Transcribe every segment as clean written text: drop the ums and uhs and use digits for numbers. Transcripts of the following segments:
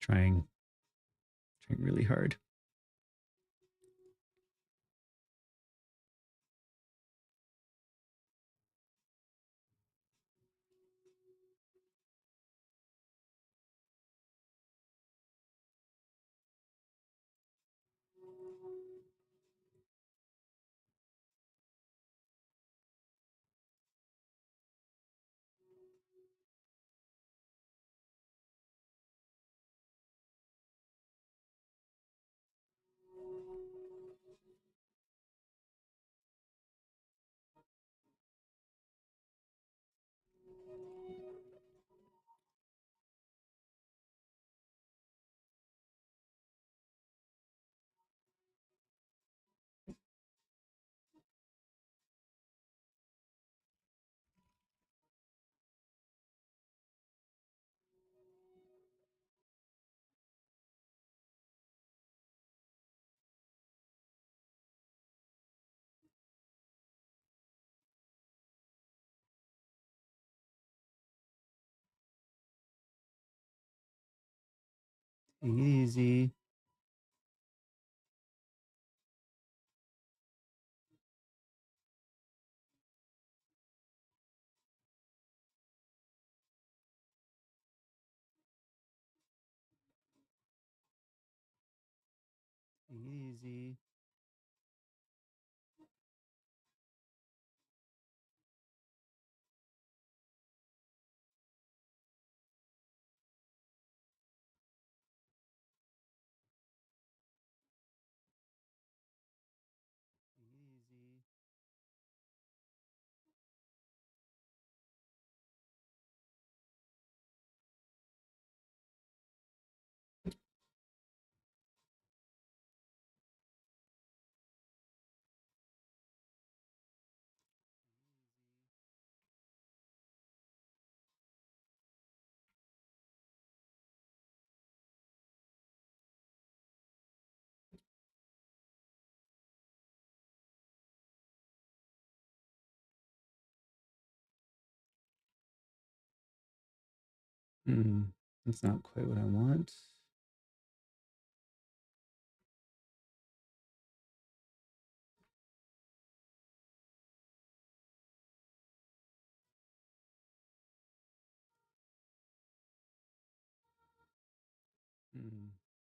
Trying really hard. Easy. Easy. Easy. That's not quite what I want.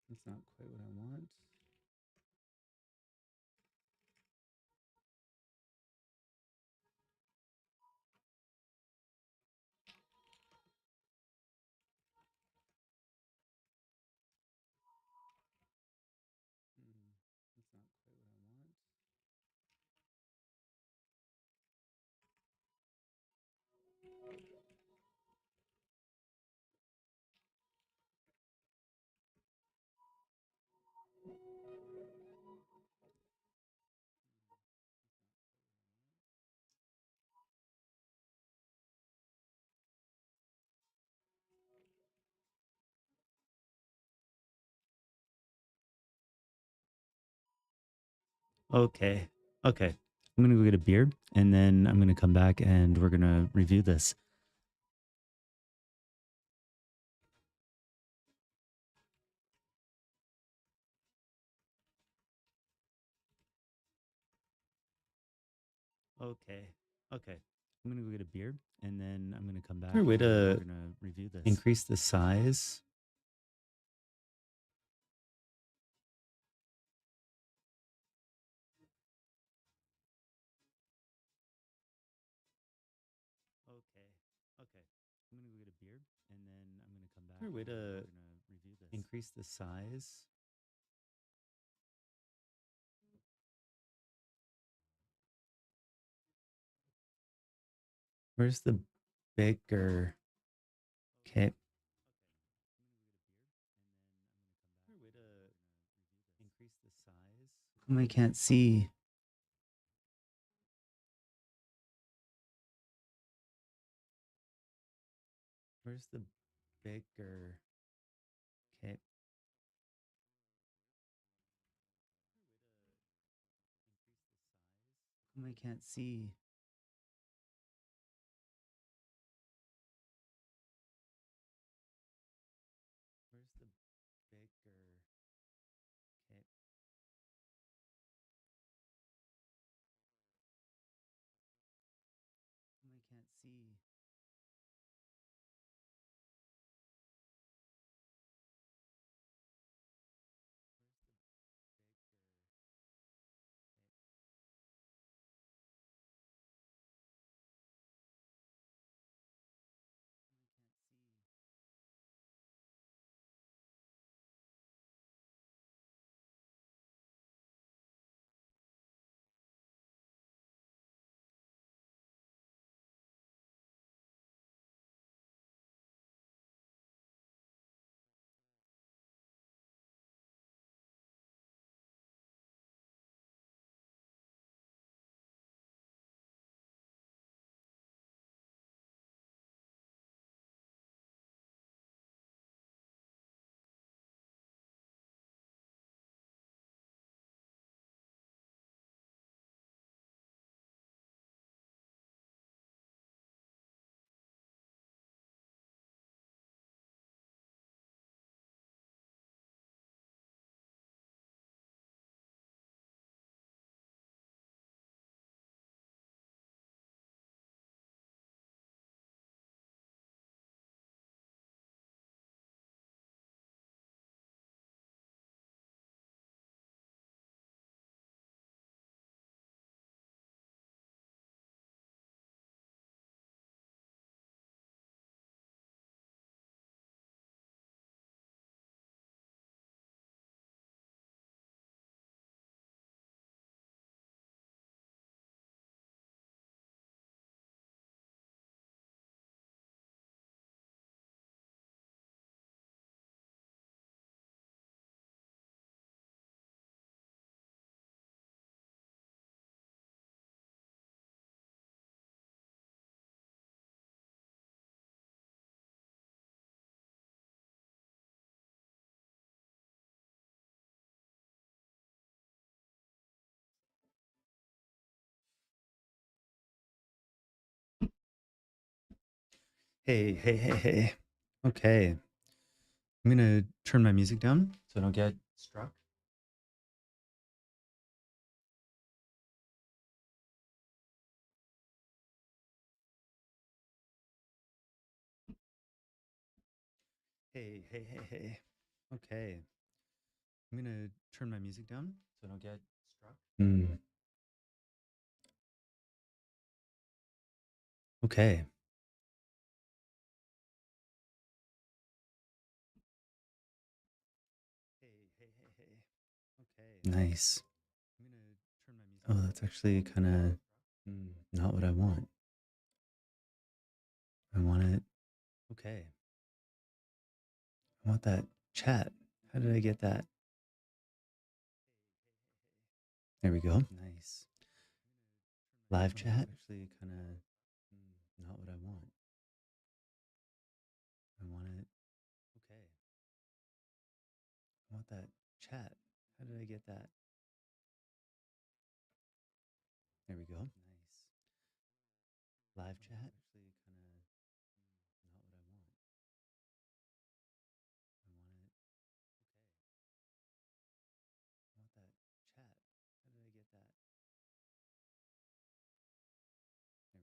That's not quite what I want. That's not quite what I want. Okay. Okay. I'm gonna go get a beer and then I'm gonna come back and we're gonna review this. Okay. Okay. I'm gonna go get a beer and then I'm gonna come back. Way to we're gonna review this. Increase the size. Okay. Okay. I'm gonna go get a beer and then I'm gonna come back. Way to we're gonna review this. Increase the size. Where's the bigger? Okay. Way to increase the size. How come I can't see? Where's the bigger? Okay. How come I can't see? Where's the see. Hey, hey, hey, hey. Okay. I'm gonna turn my music down so I don't get struck. Hey, hey, hey, hey. Okay. I'm gonna turn my music down so I don't get struck. Okay. Hey, hey, hey, hey. Okay. Nice. I'm gonna turn my music. Oh, that's actually kind of not what I want. I want it. Okay. I want that chat. How did I get that? There we go. Nice. Live chat. Actually, kind of not what I want. I want it. Okay. I want that chat. How did I get that? There we go. Nice. Live chat. Actually, kind of not what I want. I want it. Okay. I want that chat. How did I get that?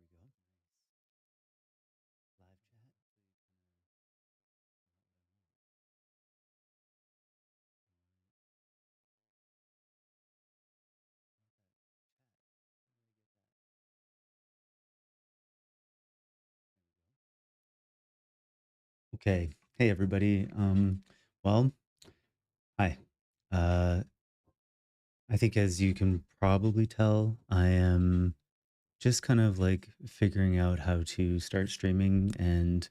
There we go. Nice. Live chat. Okay. Hey, everybody. Well, hi. I think as you can probably tell, I am just kind of like figuring out how to start streaming, and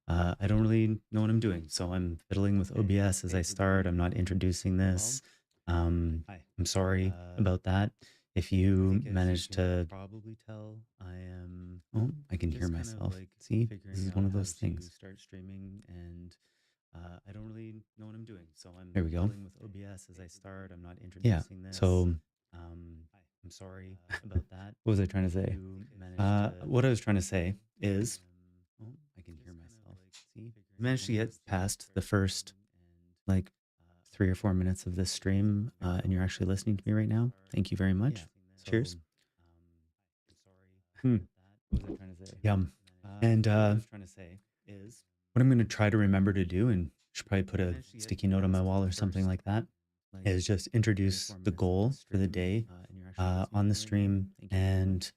I don't really know what I'm doing. So I'm fiddling with OBS as I start. I'm not introducing this. I'm sorry about that. If you manage to probably tell, I am. Oh, I can hear myself. See, this is one of those things. Start streaming, and I don't really know what I'm doing. So I'm there we go. Fiddling with OBS as I start. I'm not introducing this. So I'm sorry about that. What was I trying to say? What I was trying to say is, oh, I can hear myself. See, I managed to get past the first like 3 or 4 minutes of this stream, and you're actually listening to me right now. Thank you very much. Cheers. What was I trying to say? Yeah. And what I'm going to try to remember to do, and should probably put a sticky note on my wall or something like that, is just introduce the goal for the day on the stream and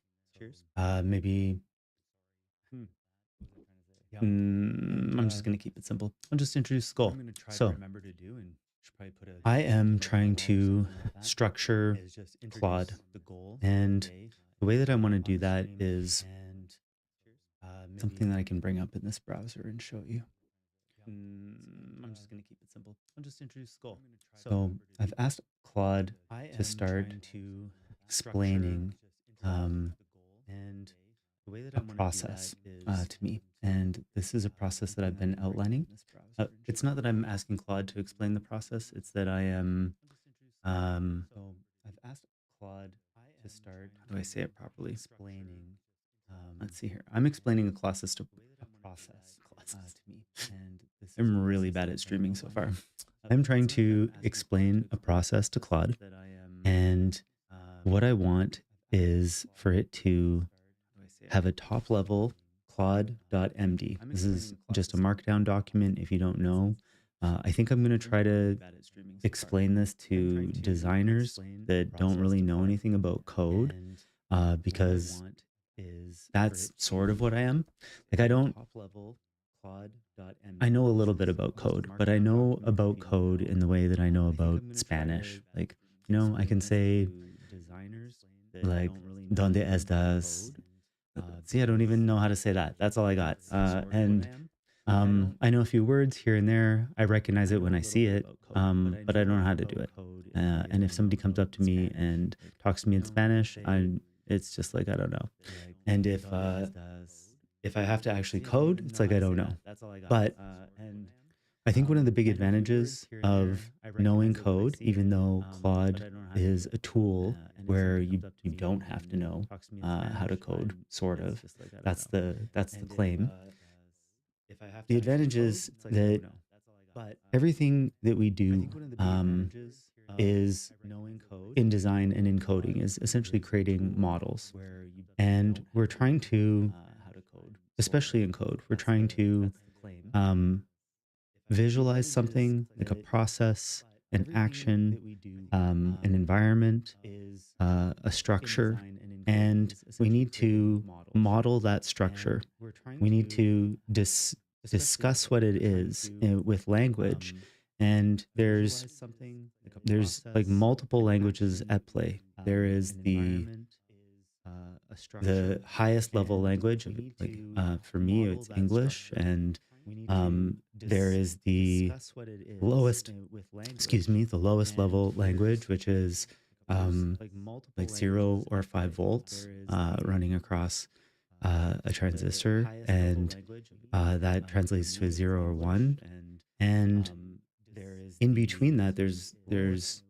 maybe I'm just going to keep it simple. I'll just introduce the goal. So I am trying to structure Claude, and the way that I want to do that is something that I can bring up in this browser and show you. I'm just going to keep it simple. I'll just introduce the goal. So I've asked Claude to start explaining um, a process to me. And this is a process that I've been outlining. It's not that I'm asking Claude to explain the process, it's that I am. So I've asked Claude to start. How do I say it properly? Explaining. Let's see here. I'm explaining a process to me, and I'm really bad at streaming so far. I'm trying to explain a process to Claude, and what I want is for it to have a top level Claude.md. This is just a markdown document if you don't know. I think I'm going to try to explain this to designers that don't really know anything about code because that's sort of what I am. Like, I know a little bit about code, but I know about code in the way that I know about Spanish. Like, I can say, like, donde estas? See, I don't even know how to say that. That's all I got. And I know a few words here and there. I recognize it when I see it, but I don't know how to do it. And if somebody comes up to me and talks to me in Spanish, it's just like I don't know. And if I have to actually code, it's like I don't know. But I think one of the big advantages of knowing code, even though Claude is a tool where you don't have to know how to code, sort of. That's the claim. The advantage is that everything that we do is in design and in coding is essentially creating models. And we're trying to, especially in code, we're trying to visualize something like a process, an action, an environment, a structure, and we need to model that structure. We need to discuss what it is with language, and there's like multiple languages at play. There is the highest level language, like for me, it's English, and there is the lowest, excuse me, the lowest level language, which is like 0 or 5 volts running across a transistor, and that translates to a 0 or 1. And in between that, there's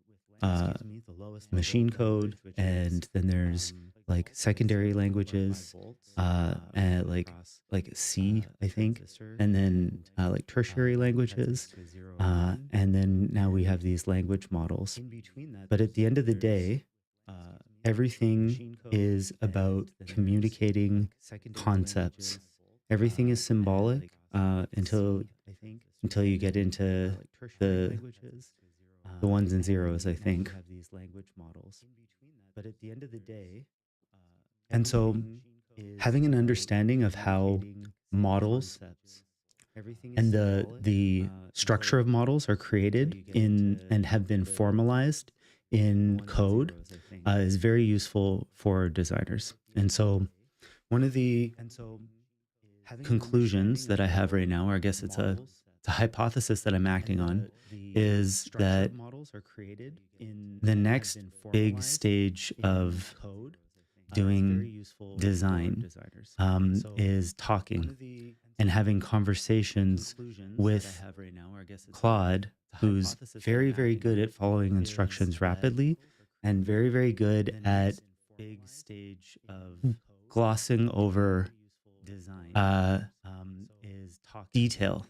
machine code, and then there's like secondary languages, and like C, I think, and then like tertiary languages, and then now we have these language models. But at the end of the day, everything is about communicating concepts. Everything is symbolic until you get into the the ones and zeros, I think. And so having an understanding of how models and the structure of models are created in and have been formalized in code is very useful for designers. And so one of the conclusions that I have right now, or I guess it's a hypothesis that I'm acting on, is that the next big stage of doing design is talking and having conversations with Claude, who's very, very good at following instructions rapidly and very, very good at glossing over uh, detail.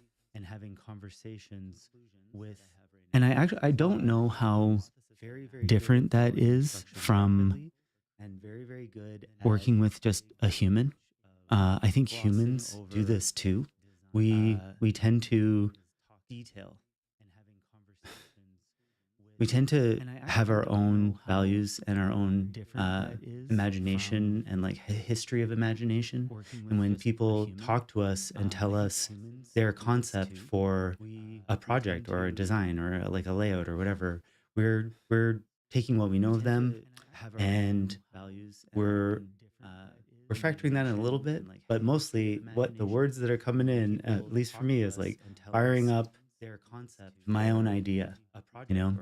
And I don't know how different that is from working with just a human. I think humans do this too. We tend to we tend to have our own values and our own imagination and like history of imagination. And when people talk to us and tell us their concept for a project or a design or like a layout or whatever, we're taking what we know of them and we're we're factoring that in a little bit, but mostly what the words that are coming in, at least for me, is like firing up my own idea,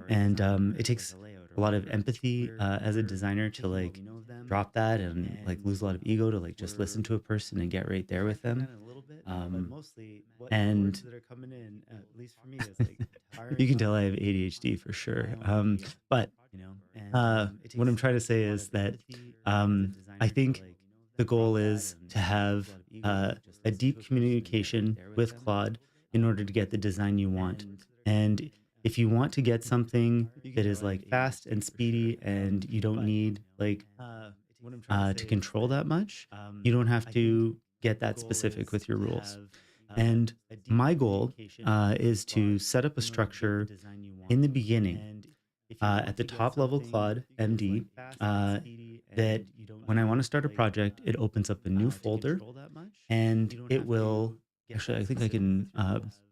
and it takes a lot of empathy as a designer to like drop that and like lose a lot of ego to like just listen to a person and get right there with them. Um, and you can tell I have ADHD for sure. But what I'm trying to say is that I think the goal is to have a deep communication with Claude in order to get the design you want. And if you want to get something that is like fast and speedy and you don't need like to control that much, you don't have to get that specific with your rules. And my goal is to set up a structure in the beginning at the top level Claude MD that when I want to start a project, it opens up a new folder and it will actually, I think I can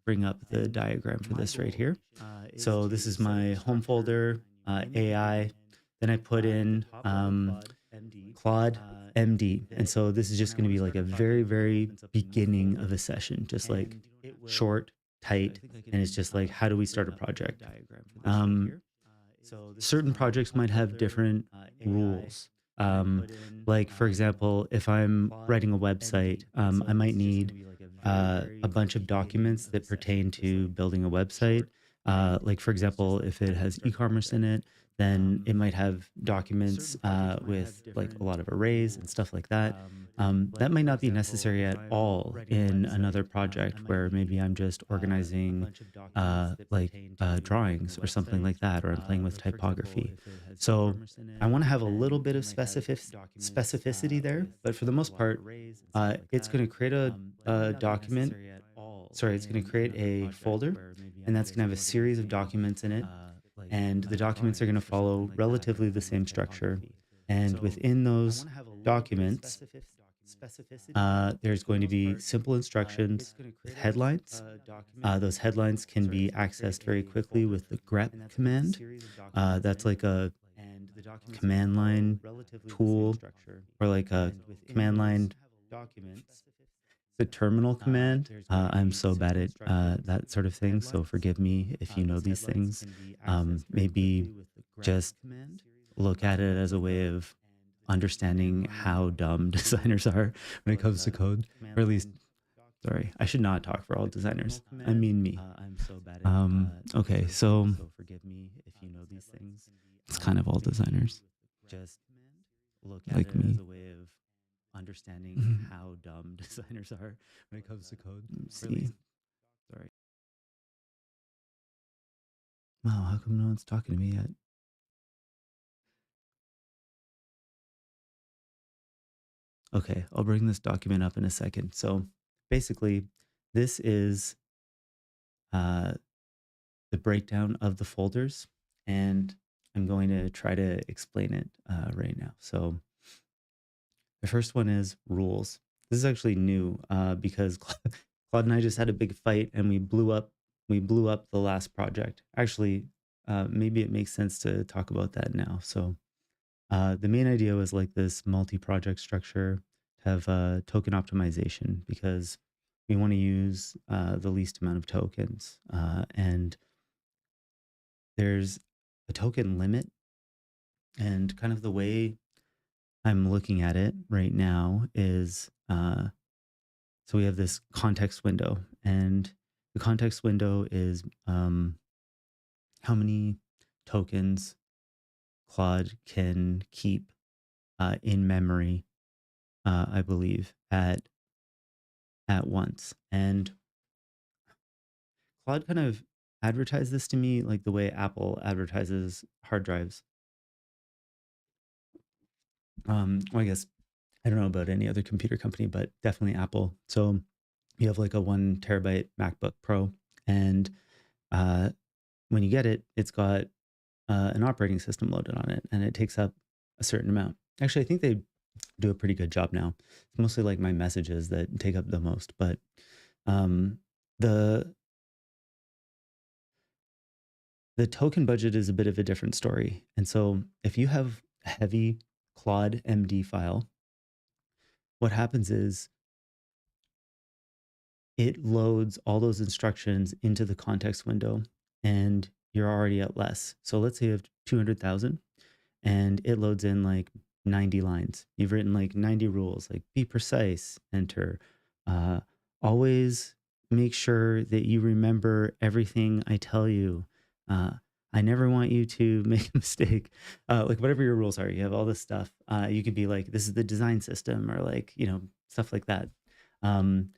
bring up the diagram for this right here. So this is my home folder, AI. Then I put in Claude MD. And so this is just going to be like a very, very beginning of a session, just like short, tight. And it's just like, how do we start a project? Certain projects might have different rules. Like, for example, if I'm writing a website, I might need a bunch of documents that pertain to building a website. Like, for example, if it has e-commerce in it, then it might have documents with like a lot of arrays and stuff like that. That might not be necessary at all in another project where maybe I'm just organizing drawings or something like that, or I'm playing with typography. So I want to have a little bit of specificity there, but for the most part, it's going to create a document. Sorry, it's going to create a folder, and that's going to have a series of documents in it. And the documents are going to follow relatively the same structure. And within those documents, there's going to be simple instructions with headlines. Those headlines can be accessed very quickly with the grep command. That's like a command line tool or like a command line, the terminal command. I'm so bad at that sort of thing. So forgive me if you know these things. Maybe just look at it as a way of understanding how dumb designers are when it comes to code, or at least, sorry, I should not talk for all designers. I mean me. Okay, so it's kind of all designers like me. Mhm. Let's see. Sorry. Wow, how come no one's talking to me yet? Okay, I'll bring this document up in a second. So basically, this is uh, the breakdown of the folders, and I'm going to try to explain it right now. So the first one is rules. This is actually new because Claude and I just had a big fight, and we blew up the last project. Actually, maybe it makes sense to talk about that now. So the main idea was like this multi-project structure to have token optimization because we want to use the least amount of tokens. And there's a token limit, and kind of the way I'm looking at it right now is so we have this context window, and the context window is how many tokens Claude can keep in memory, I believe, at once. And Claude kind of advertised this to me like the way Apple advertises hard drives. Well, I guess I don't know about any other computer company, but definitely Apple. So you have like a 1 terabyte MacBook Pro, and uh, when you get it, it's got an operating system loaded on it, and it takes up a certain amount. Actually, I think they do a pretty good job now. It's mostly like my messages that take up the most, but um, the the token budget is a bit of a different story. And so if you have a heavy Claude MD file, what happens is it loads all those instructions into the context window, and you're already at less. So let's say you have 200,000 and it loads in like 90 lines. You've written like 90 rules, like be precise, enter. Uh, Always make sure that you remember everything I tell you. Uh, I never want you to make a mistake. Like whatever your rules are, you have all this stuff. You could be like, this is the design system, or like, stuff like that. Um,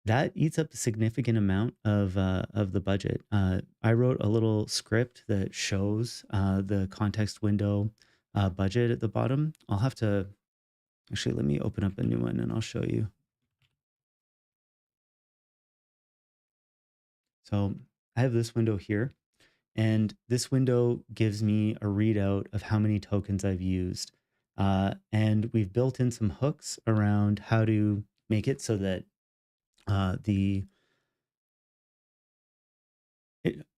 that eats up a significant amount of the budget. I wrote a little script that shows the context window budget at the bottom. I'll have to actually let me open up a new one and I'll show you. So I have this window here, and this window gives me a readout of how many tokens I've used. And we've built in some hooks around how to make it so that the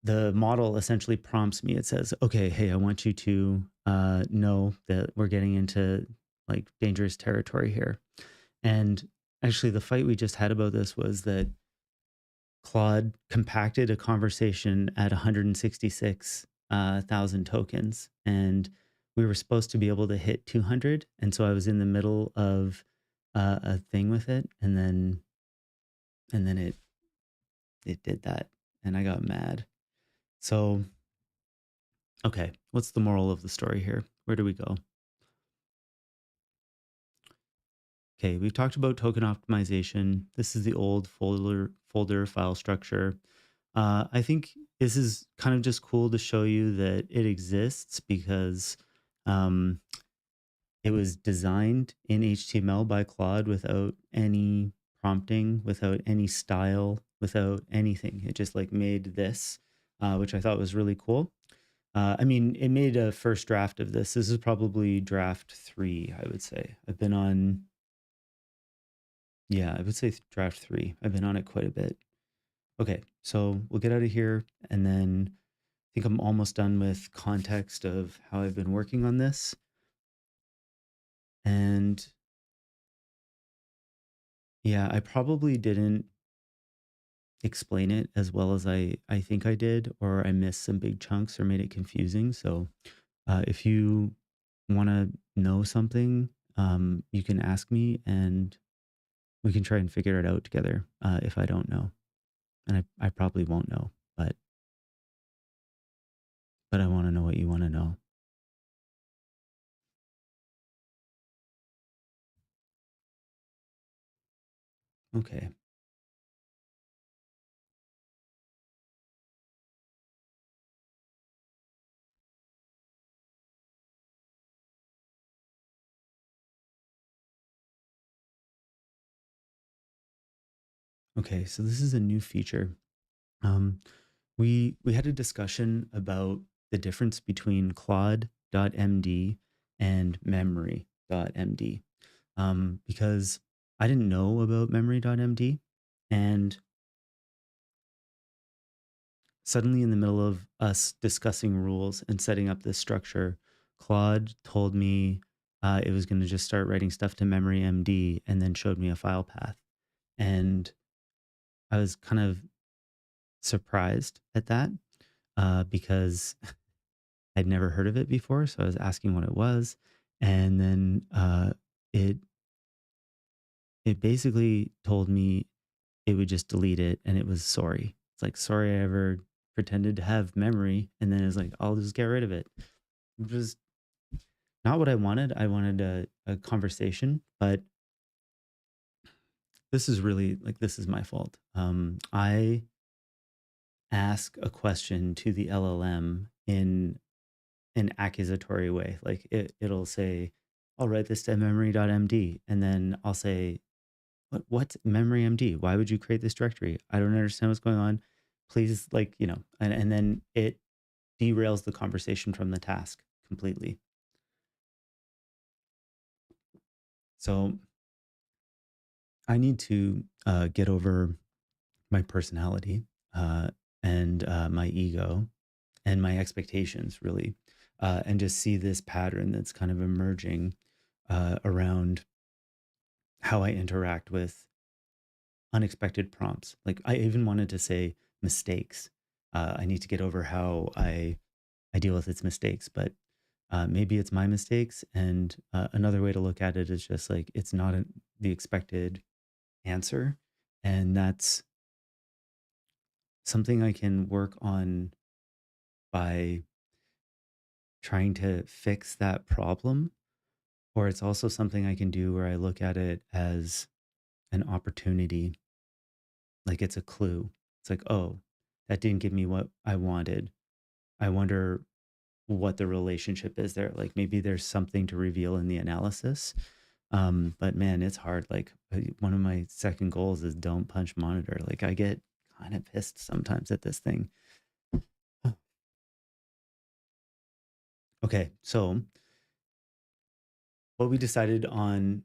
the model essentially prompts me. It says, okay, hey, I want you to know that we're getting into like dangerous territory here. And actually, the fight we just had about this was that Claude compacted a conversation at 166,000 tokens, and we were supposed to be able to hit 200. And so I was in the middle of a thing with it, and then it did that, and I got mad. So okay, what's the moral of the story here? Where do we go? Okay, we've talked about token optimization. This is the old folder file structure. I think this is kind of just cool to show you that it exists because um, it was designed in HTML by Claude without any prompting, without any style, without anything. It just like made this, which I thought was really cool. I mean, it made a first draft of this. This is probably draft 3, I would say. I've been on, yeah, I would say draft 3. I've been on it quite a bit. Okay, so we'll get out of here, and then I think I'm almost done with context of how I've been working on this. And yeah, I probably didn't explain it as well as I think I did, or I missed some big chunks or made it confusing. So if you want to know something, you can ask me and we can try and figure it out together if I don't know. And I probably won't know, but I want to know what you want to know. Okay. Okay. So this is a new feature. Um, we had a discussion about the difference between Claude.md and memory.md because I didn't know about memory.md, and suddenly in the middle of us discussing rules and setting up this structure, Claude told me it was going to just start writing stuff to memory MD and then showed me a file path. And I was kind of surprised at that because I'd never heard of it before. So I was asking what it was. And then it it basically told me it would just delete it, and it was sorry. It's like, sorry I ever pretended to have memory. And then it was like, I'll just get rid of it. It was not what I wanted. I wanted a conversation, but this is really like, this is my fault. I ask a question to the LLM in an accusatory way. Like it'll say, I'll write this to memory.md, and then I'll say, what's memory MD? Why would you create this directory? I don't understand what's going on. Please, like, and then it derails the conversation from the task completely. So I need to get over my personality and my ego and my expectations, really, and just see this pattern that's kind of emerging around how I interact with unexpected prompts. Like I even wanted to say mistakes. I need to get over how I deal with its mistakes, but maybe it's my mistakes. And another way to look at it is just like it's not the expected answer, and that's something I can work on by trying to fix that problem. Or it's also something I can do where I look at it as an opportunity, like it's a clue. It's like, oh, that didn't give me what I wanted. I wonder what the relationship is there. Like maybe there's something to reveal in the analysis. But man, it's hard. Like one of my second goals is don't punch monitor. Like I get kind of pissed sometimes at this thing. Okay, so what we decided on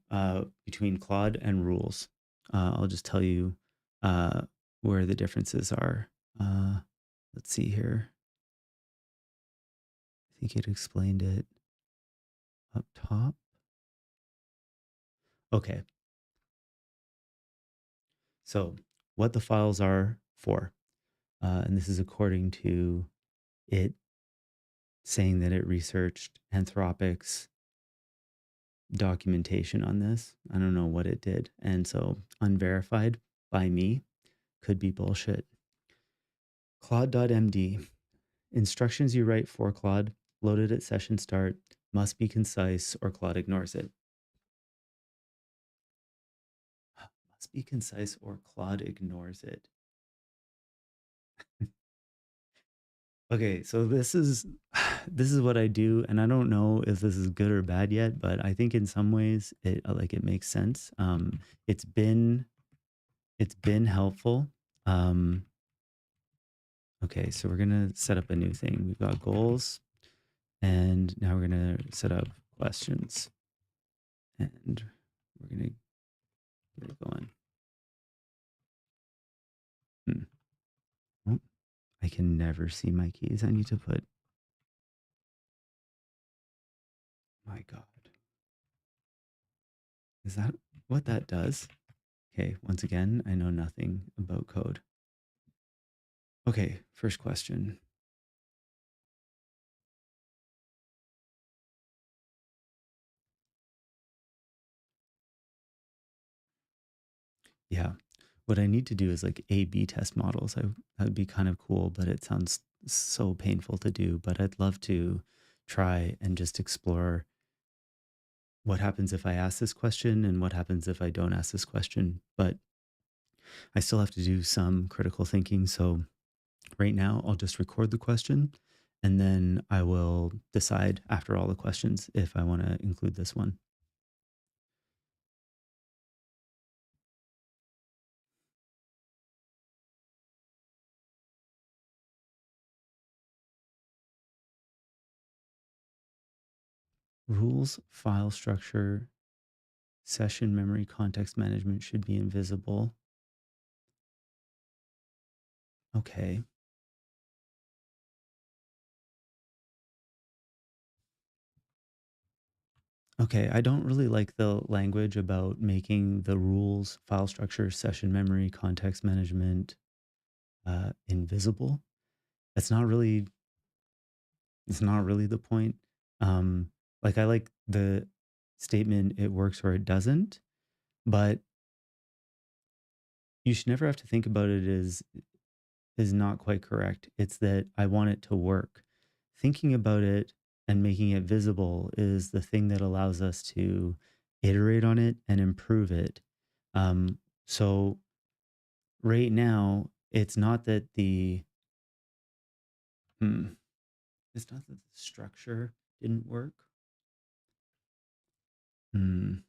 between Claude and rules. I'll just tell you uh, where the differences are. Uh, let's see here. I think it explained it up top. Okay, so what the files are for, and this is according to it saying that it researched Anthropic's documentation on this. I don't know what it did, and so unverified by me could be bullshit. Claude.md. Instructions you write for Claude, loaded at session start, must be concise or Claude ignores it. Must be concise or Claude ignores it. Okay, so this is what I do, and I don't know if this is good or bad yet, but I think in some ways it makes sense. It's been helpful. Um, okay, so we're gonna set up a new thing. We've got goals, and now we're gonna set up questions, and we're gonna get it going. Hmm. Oh, I can never see my keys. I need to put, my God. Is that what that does? Okay, once again, I know nothing about code. Okay, first question. Yeah, what I need to do is like A/B test models. That would be kind of cool, but it sounds so painful to do. But I'd love to try and just explore what happens if I ask this question and what happens if I don't ask this question. But I still have to do some critical thinking. So right now, I'll just record the question and then I will decide after all the questions if I want to include this one. Rules, file structure, session memory, context management should be invisible. Okay. Okay. I don't really like the language about making the rules, file structure, session memory, context management invisible. That's not really, it's not really the point. Um, like I like the statement, it works or it doesn't, but you should never have to think about it as is not quite correct. It's that I want it to work. Thinking about it and making it visible is the thing that allows us to iterate on it and improve it. So right now, it's not that hmm, it's not that the structure didn't work. Mm.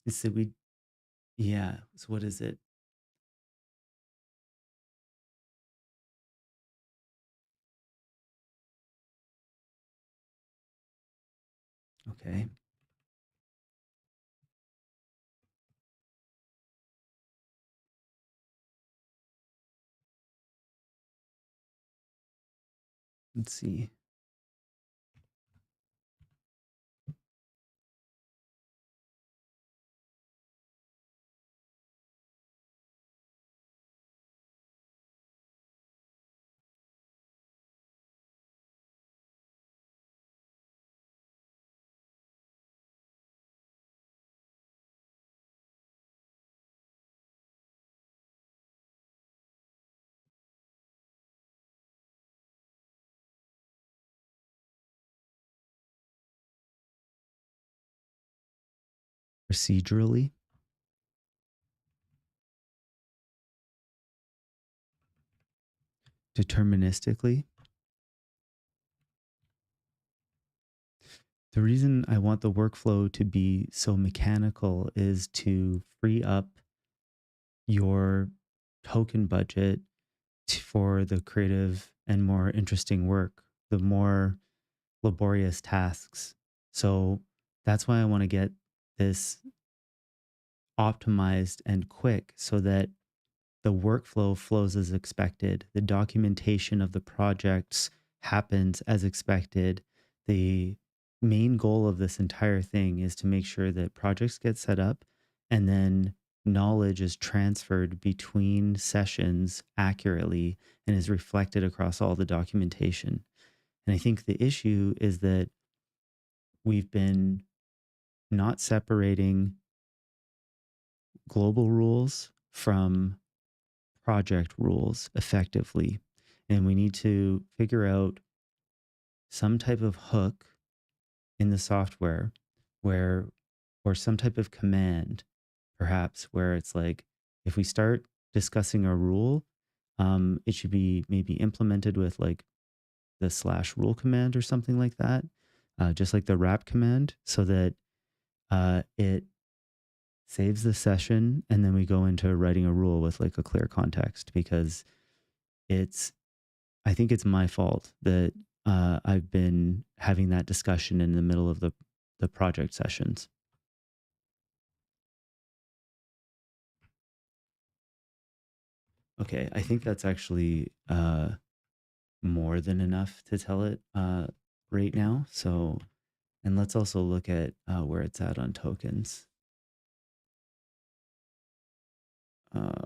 It's that we, yeah. So what is it? Okay. Let's see. Procedurally, deterministically. The reason I want the workflow to be so mechanical is to free up your token budget for the creative and more interesting work, the more laborious tasks. So that's why I want to get this optimized and quick so that the workflow flows as expected. The documentation of the projects happens as expected. The main goal of this entire thing is to make sure that projects get set up and then knowledge is transferred between sessions accurately and is reflected across all the documentation. And I think the issue is that we've been not separating global rules from project rules effectively. And we need to figure out some type of hook in the software where, or some type of command, perhaps, where it's like, if we start discussing a rule, it should be maybe implemented with like the slash rule command or something like that, just like the wrap command, so that it saves the session and then we go into writing a rule with like a clear context because it's I think it's my fault that I've been having that discussion in the middle of the project sessions. Okay, I think that's actually more than enough to tell it right now. So, and let's also look at where it's at on tokens.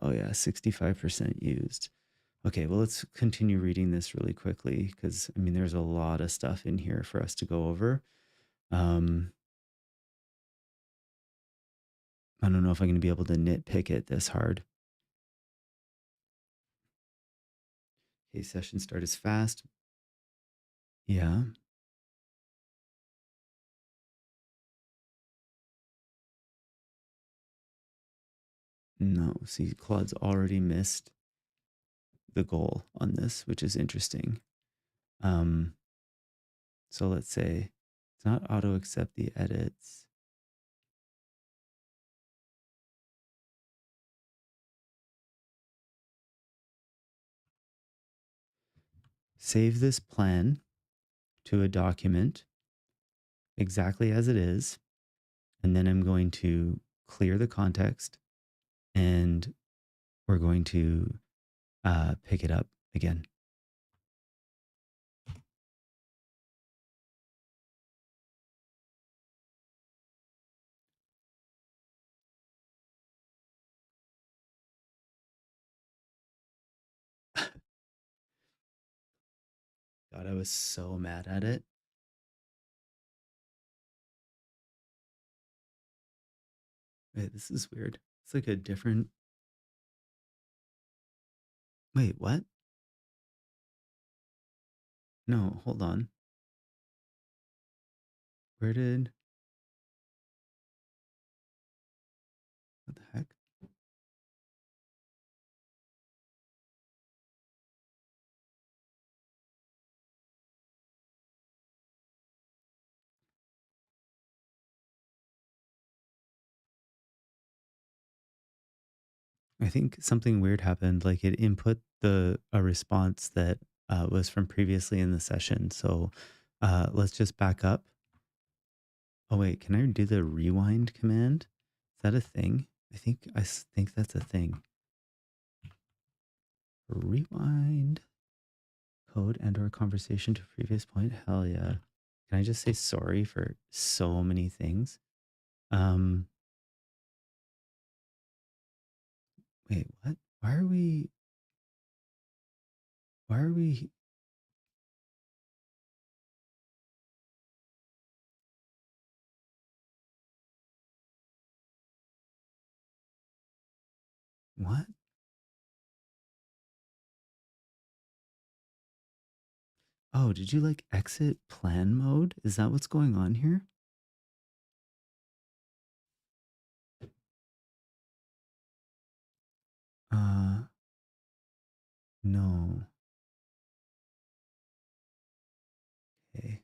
Oh yeah, 65% used. Okay, well, let's continue reading this really quickly because I mean, there's a lot of stuff in here for us to go over. Um, I don't know if I'm going to be able to nitpick it this hard. Okay, session start is fast. Yeah. No, see, Claude's already missed the goal on this, which is interesting. Um, so let's say it's not auto accept the edits. Save this plan to a document exactly as it is. And then I'm going to clear the context and we're going to pick it up again. God, I was so mad at it. Wait, this is weird. It's like a different. Wait, what? No, hold on. Where did. What the heck? I think something weird happened. Like it input the a response that was from previously in the session. So let's just back up. Oh wait, can I do the rewind command? Is that a thing? I think that's a thing. Rewind code and or conversation to previous point. Hell yeah. Can I just say sorry for so many things? Um, wait, what? Why are we, what? Oh, did you like exit plan mode? Is that what's going on here? Uh, no. Okay.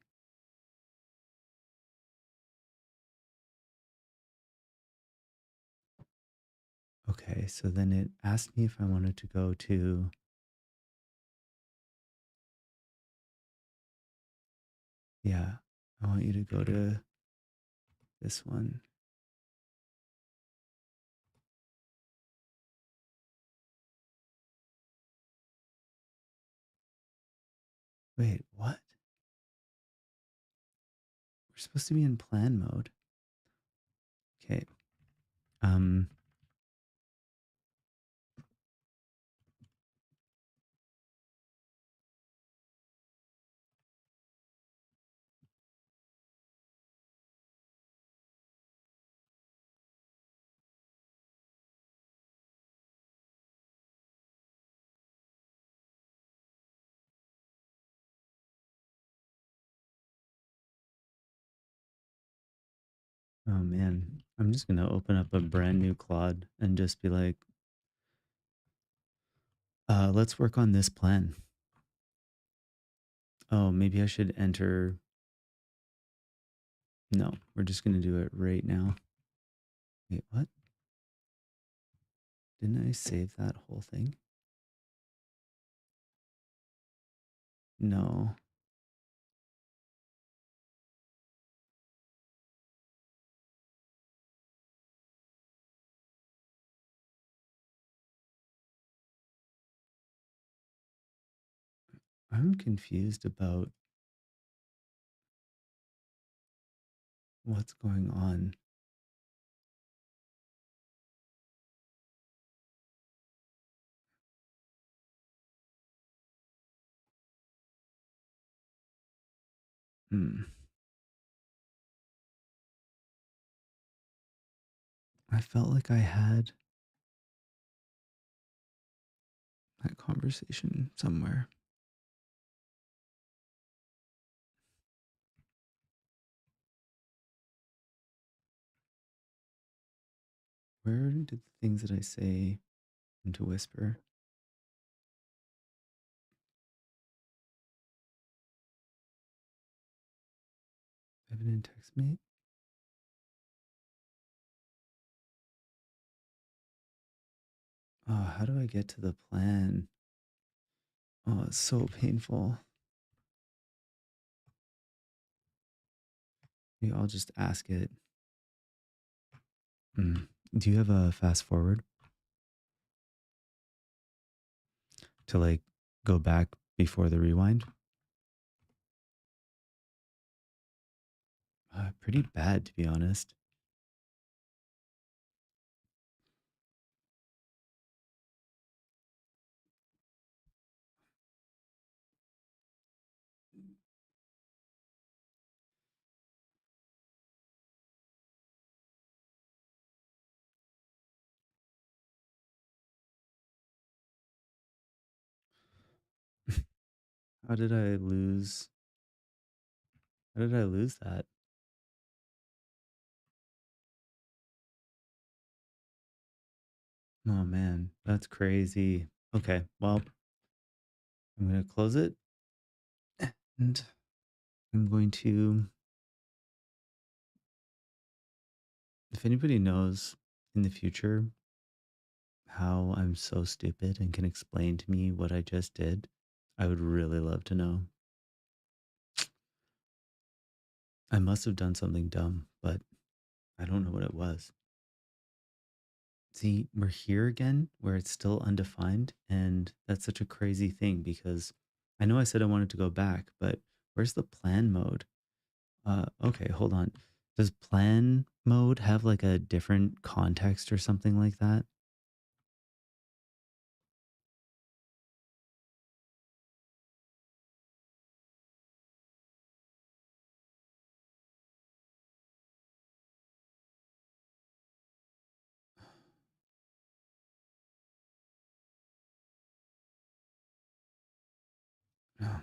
Okay. So then it asked me if I wanted to go to, yeah, I want you to go to this one. Wait, what? We're supposed to be in plan mode. Okay. Um, oh man, I'm just gonna open up a brand new Claude and just be like, let's work on this plan. Oh, maybe I should enter. No, we're just gonna do it right now. Wait, what? Didn't I save that whole thing? No. I'm confused about what's going on. Hmm. I felt like I had that conversation somewhere. Where did the things that I say into whisper? Evan text me? Oh, how do I get to the plan? Oh, it's so painful. Maybe I'll just ask it. Hmm. Do you have a fast forward to like go back before the rewind? Pretty bad, to be honest. How did I lose? How did I lose that? Oh man, that's crazy. Okay, well, I'm gonna close it and I'm going to, if anybody knows in the future how I'm so stupid and can explain to me what I just did? I would really love to know. I must have done something dumb, but I don't know what it was. See, we're here again where it's still undefined. And that's such a crazy thing because I know I said I wanted to go back, but where's the plan mode? Okay, hold on. Does plan mode have like a different context or something like that? Oh,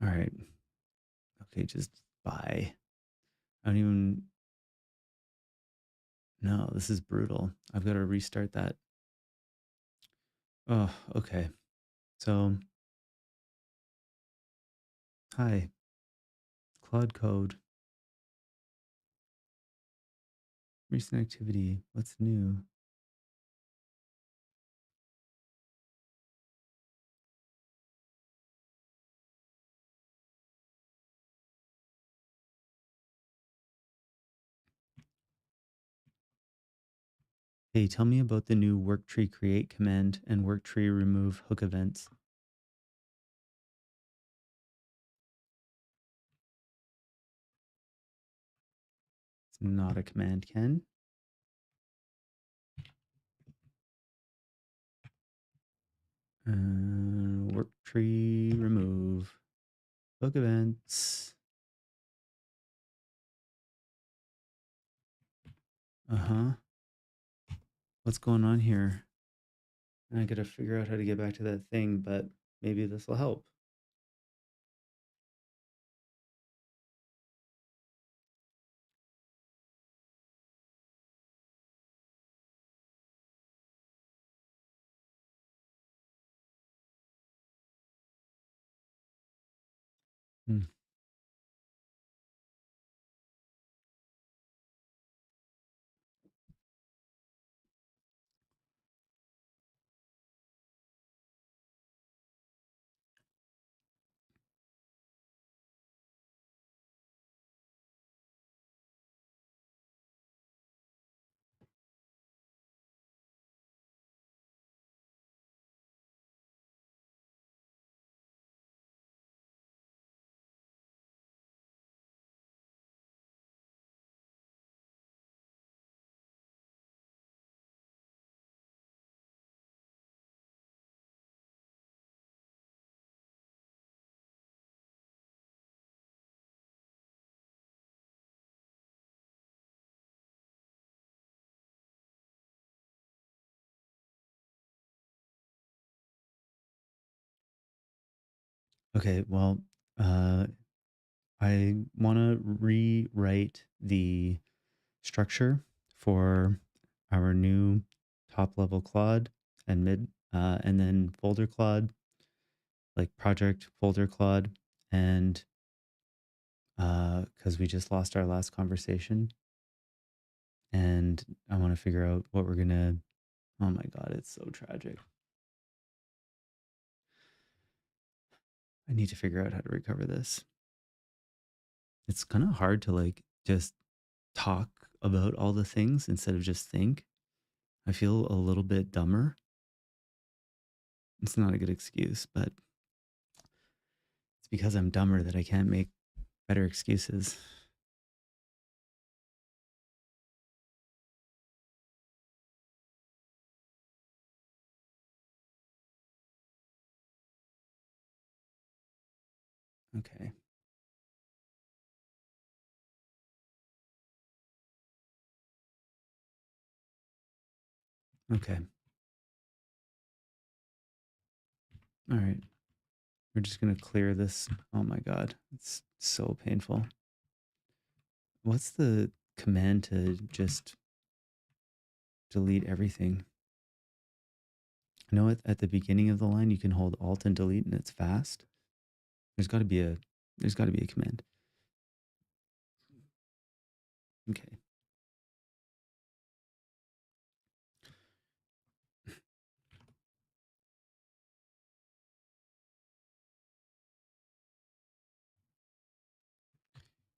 all right. Okay, just bye. I don't even know. This is brutal. I've got to restart that. Oh, okay. So, hi, Claude Code, recent activity. What's new? Hey, tell me about the new worktree create command and worktree remove hook events. It's not a command, Ken. Worktree remove hook events. Uh-huh. What's going on here? I gotta figure out how to get back to that thing, but maybe this will help. Hmm. Okay, well, uh, I want to rewrite the structure for our new top level Claude and mid, and then folder Claude, like project folder Claude, and because we just lost our last conversation, and I want to figure out what we're gonna. Oh my God, it's so tragic. I need to figure out how to recover this. It's kind of hard to like just talk about all the things instead of just think. I feel a little bit dumber. It's not a good excuse, but it's because I'm dumber that I can't make better excuses. Okay. Okay. All right. We're just going to clear this. Oh my God. It's so painful. What's the command to just delete everything? I know at the beginning of the line you can hold Alt and delete and it's fast. There's got to be a there's got to be a command. Okay.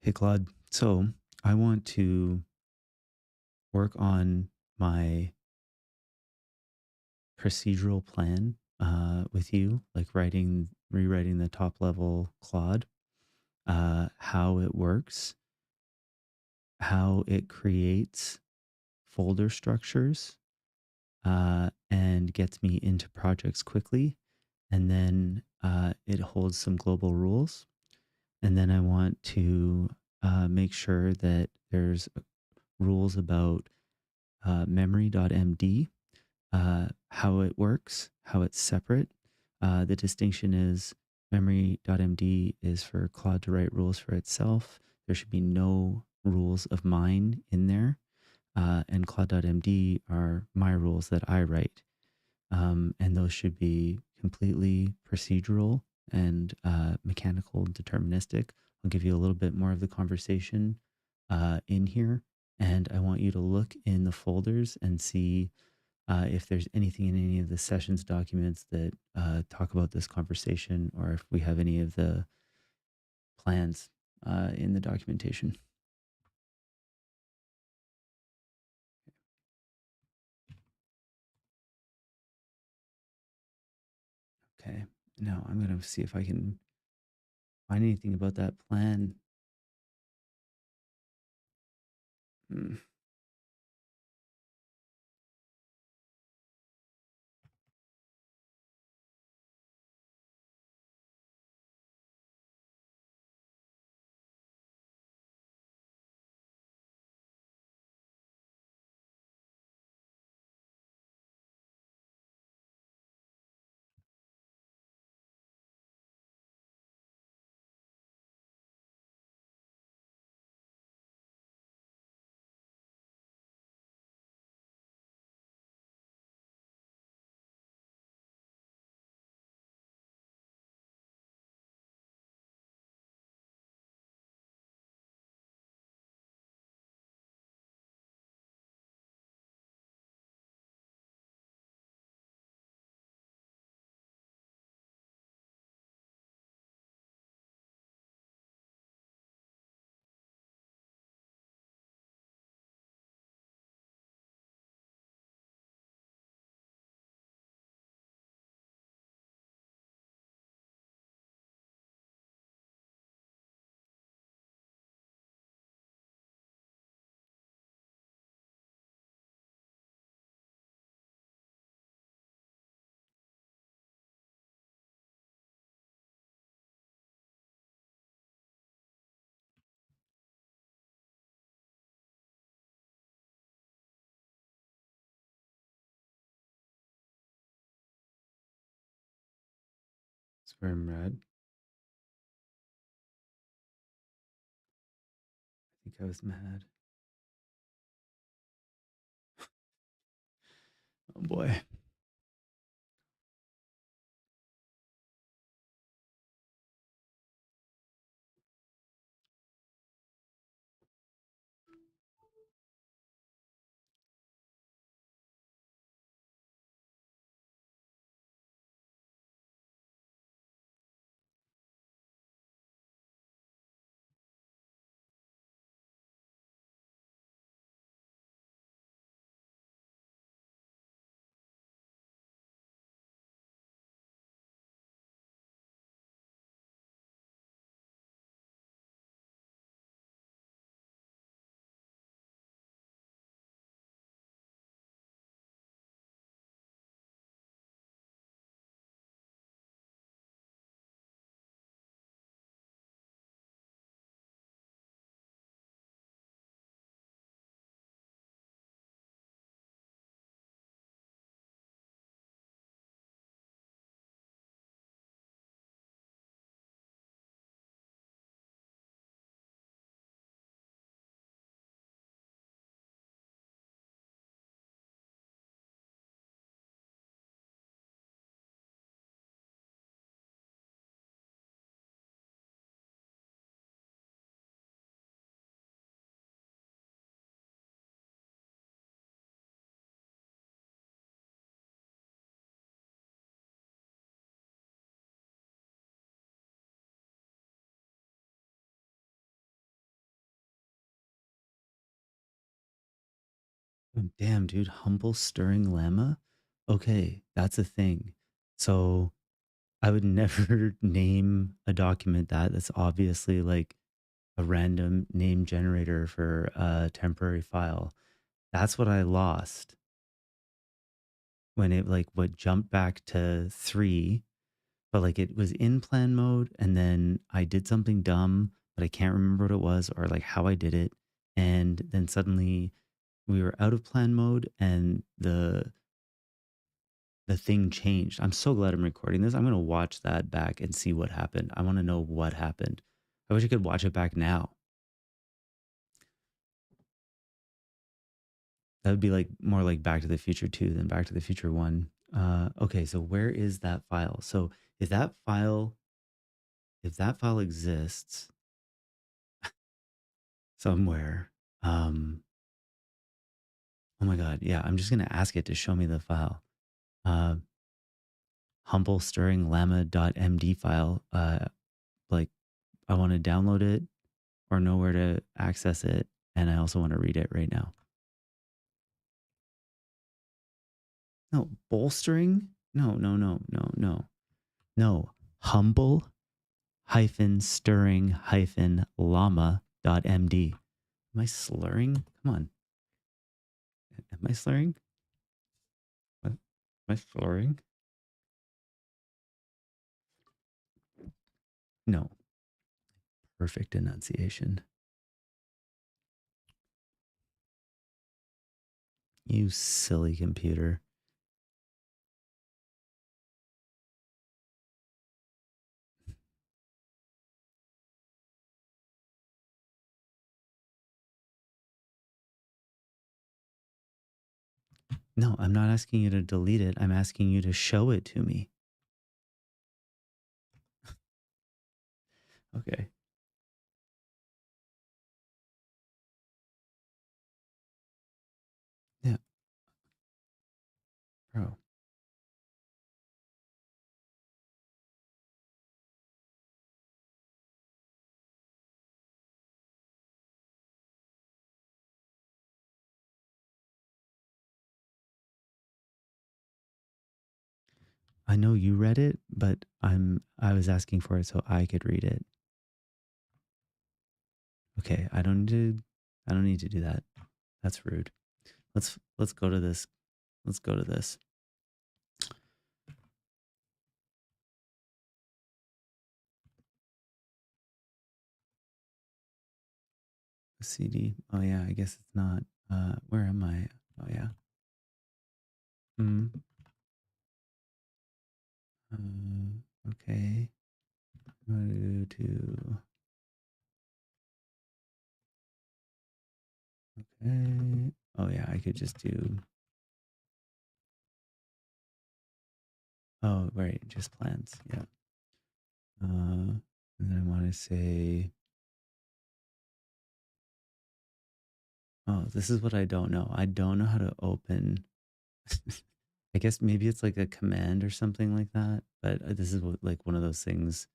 Hey, Claude. So I want to work on my procedural plan with you, like rewriting the top level Claude, how it works, how it creates folder structures, and gets me into projects quickly. And then it holds some global rules. And then I want to make sure that there's rules about memory.md, how it works, how it's separate. The distinction is memory.md is for Claude to write rules for itself. There should be no rules of mine in there. And Claude.md are my rules that I write. And those should be completely procedural and mechanical and deterministic. I'll give you a little bit more of the conversation in here. And I want you to look in the folders and see if there's anything in any of the sessions documents that talk about this conversation, or if we have any of the plans in the documentation. Okay. Now I'm going to see if I can find anything about that plan. Hmm. That's where I'm at. I think I was mad. Oh boy. Oh, damn, dude, humble stirring llama? Okay, that's a thing. So I would never name a document that. That's obviously like a random name generator for a temporary file. That's what I lost when it like would jump back to 3, but like it was in plan mode and then I did something dumb, but I can't remember what it was or like how I did it. And then suddenly we were out of plan mode and the thing changed. I'm so glad I'm recording this. I'm going to watch that back and see what happened. I want to know what happened. I wish I could watch it back now. That would be like more like Back to the Future 2 than Back to the Future 1. Okay, so where is that file? So if that file if that file exists somewhere, um oh my god, yeah, I'm just going to ask it to show me the file. Uh humble stirring llama.md file. Like I want to download it or know where to access it, and I also want to read it right now. No, bolstering? No, no, no, no, no. No. Humble hyphen stirring hyphen llama.md. Am I slurring? Come on. Am I slurring? What? Am I slurring? No. Perfect enunciation. You silly computer. No, I'm not asking you to delete it. I'm asking you to show it to me. Okay. Yeah, bro. I know you read it, but I was asking for it so I could read it. Okay, I don't need to do that. That's rude. Let's go to this. Let's go to this. CD. Oh yeah, I guess it's not. Where am I? Oh yeah. Hmm. Okay. Go to. Okay. Oh yeah, I could just do. Oh right, just plans. Yeah. And then I want to say. Oh, this is what I don't know. I don't know how to open. I guess maybe it's like a command or something like that. But this is like one of those things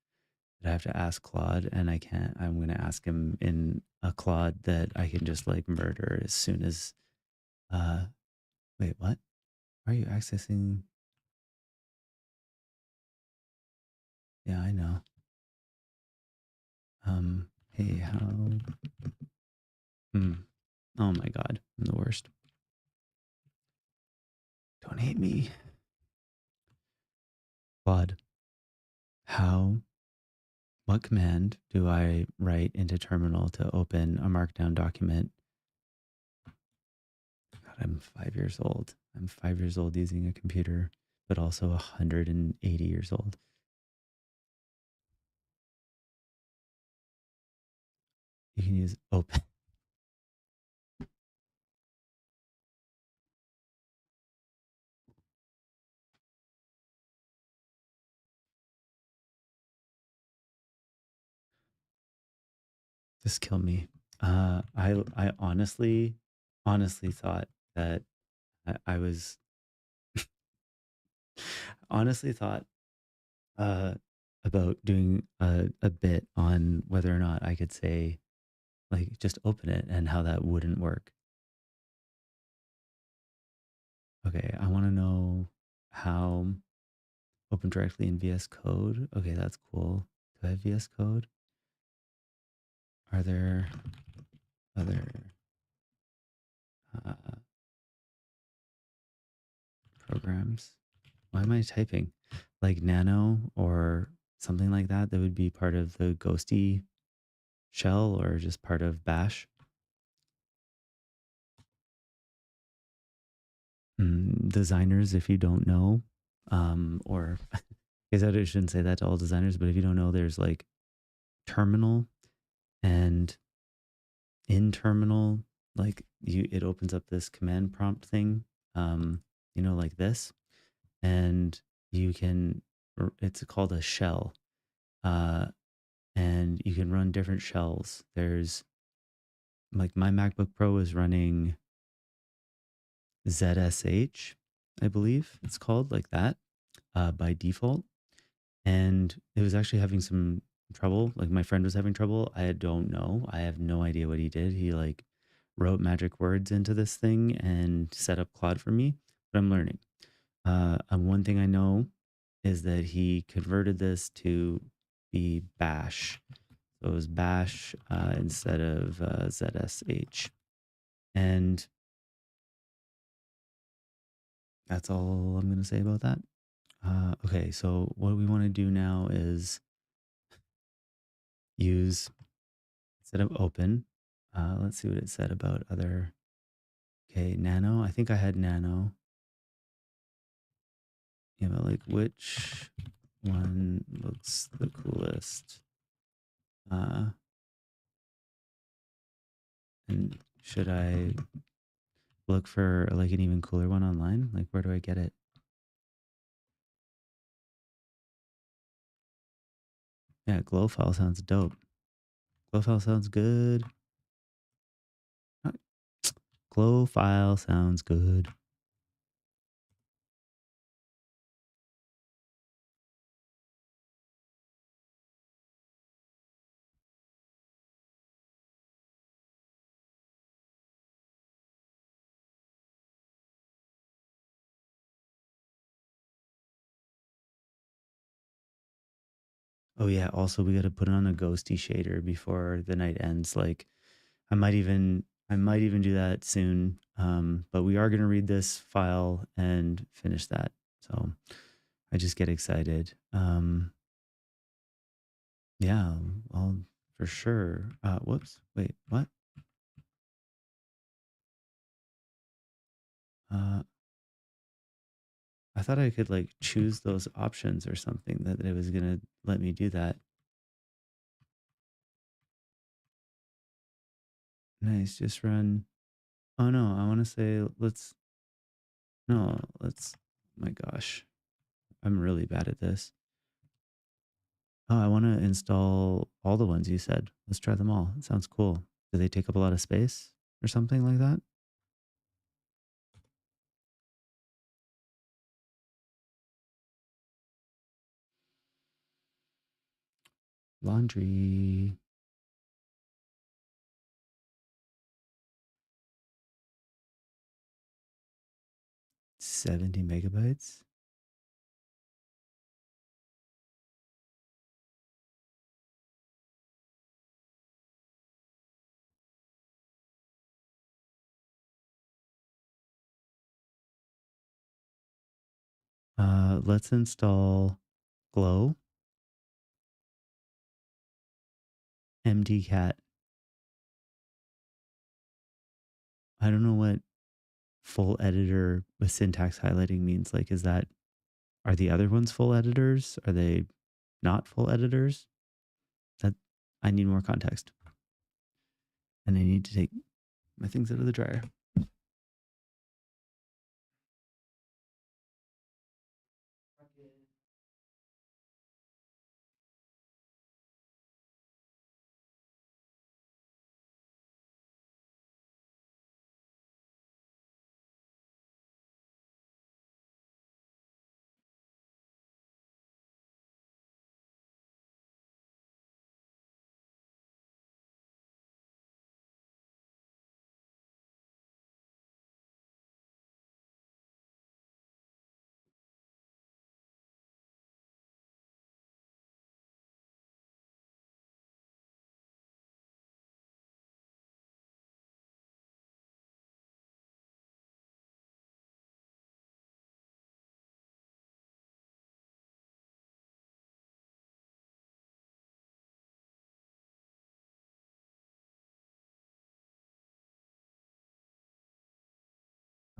that I have to ask Claude, and I can't. I'm going to ask him in a Claude that I can just like murder as soon as. Uh, wait, what? Are you accessing? Yeah, I know. Hey, how? Hmm. Oh my God, I'm the worst. Don't hate me, Claude. How? What command do I write into terminal to open a markdown document? God, I'm 5 years old. I'm 5 years old using a computer, but also 180 years old. You can use open. Just kill me. I honestly thought that I was honestly thought uh, about doing a bit on whether or not I could say like just open it and how that wouldn't work. Okay, I want to know how open directly in VS Code. Okay, that's cool. Do I have VS Code? Are there other uh, programs? Why am I typing? Like Nano or something like that that would be part of the Ghosty shell or just part of Bash? Designers, if you don't know, or I guess I shouldn't say that to all designers, but if you don't know, there's like terminal and in terminal, like it opens up this command prompt thing, like this, and you can, it's called a shell, uh, and you can run different shells. There's like my MacBook Pro is running ZSH, I believe it's called like that, by default. And it was actually having some trouble. Like my friend was having trouble. I don't know. I have no idea what he did. He like wrote magic words into this thing and set up Claude for me, but I'm learning. And one thing I know is that he converted this to be Bash. So it was Bash instead of ZSH. And that's all I'm going to say about that. Okay, so what we want to do now is use, instead of open, let's see what it said about other. Okay, Nano. I think I had Nano. Yeah, but like which one looks the coolest? Uh, and should I look for like an even cooler one online? Like where do I get it? Yeah, glow file sounds dope. Glow file sounds good. Uh, Glow file sounds good. Oh yeah, also we got to put on a ghosty shader before the night ends. Like I might even do that soon. But we are going to read this file and finish that. So I just get excited. Yeah, I'll for sure. Whoops. Wait, what? Uh, I thought I could like choose those options or something that it was going to let me do that. Nice. Just run. Oh no, I want to say let's, my gosh, I'm really bad at this. Oh, I want to install all the ones you said. Let's try them all. It sounds cool. Do they take up a lot of space or something like that? Laundry, 70 megabytes. Let's install Glow, MDCat. I don't know what full editor with syntax highlighting means. Like, are the other ones full editors? Are they not full editors? That I need more context. And I need to take my things out of the dryer.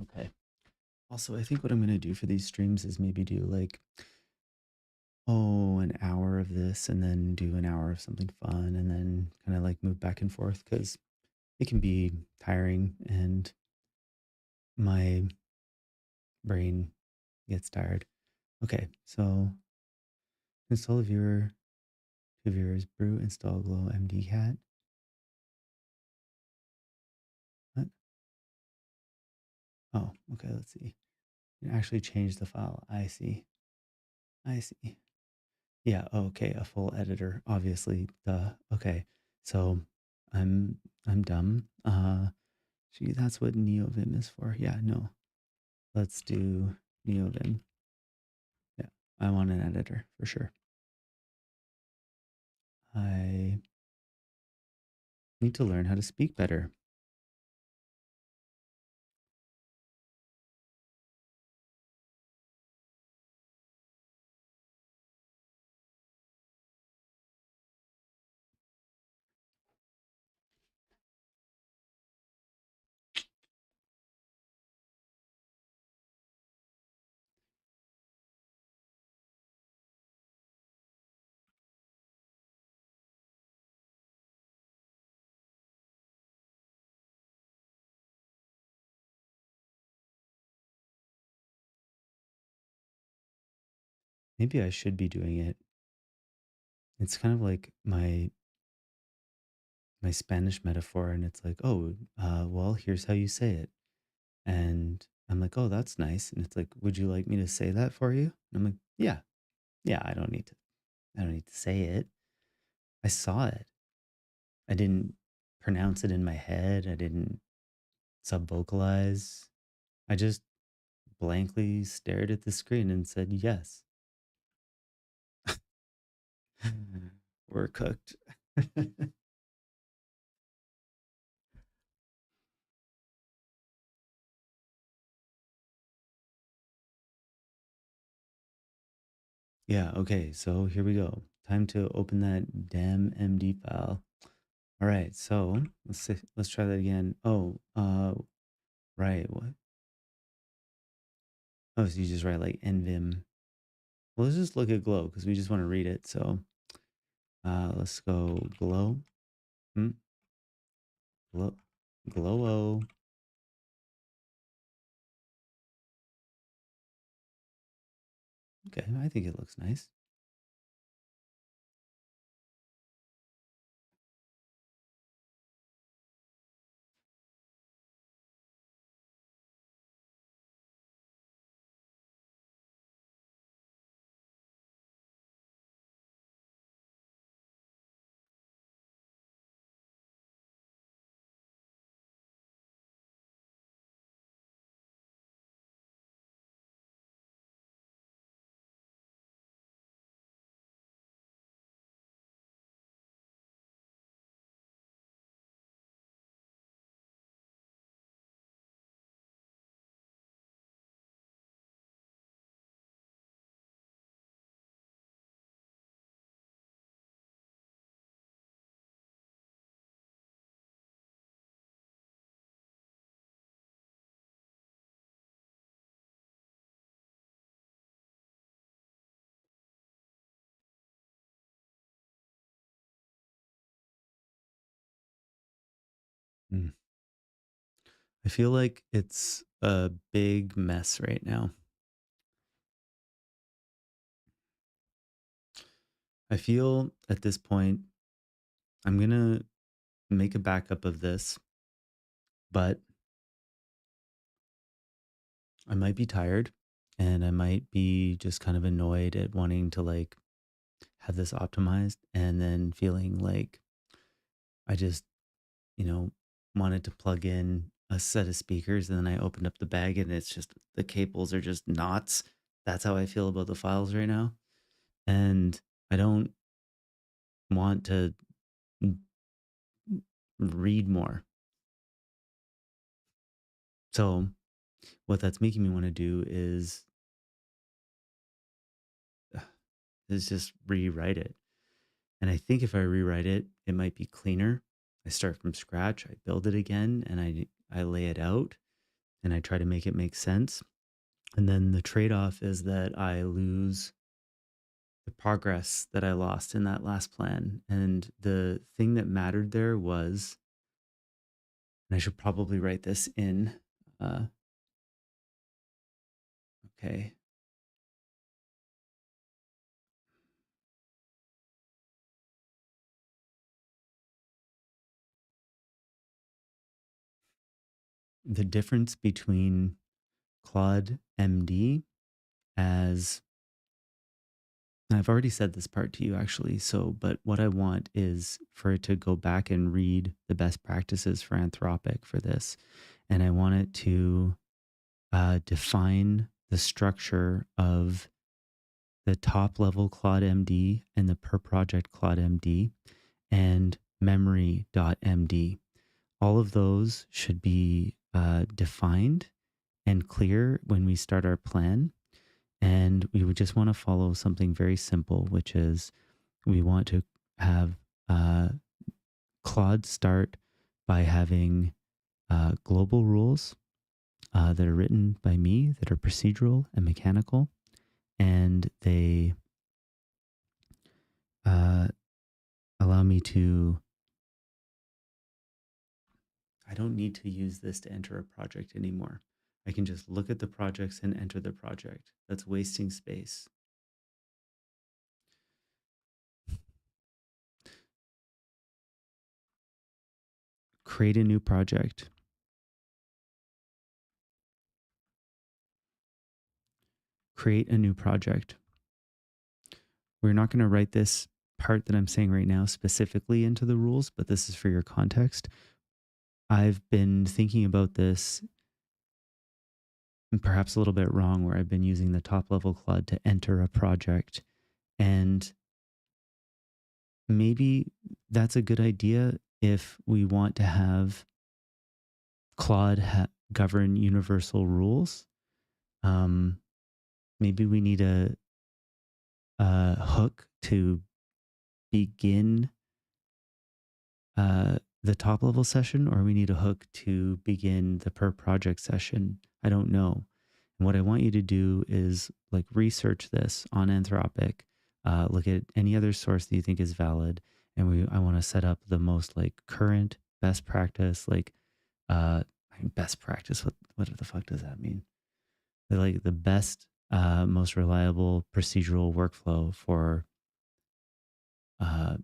Okay. Also, I think what I'm gonna do for these streams is maybe do like, oh, an hour of this and then do an hour of something fun and then kind of like move back and forth because it can be tiring and my brain gets tired. Okay, so install a viewer to viewers brew, install glow MD cat. What? Oh, okay, let's see. You can actually change the file. I see. I see. Yeah, okay, a full editor, obviously. Duh. Okay. So I'm I'm dumb. Gee, that's what NeoVim is for. Yeah, no. Let's do NeoVim. Yeah, I want an editor for sure. I need to learn how to speak better. Maybe I should be doing it. It's kind of like my Spanish metaphor, and it's like, oh, well, here's how you say it. And I'm like, oh, that's nice. And it's like, would you like me to say that for you? And I'm like, yeah, yeah, I don't need to say it. I saw it. I didn't pronounce it in my head. I didn't sub vocalize. I just blankly stared at the screen and said yes. We're cooked. Yeah, okay, so here we go. Time to open that damn MD file. All right, so let's try that again. Oh, right. What? Oh, so you just write like nvim. Well, let's just look at glow because we just want to read it. So let's go glow. Hmm, glow, glow. Okay, I think it looks nice. Hmm. I feel like it's a big mess right now. I feel at this point I'm gonna make a backup of this, but I might be tired and I might be just kind of annoyed at wanting to like have this optimized and then feeling like I just, you know, wanted to plug in a set of speakers and then I opened up the bag and it's just the cables are just knots. That's how I feel about the files right now. And I don't want to read more. So what that's making me want to do is just rewrite it. And I think if I rewrite it, it might be cleaner. I start from scratch, I build it again, and I lay it out. and I try to make it make sense. And then the trade off is that I lose the progress that I lost in that last plan. And the thing that mattered there was, and I should probably write this in. Uh, okay. The difference between Claude MD as I've already said this part to you actually. So, but what I want is for it to go back and read the best practices for Anthropic for this. And I want it to define the structure of the top level Claude MD and the per project Claude MD and memory.md. All of those should be defined and clear when we start our plan. And we would just want to follow something very simple, which is we want to have uh, Claude start by having global rules that are written by me that are procedural and mechanical. And they uh, allow me to, I don't need to use this to enter a project anymore. I can just look at the projects and enter the project. That's wasting space. Create a new project. Create a new project. We're not going to write this part that I'm saying right now specifically into the rules, but this is for your context. I've been thinking about this and perhaps a little bit wrong, where I've been using the top level Claude to enter a project. And maybe that's a good idea if we want to have Claude govern universal rules. Um, Maybe we need a hook to begin the top level session, or we need a hook to begin the per project session. I don't know. And what I want you to do is like research this on Anthropic, look at any other source that you think is valid, and I want to set up the most like current best practice, like best practice. What the fuck does that mean? Like the best, most reliable procedural workflow for uh,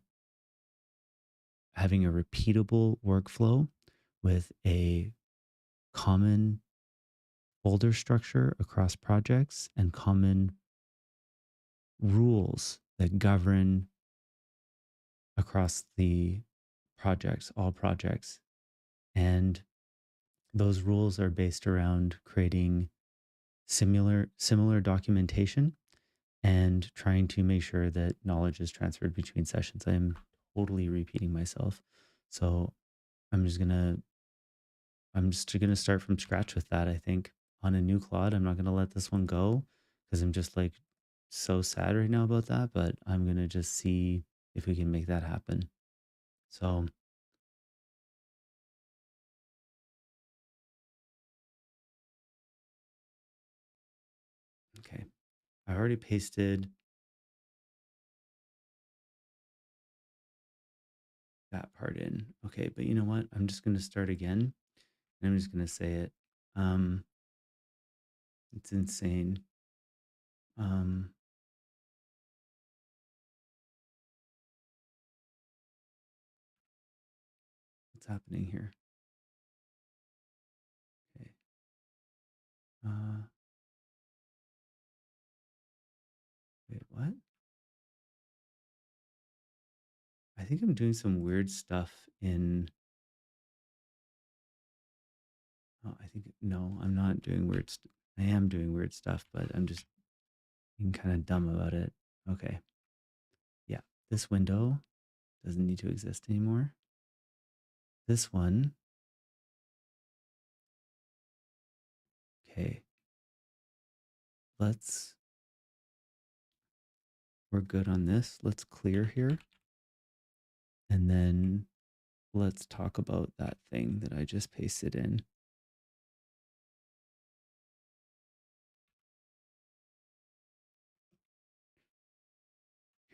having a repeatable workflow with a common folder structure across projects and common rules that govern across the projects, all projects. And those rules are based around creating similar documentation and trying to make sure that knowledge is transferred between sessions. I am totally repeating myself. So I'm just gonna I'm just gonna start from scratch with that, I think, on a new Claude. I'm not gonna let this one go because I'm just like so sad right now about that, but I'm gonna just see if we can make that happen. So okay. I already pasted that part in. Okay, but you know what? I'm just gonna start again and I'm just gonna say it. Um it's insane. Um what's happening here? Okay. Uh wait, what? I think I'm doing some weird stuff in oh, I think no, I'm not doing I am doing weird stuff, but I'm just being kind of dumb about it. Okay. Yeah. This window doesn't need to exist anymore. This one. Okay. Let's we're good on this. Let's clear here. And then let's talk about that thing that I just pasted in.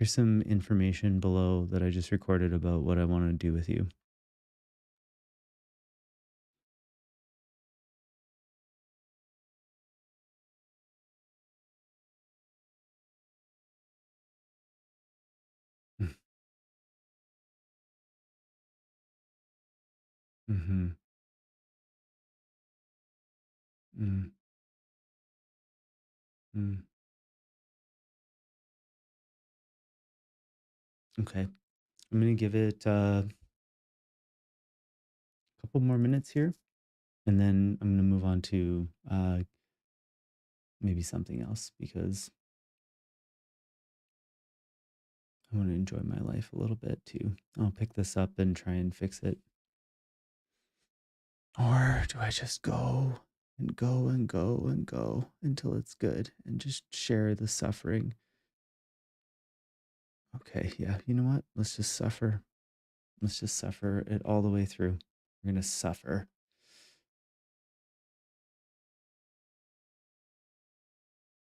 Here's some information below that I just recorded about what I want to do with you. Mm-hmm. Mm, mm. Okay. I'm going to give it a couple more minutes here, and then I'm going to move on to maybe something else because I want to enjoy my life a little bit too. I'll pick this up and try and fix it. Or do I just go and go and go and go until it's good and just share the suffering? Okay, yeah, you know what? Let's just suffer. Let's just suffer it all the way through. We're going to suffer.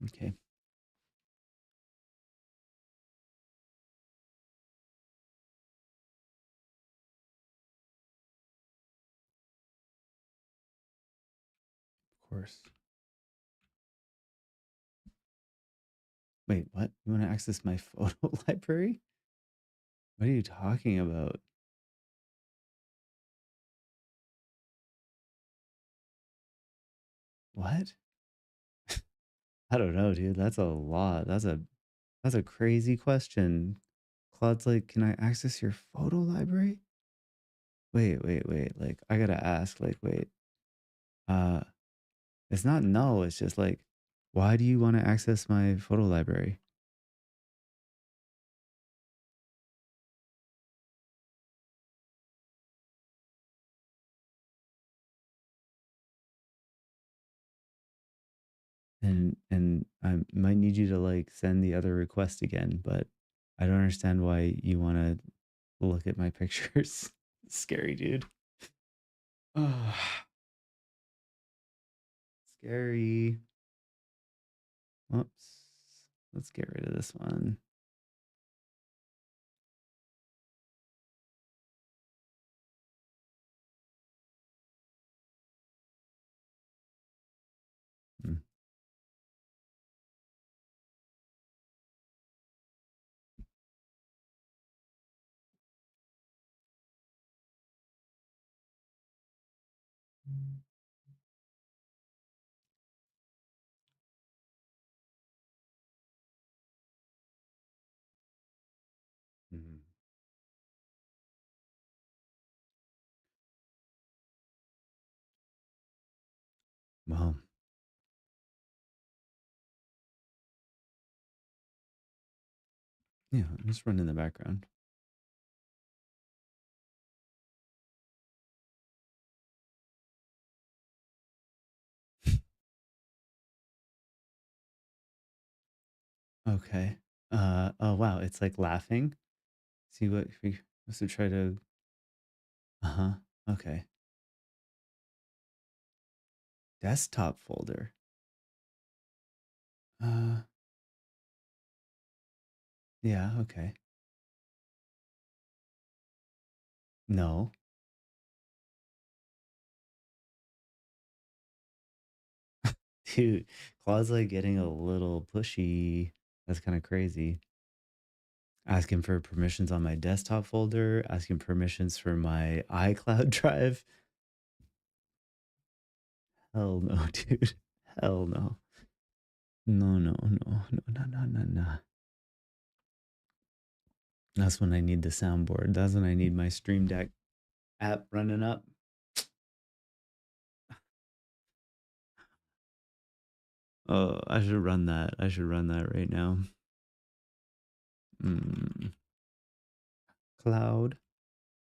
Okay, of course. Wait, what? You want to access my photo library? What are you talking about? What? I don't know, dude. That's a lot. That's a crazy question. Claude's like, "Can I access your photo library?" Wait. Like, I gotta ask. Like, wait. Uh, it's not no. It's just like, why do you want to access my photo library? And I might need you to like send the other request again, but I don't understand why you want to look at my pictures. Scary, dude. Oh, scary. Whoops. Let's get rid of this one. Mm, mm. Well, yeah, just run in the background. Okay. Oh wow, it's like laughing. See what if we was to try to uh-huh. Okay. Desktop folder. Uh yeah, okay. No. Dude, Claude's like getting a little pushy. That's kind of crazy. Asking for permissions on my desktop folder, asking permissions for my iCloud drive. Hell no, dude. Hell no. No. That's when I need the soundboard. That's when I need my Stream Deck app running up. Oh, I should run that. I should run that right now. Mm. Cloud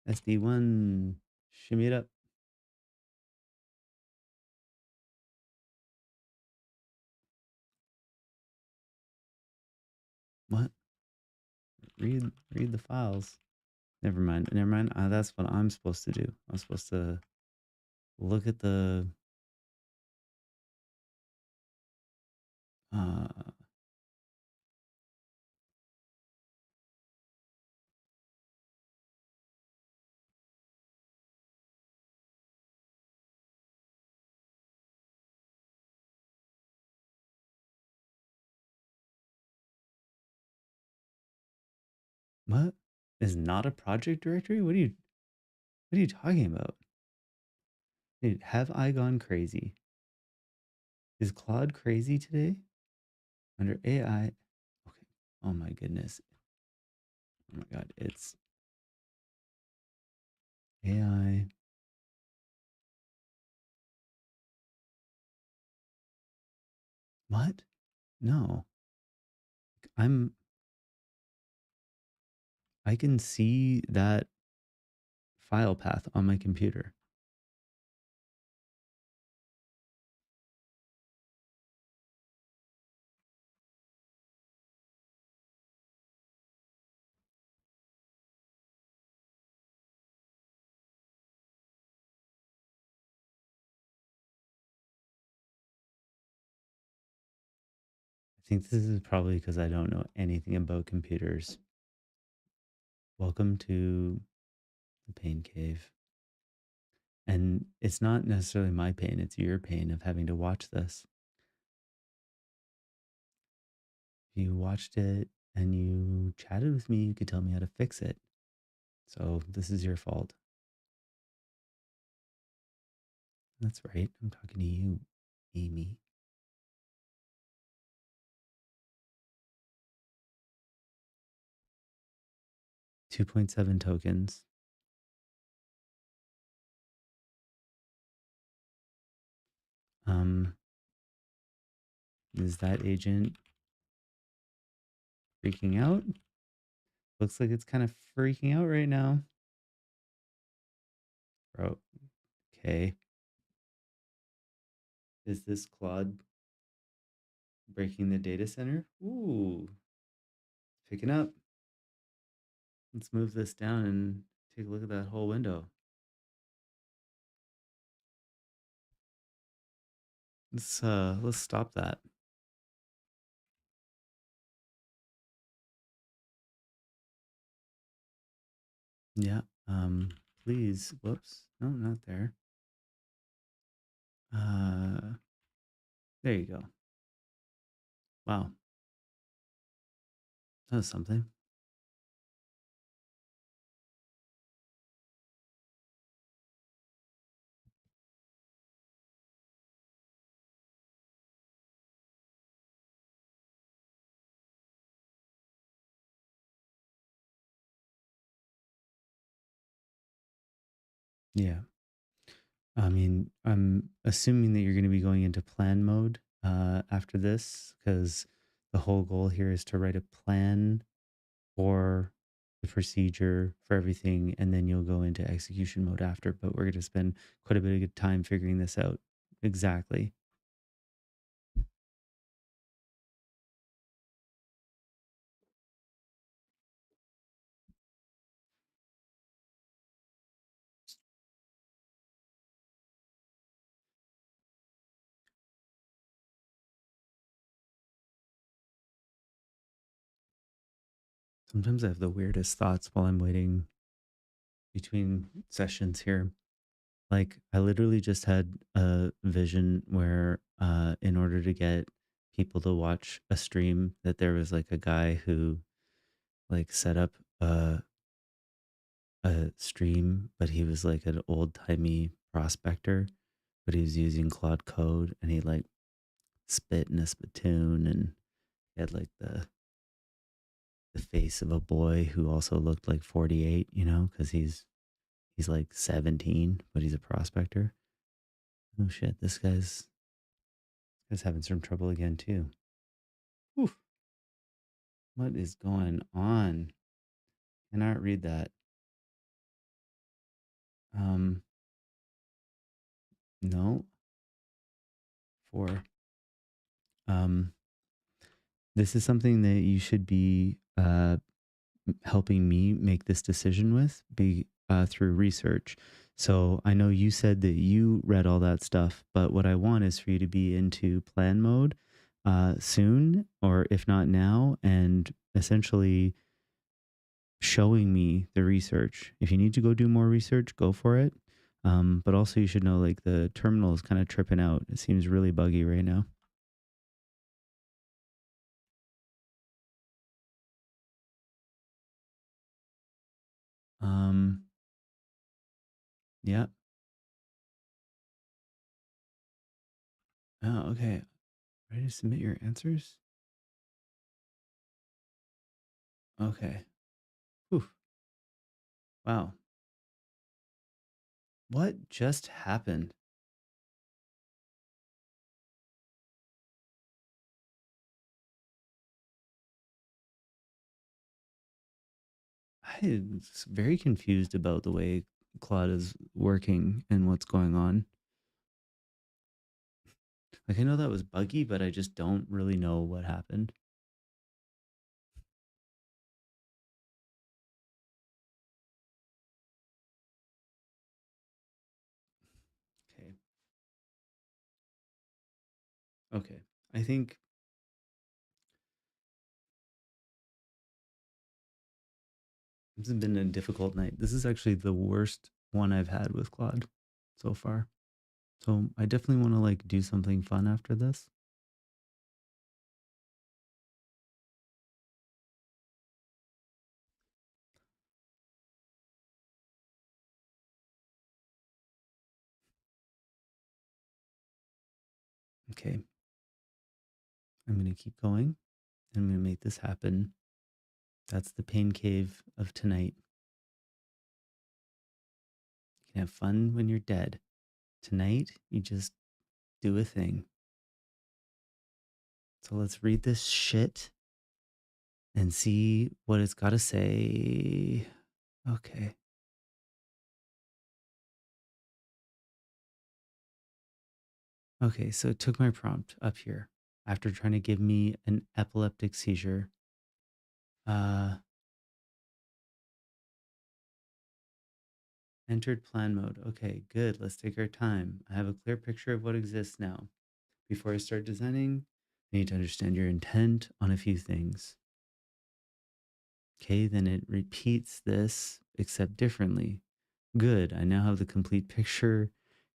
SD1. Shimmy it up. What? Read the files. Never mind. Never mind. That's what I'm supposed to do. I'm supposed to look at the uh What is not a project directory? What are you talking about? Dude, have I gone crazy? Is Claude crazy today? Under AI. Okay. Oh my goodness. Oh my god. It's AI. What? No. I'm I can see that file path on my computer. I think this is probably because I don't know anything about computers. Welcome to the pain cave. And it's not necessarily my pain, it's your pain of having to watch this. If you watched it and you chatted with me, you could tell me how to fix it. So this is your fault. That's right. I'm talking to you, Amy. 2.7 tokens. Um, is that agent freaking out? Looks like it's kind of freaking out right now. Bro, okay. Is this Claude breaking the data center? Ooh, picking up. Let's move this down and take a look at that whole window. Let's stop that. Yeah. Please. Whoops. No, not there. Uh there you go. Wow. That was something. Yeah. I mean, I'm assuming that you're going to be going into plan mode after this because the whole goal here is to write a plan for the procedure for everything, and then you'll go into execution mode after. But we're going to spend quite a bit of good time figuring this out. Exactly. Sometimes I have the weirdest thoughts while I'm waiting between sessions here. Like I literally just had a vision where in order to get people to watch a stream that there was like a guy who like set up a stream, but he was like an old-timey prospector, but he was using Claude Code and he like spit in a spittoon and he had like the face of a boy who also looked like 48, you know, cuz he's like 17, but he's a prospector. Oh shit, this guy's having some trouble again too. Whew, what is going on? Cannot read that. Um, no, for um, this is something that you should be helping me make this decision with be through research. So I know you said that you read all that stuff, but what I want is for you to be into plan mode soon, or if not now, and essentially showing me the research. If you need to go do more research, go for it. But also, you should know like the terminal is kind of tripping out. It seems really buggy right now. Yeah. Oh, okay. Ready to submit your answers? Okay. Whew. Wow. What just happened? I'm very confused about the way Claude is working and what's going on. Like, I know that was buggy, but I just don't really know what happened. Okay. Okay. I think this has been a difficult night. This is actually the worst one I've had with Claude so far. So I definitely want to like do something fun after this. Okay. I'm going to keep going. I'm going to make this happen. That's the pain cave of tonight. You can have fun when you're dead. Tonight, you just do a thing. So let's read this shit and see what it's got to say. Okay. Okay, so it took my prompt up here after trying to give me an epileptic seizure. Uh, Entered plan mode. Okay, good. Let's take our time. I have a clear picture of what exists now. Before I start designing, I need to understand your intent on a few things. Okay, then it repeats this, except differently. Good. I now have the complete picture,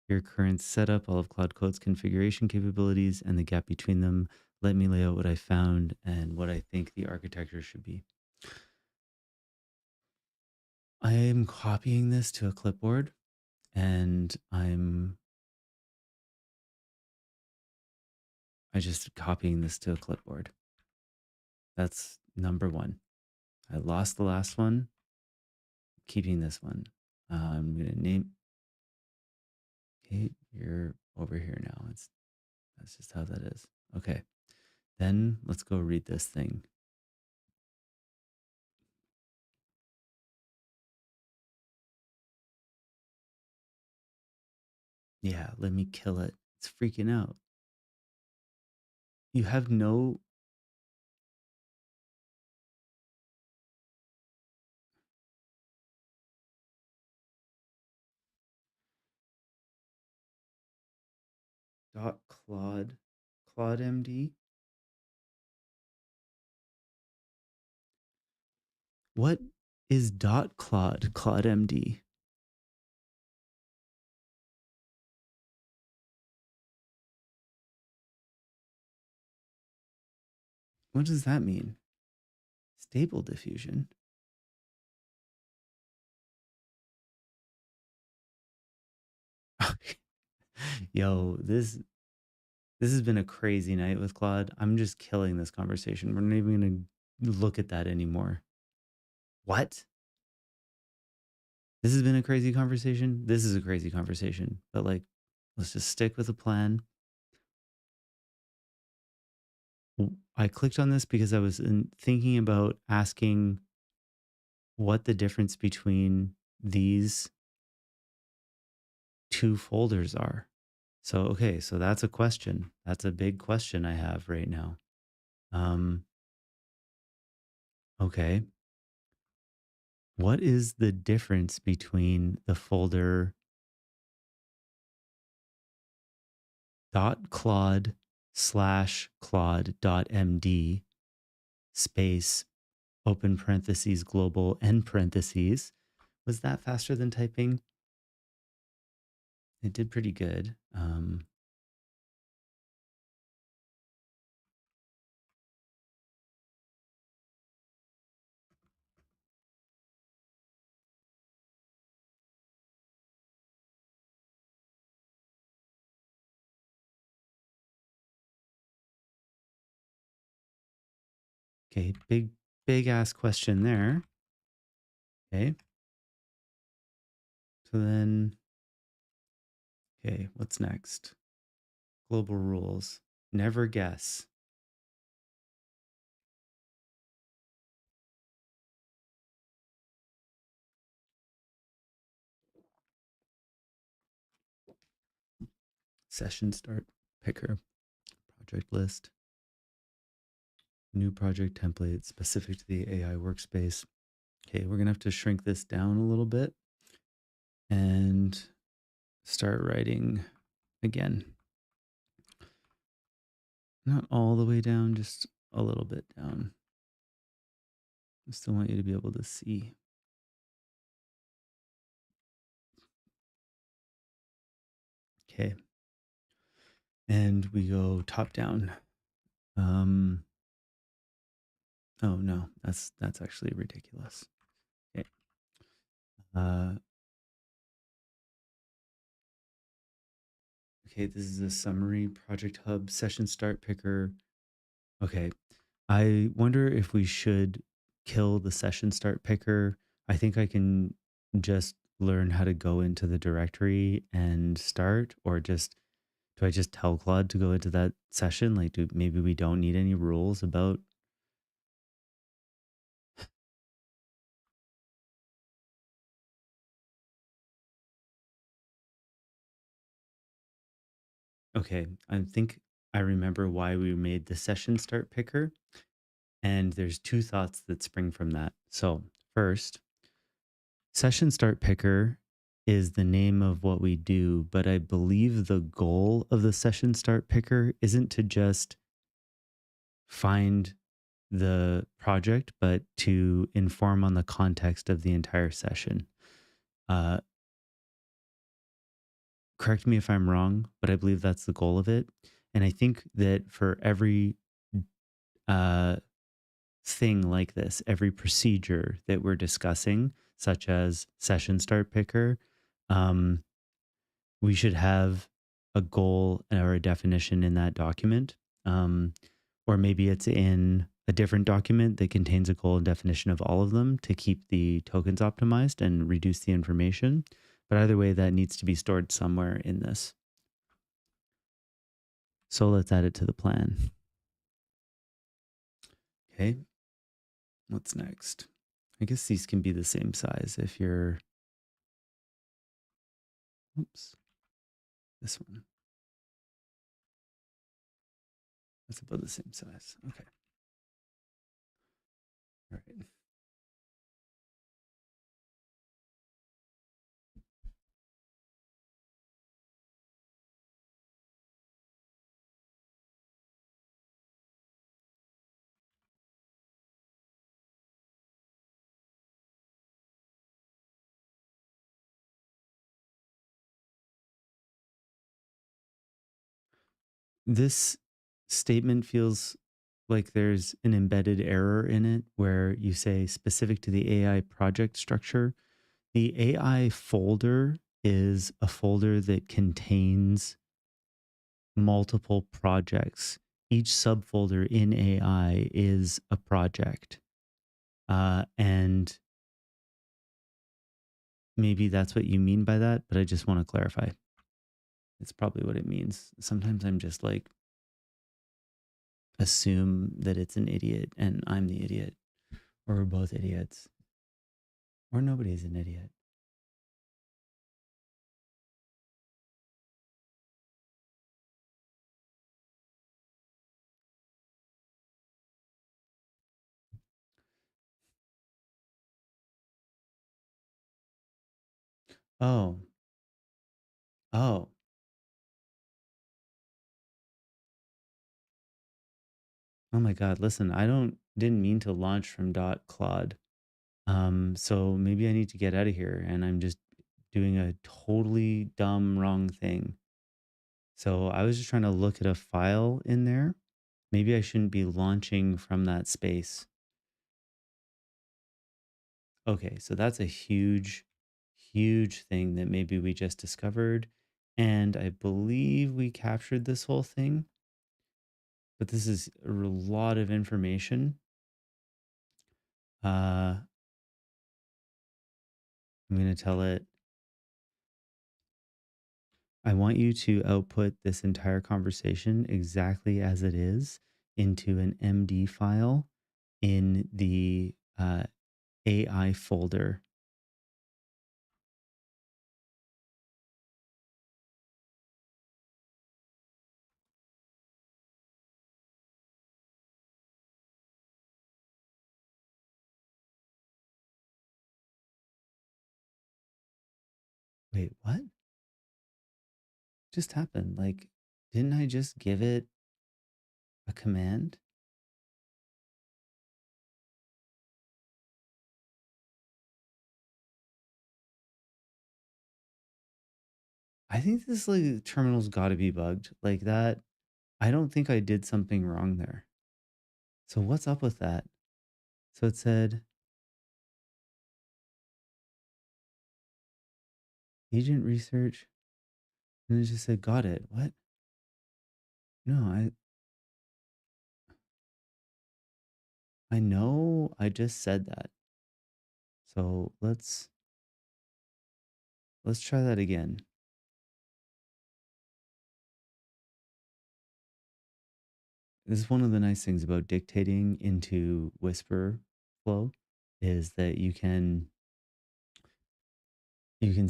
your current setup, all of Claude Code's configuration capabilities, and the gap between them. Let me lay out what I found and what I think the architecture should be. I am copying this to a clipboard and I just copying this to a clipboard. That's number one. I lost the last one, keeping this one. I'm going to name, okay, you're over here now. That's just how that is. Okay. Then let's go read this thing. Yeah, let me kill it. It's freaking out. You have no dot Claude MD. What is dot Claude MD? What does that mean? Stable diffusion. Yo, this has been a crazy night with Claude. I'm just killing this conversation. We're not even going to look at that anymore. What? This has been a crazy conversation. This is a crazy conversation. But like, let's just stick with the plan. I clicked on this because I was thinking about asking what the difference between these two folders are. So, okay, so that's a question. That's a big question I have right now. Um, okay. What is the difference between the folder .claude slash claude .md space open parentheses global end parentheses? Was that faster than typing? It did pretty good. Okay, big ass question there. Okay. So then, okay, what's next? Global rules. Never guess. Session start picker. Project list. New project template specific to the AI workspace. Okay, we're going to have to shrink this down a little bit and start writing again. Not all the way down, just a little bit down. I still want you to be able to see. Okay. And we go top down. Oh no, that's actually ridiculous. Okay. Uh, okay, this is a summary project hub session start picker. Okay. I wonder if we should kill the session start picker. I think I can just learn how to go into the directory and start, or just do I just tell Claude to go into that session? Like, do maybe we don't need any rules about. Okay, I think I remember why we made the session start picker, and there's two thoughts that spring from that. So, first, session start picker is the name of what we do, but I believe the goal of the session start picker isn't to just find the project, but to inform on the context of the entire session. Uh, Correct me if I'm wrong, but I believe that's the goal of it. And I think that for every uh, thing like this, every procedure that we're discussing, such as session start picker, um, we should have a goal or a definition in that document. Um, or maybe it's in a different document that contains a goal and definition of all of them to keep the tokens optimized and reduce the information. But either way, that needs to be stored somewhere in this. So let's add it to the plan. Okay, what's next? I guess these can be the same size if you're, oops, this one. That's about the same size. Okay. All right. This statement feels like there's an embedded error in it where you say specific to the AI project structure. The AI folder is a folder that contains multiple projects. Each subfolder in AI is a project. And maybe that's what you mean by that, but I just want to clarify. It's probably what it means. Sometimes I'm just like, assume that it's an idiot and I'm the idiot, or we're both idiots, or nobody's an idiot. Oh, oh, oh my God. Listen, didn't mean to launch from .claude. So maybe I need to get out of here and I'm just doing a totally dumb, wrong thing. So I was just trying to look at a file in there. Maybe I shouldn't be launching from that space. Okay, so that's a huge, huge thing that maybe we just discovered. And I believe we captured this whole thing, but this is a lot of information. Uh, I'm going to tell it, I want you to output this entire conversation exactly as it is into an MD file in the AI folder. Wait, what just happened? Like, didn't I just give it a command? I think this like terminal's got to be bugged. Like that, I don't think I did something wrong there. So what's up with that? So it said agent research, and it just said got it. What? No, I know I just said that. So let's try that again. This is one of the nice things about dictating into Whisper flow is that you can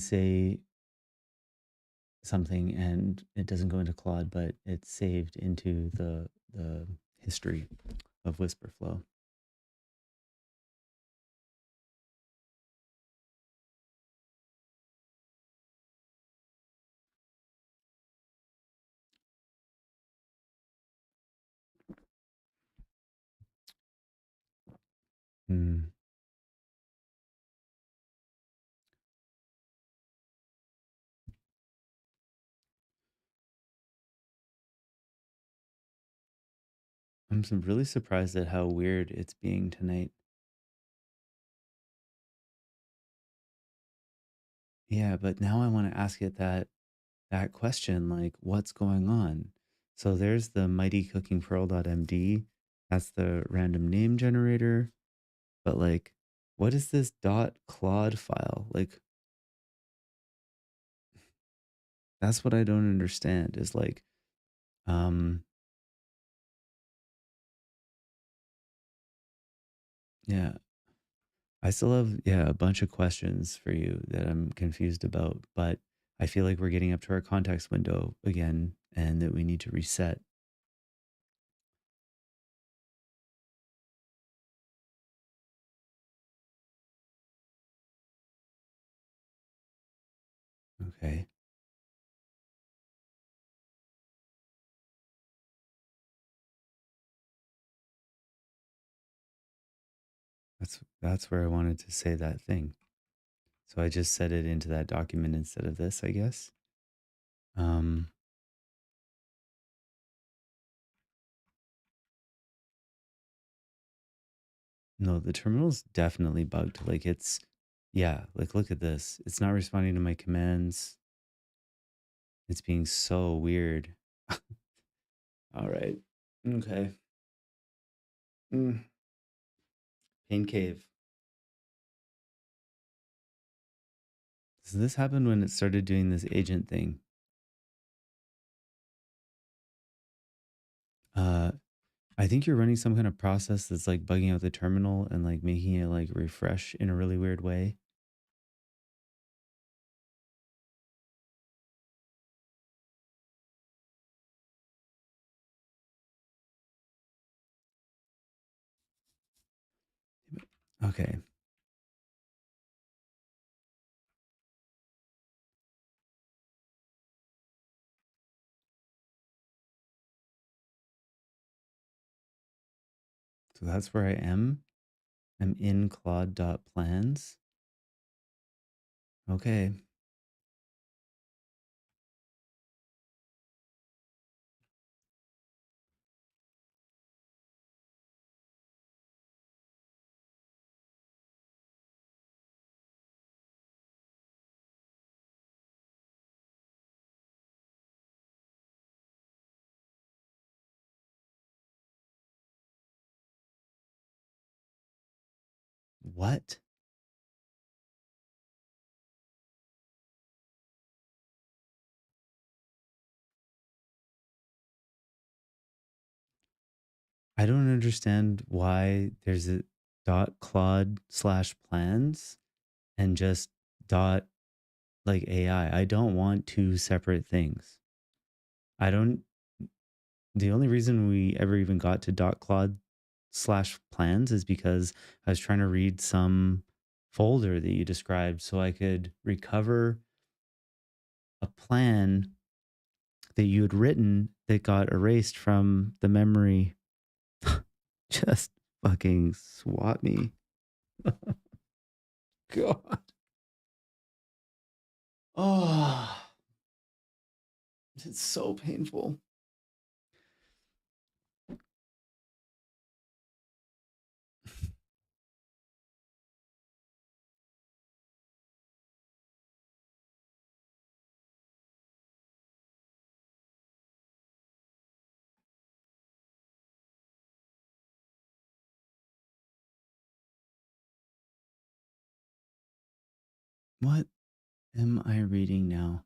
say something and it doesn't go into Claude, but it's saved into the history of Whisper flow. Hmm. Really surprised at how weird it's being tonight. Yeah, but now I want to ask it that question, like what's going on? So there's the mighty cooking pearl.md. That's the random name generator. But like, what is this dot Claude file? Like, that's what I don't understand. Is like, um, yeah, I still have a bunch of questions for you that I'm confused about, but I feel like we're getting up to our context window again, and that we need to reset. Okay, that's where I wanted to say that thing. So I just set it into that document instead of this, I guess. Um, no, the terminal's definitely bugged. Like yeah, like look at this. It's not responding to my commands. It's being so weird. All right. Okay. Mm. Pain cave. So this happened when it started doing this agent thing. Uh, I think you're running some kind of process that's like bugging out the terminal and like making it like refresh in a really weird way. Okay. So that's where I am. I'm in Claude.plans. Okay. What? I don't understand why there's a dot Claude slash plans and just dot like AI. I don't want two separate things. I don't, the only reason we ever even got to dot Claude slash plans is because I was trying to read some folder that you described so I could recover a plan that you had written that got erased from the memory. Just fucking swat me. God. Oh, it's so painful. What am I reading now?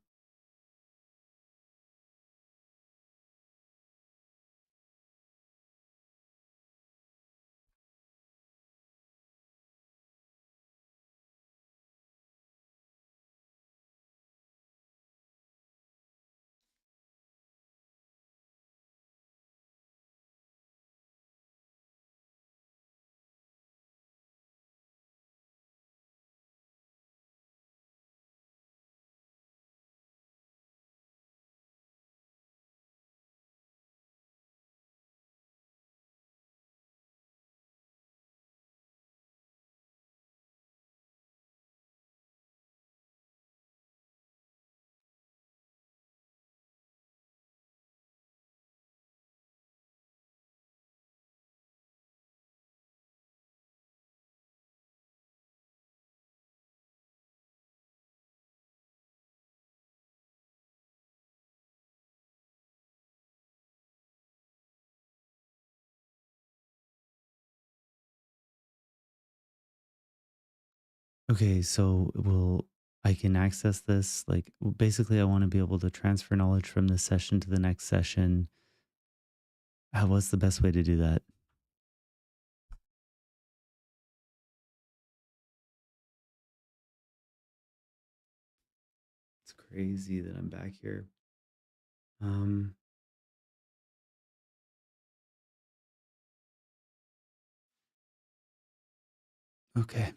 Okay, so I can access this basically I want to be able to transfer knowledge from this session to the next session. What's the best way to do that? It's crazy that I'm back here. Um, okay.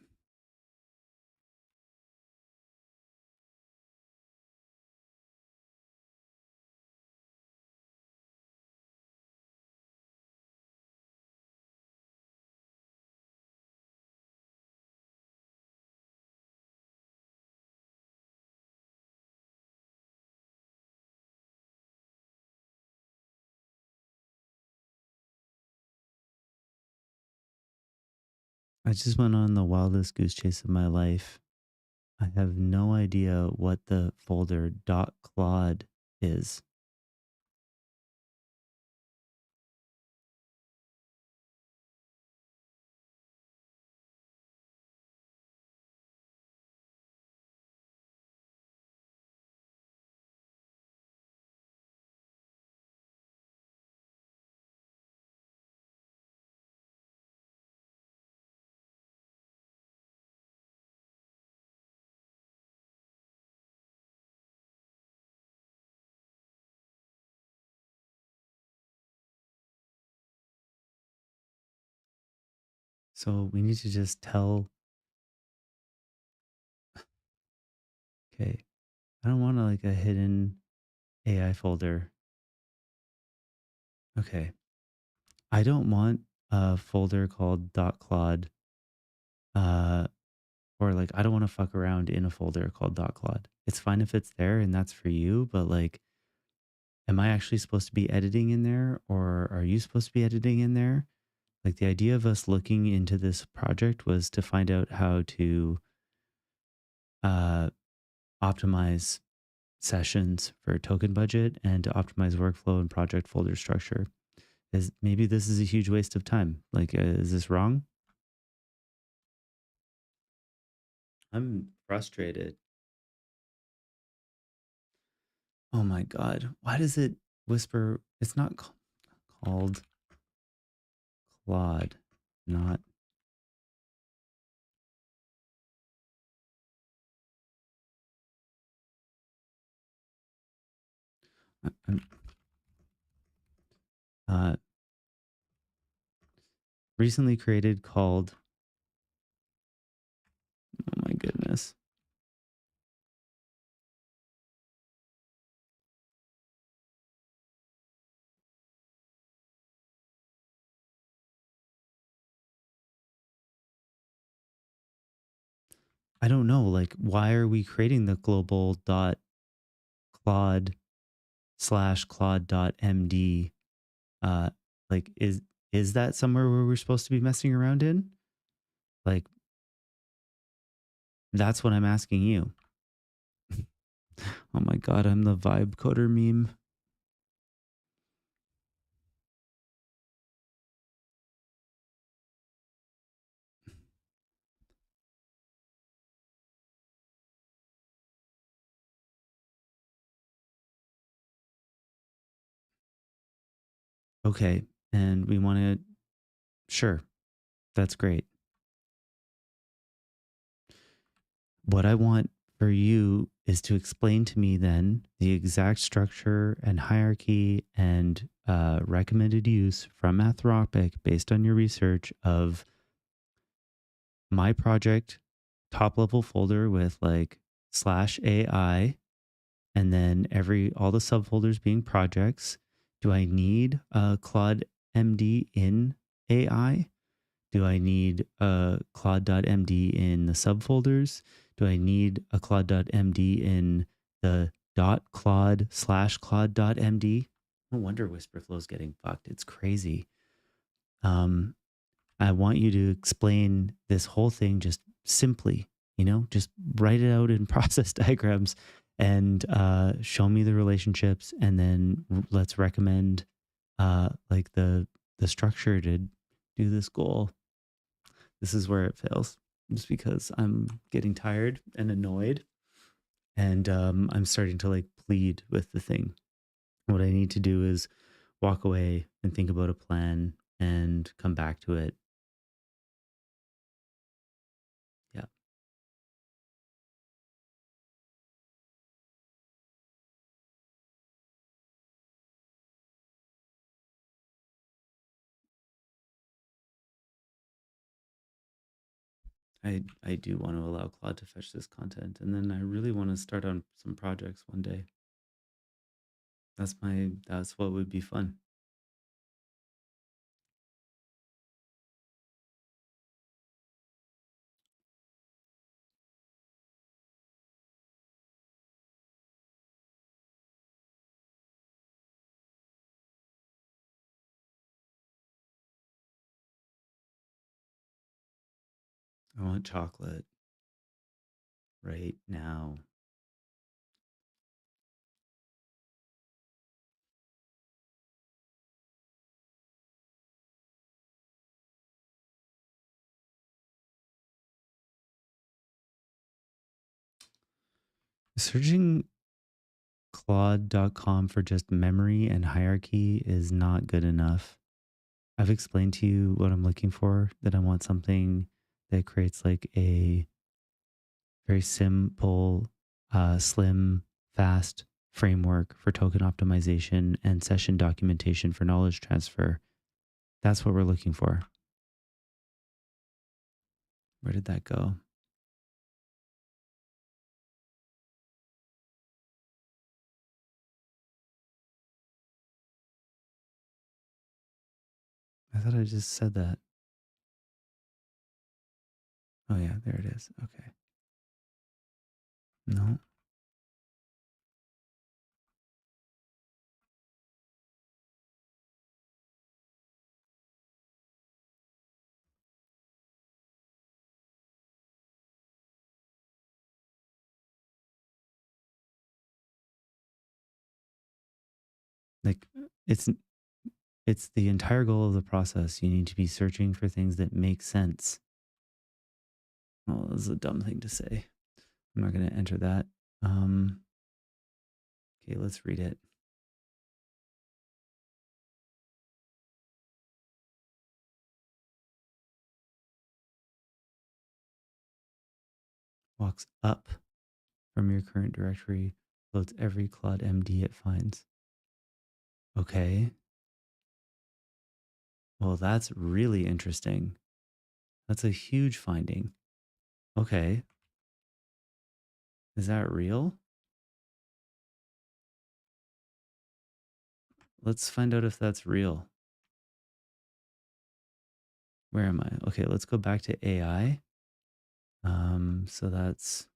I just went on the wildest goose chase of my life. I have no idea what the folder .claude is. So we need to just tell, okay, I don't want a hidden AI folder. Okay. I don't want a folder called .claude. Uh, or I don't want to fuck around in a folder called .claude. It's fine if it's there and that's for you, but am I actually supposed to be editing in there or are you supposed to be editing in there? Like the idea of us looking into this project was to find out how to uh, optimize sessions for token budget and to optimize workflow and project folder structure. Is maybe this is a huge waste of time. Is this wrong? I'm frustrated. Oh my God. Why does it whisper? It's not called Claude, not. I'm uh, recently created called. Oh my goodness. I don't know. Like, why are we creating the global dot Claude slash Claude dot MD? Uh, like, is that somewhere where we're supposed to be messing around in? Like, that's what I'm asking you. Oh my God, I'm the vibe coder meme. Okay. And we want to, sure, that's great. What I want for you is to explain to me then the exact structure and hierarchy and recommended use from Anthropic based on your research of my project top level folder with like slash AI and then every all the subfolders being projects. Do I need a Claude MD in AI? Do I need a Claude.md in the subfolders? Do I need a Claude.md in the dot Claude slash Claude.md? No wonder Whisperflow's getting fucked. It's crazy. Um, I want you to explain this whole thing just simply, just write it out in process diagrams and show me the relationships and then let's recommend like the structure to do this goal. This is where it fails. Just because I'm getting tired and annoyed and I'm starting to like plead with the thing. What I need to do is walk away and think about a plan and come back to it. Yeah. I do want to allow Claude to fetch this content and then I really want to start on some projects one day. That's what would be fun. I want chocolate right now. Searching Claude.com for just memory and hierarchy is not good enough. I've explained to you what I'm looking for, that I want something that creates like a very simple, slim, fast framework for token optimization and session documentation for knowledge transfer. That's what we're looking for. Where did that go? I thought I just said that. Oh, yeah, there it is. Okay. No, like it's it's the entire goal of the process. You need to be searching for things that make sense. Oh, this is a dumb thing to say. I'm not going to enter that. Okay, let's read it. Walks up from your current directory, loads every Claude MD it finds. Okay. Well, that's really interesting. That's a huge finding. Okay. Is that real? Let's find out if that's real. Where am I? Okay, let's go back to AI. So that's,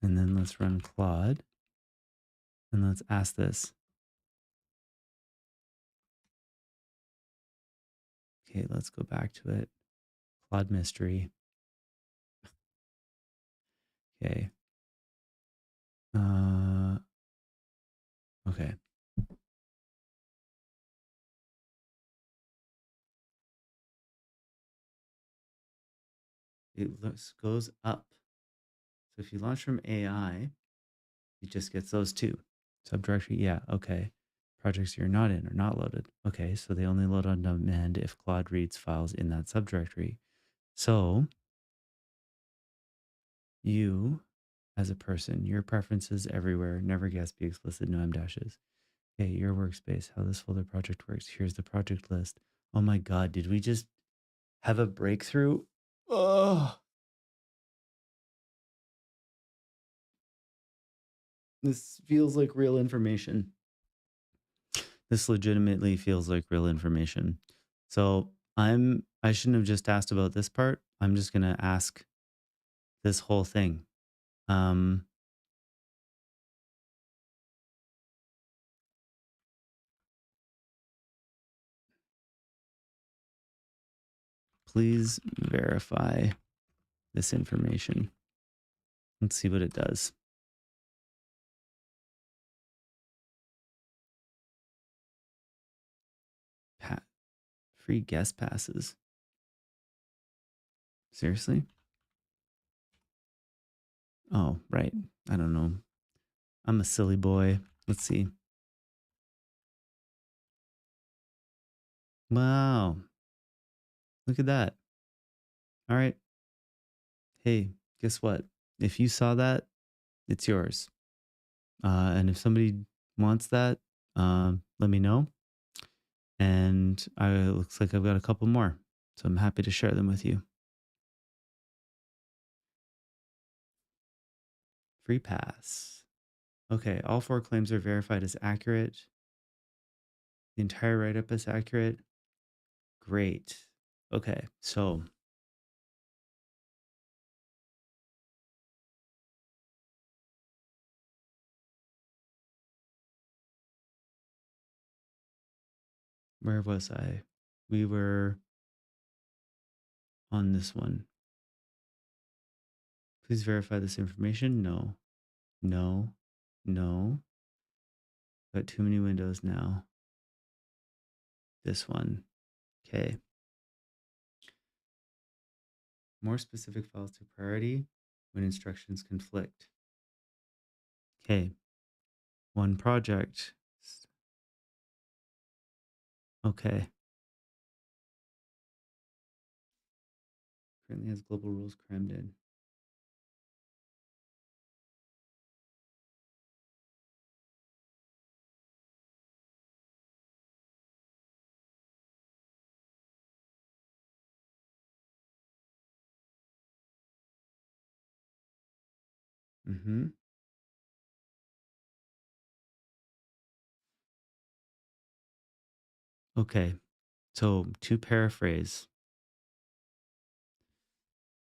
and then let's run Claude and let's ask this. Okay, let's go back to it. Claude mystery. Okay. Okay. It goes up. So if you launch from AI, it just gets those two. Subdirectory, yeah, okay. Projects you're not in are not loaded. Okay, so they only load on demand if Claude reads files in that subdirectory. So you, as a person, your preferences everywhere, never guess, be explicit, no M dashes. Okay, your workspace, how this folder project works. Here's the project list. Oh my God, did we just have a breakthrough? Oh, this feels like real information. This legitimately feels like real information. So I shouldn't have just asked about this part. I'm just gonna ask this whole thing. Um, please verify this information. Let's see what it does. Free guest passes. Seriously? Oh, right. I don't know. I'm a silly boy. Let's see. Wow. Look at that. All right. Hey, guess what? If you saw that, it's yours. And if somebody wants that, let me know. And it looks like I've got a couple more. So I'm happy to share them with you. Free pass. Okay, all 4 claims are verified as accurate. The entire write-up is accurate. Great. Okay, so where was I? We were on this one. Please verify this information. No, no, no. Got too many windows now. This one. Okay. More specific files to priority when instructions conflict. Okay. One project. Okay. Currently has global rules crammed in. Mm-hmm. Okay. So to paraphrase,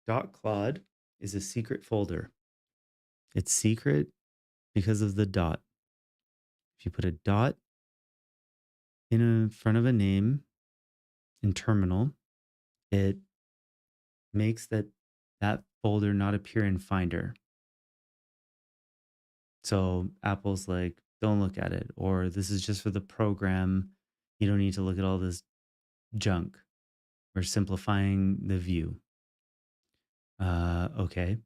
.claude is a secret folder. It's secret because of the dot. If you put a dot in front of a name in terminal, it makes that folder not appear in Finder. So Apple's like, don't look at it, or this is just for the program. You don't need to look at all this junk. We're simplifying the view. Okay.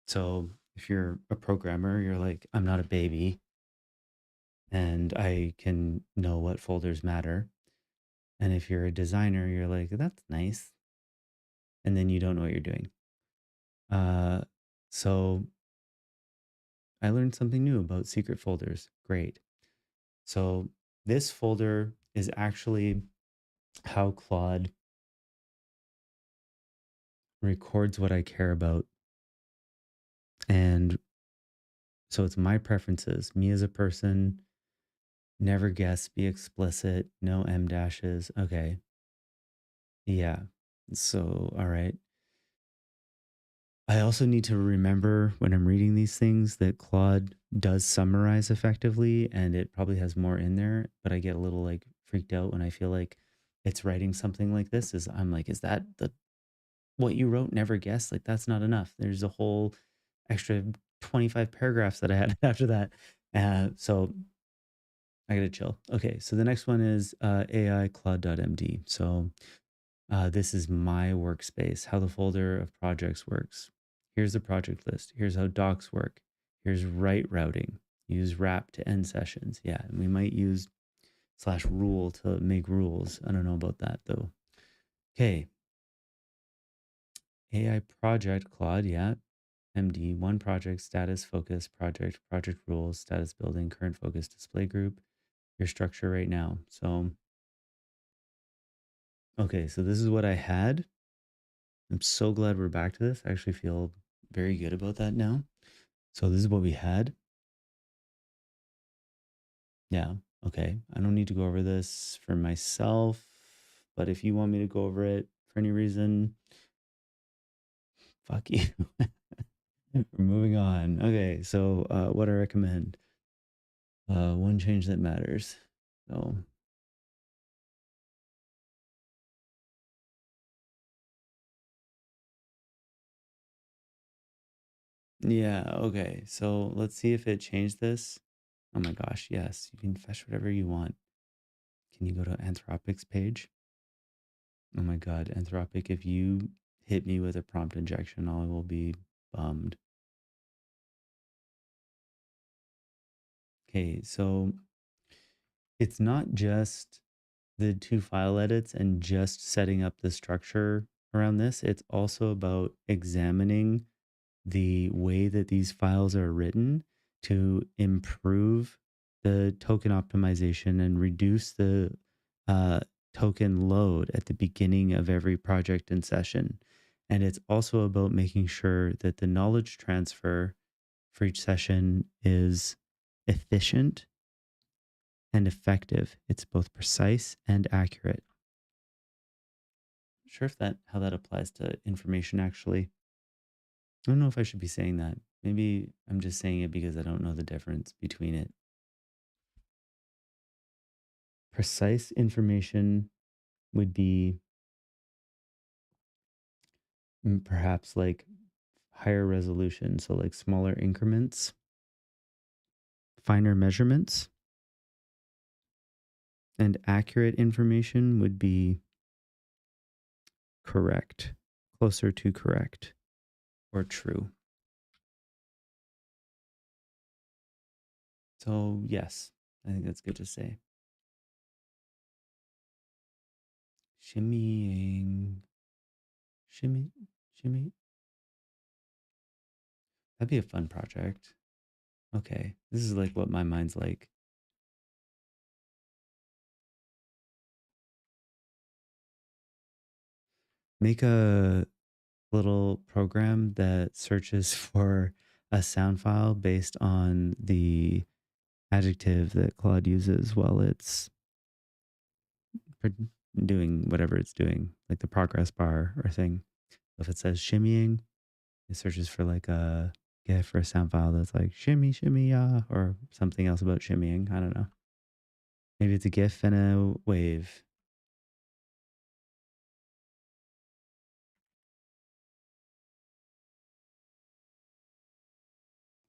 So if you're a programmer, you're like, I'm not a baby and I can know what folders matter. And if you're a designer, you're like, that's nice. And then you don't know what you're doing. Uh, so I learned something new about secret folders. Great. So this folder is actually how Claude records what I care about. And so it's my preferences, me as a person, never guess, be explicit, no M dashes. Okay. Yeah. So, all right. I also need to remember when I'm reading these things that Claude does summarize effectively and it probably has more in there, but I get a little like freaked out when I feel like it's writing something like this is I'm like, is that the what you wrote? Never guess. Like that's not enough. There's a whole extra 25 paragraphs that I had after that. So I gotta chill. Okay, so the next one is AI Claude.md. So this is my workspace, how the folder of projects works. Here's the project list. Here's how docs work. Here's write routing. Use wrap to end sessions. Yeah, and we might use slash rule to make rules. I don't know about that though. Okay, AI project Claude. Yeah, MD, one project, status, focus, project rules, status building, current focus, display group, your structure right now. So, okay, so this is what I had. I'm so glad we're back to this. I actually feel very good about that now. So this is what we had. Yeah. Okay. I don't need to go over this for myself, but if you want me to go over it for any reason, fuck you. We're moving on. Okay. So what I recommend. One change that matters. So yeah, okay. So let's see if it changed this. Oh my gosh, yes. You can fetch whatever you want. Can you go to Anthropic's page? Oh my God, Anthropic, if you hit me with a prompt injection, I will be bummed. Okay, so it's not just the two file edits and just setting up the structure around this. It's also about examining the way that these files are written to improve the token optimization and reduce the uh, token load at the beginning of every project and session. And it's also about making sure that the knowledge transfer for each session is efficient and effective. It's both precise and accurate. Not sure if that how that applies to information actually. I don't know if I should be saying that. Maybe I'm just saying it because I don't know the difference between it. Precise information would be perhaps like higher resolution, so like smaller increments, finer measurements, and accurate information would be correct, closer to correct or true. So, yes, I think that's good to say. Shimmying, shimmy, shimmy. That'd be a fun project. Okay, this is like what my mind's like. Make a little program that searches for a sound file based on the adjective that Claude uses while it's doing whatever it's doing, like the progress bar or thing. If it says shimmying, it searches for like a GIF or a sound file that's like shimmy, shimmy, or something else about shimmying. I don't know. Maybe it's a GIF and a wave.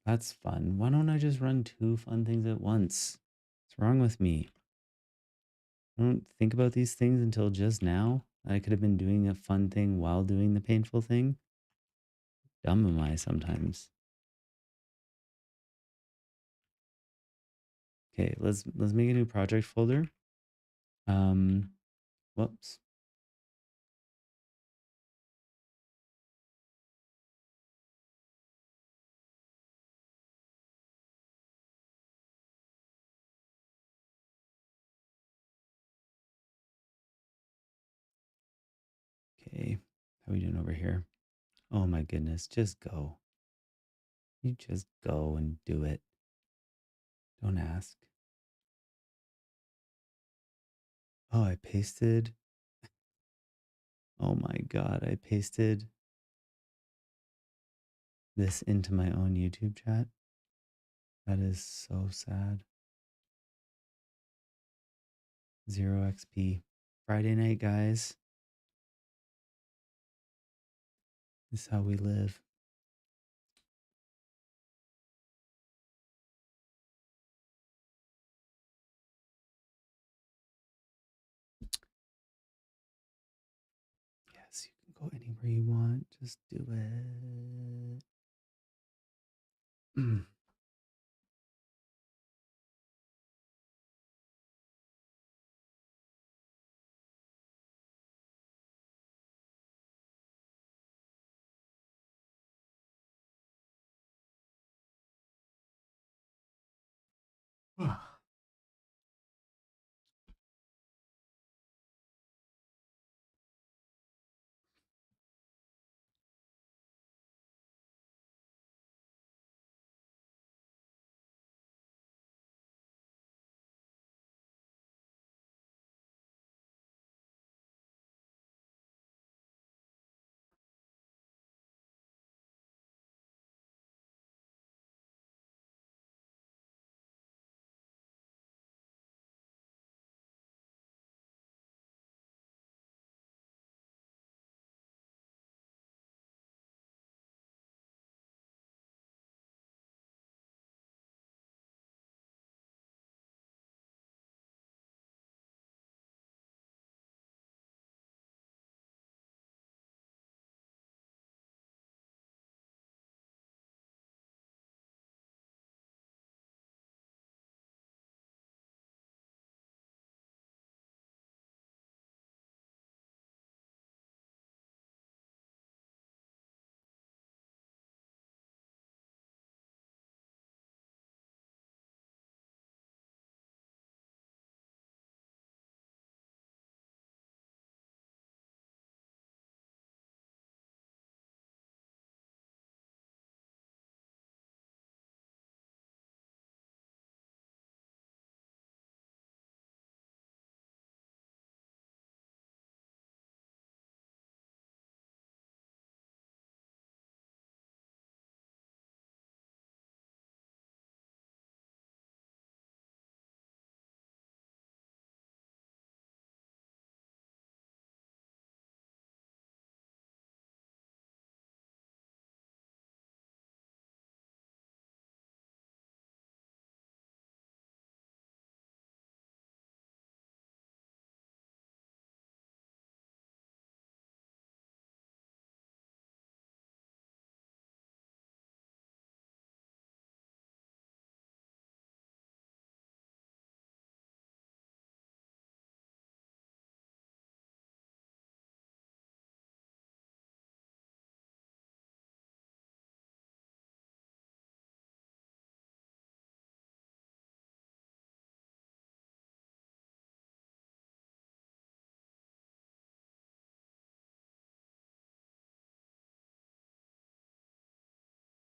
That's fun. Why don't I just run two fun things at once? What's wrong with me? I don't think about these things until just now. I could have been doing a fun thing while doing the painful thing. Dumb am I sometimes. Okay, let's make a new project folder. Um, whoops. Okay, how are we doing over here? Oh my goodness, just go. You just go and do it. Don't ask. Oh, I pasted. Oh my God, I pasted this into my own YouTube chat. That is so sad. 0 XP. Friday night, guys. This is how we live. Yes, you can go anywhere you want. Just do it.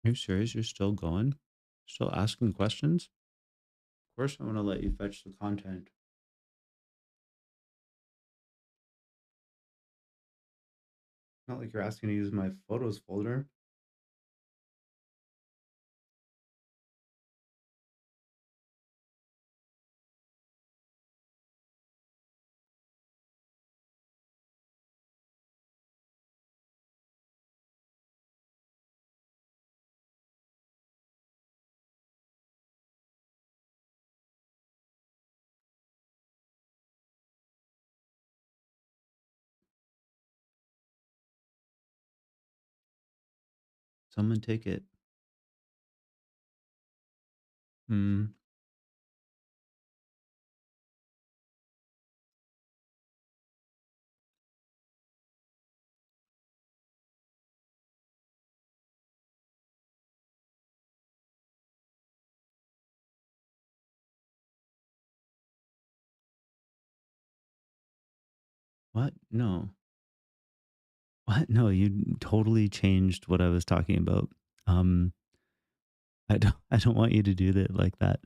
Are you serious? You're still going? Still asking questions? Of course, I'm gonna let you fetch the content. Not like you're asking to use my photos folder. Someone take it. Mm, what? No. What? No, you totally changed what I was talking about. Um, I don't want you to do that like that.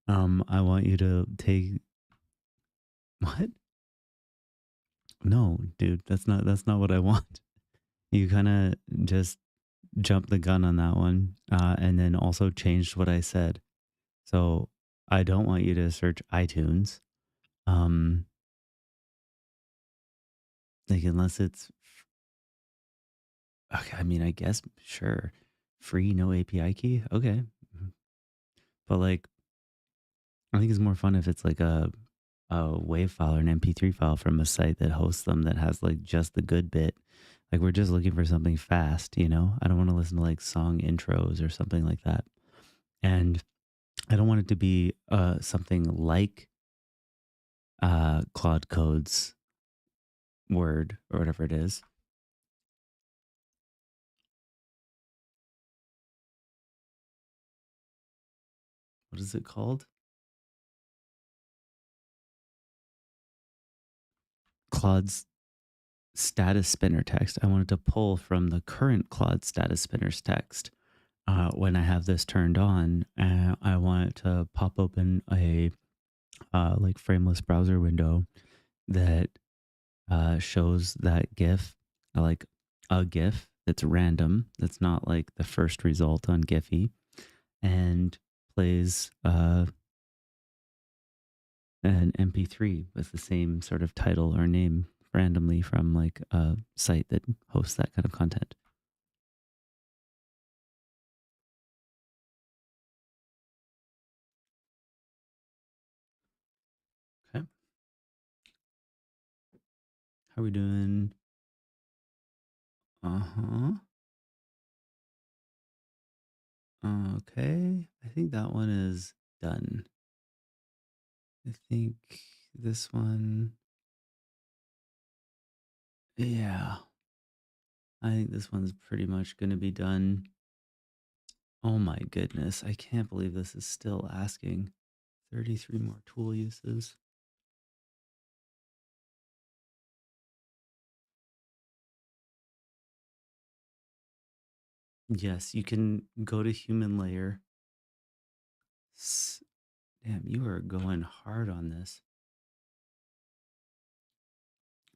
I want you to take what? No, dude, that's not what I want. You kind of just jumped the gun on that one, and then also changed what I said. So I don't want you to search iTunes. Um, like unless it's okay. I mean, I guess sure, free, no API key. Okay, but like I think it's more fun if it's like a WAV file or an MP3 file from a site that hosts them that has like just the good bit. Like we're just looking for something fast, you know? I don't want to listen to like song intros or something like that. And I don't want it to be something like Claude Code's word or whatever it is. What is it called? Claude's status spinner text. I wanted to pull from the current Claude status spinner's text. When I have this turned on, I want it to pop open a like frameless browser window that shows that GIF, like a GIF that's random, that's not like the first result on Giphy, and plays an MP3 with the same sort of title or name randomly from like a site that hosts that kind of content. Okay. How are we doing? Uh huh. Okay. I think that one is done. I think this one, yeah, I think this one's pretty much going to be done. Oh my goodness. I can't believe this is still asking 33 more tool uses. Yes, you can go to human layer. Damn, you are going hard on this.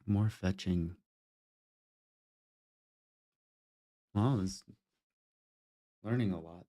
More fetching. Well, I was learning a lot.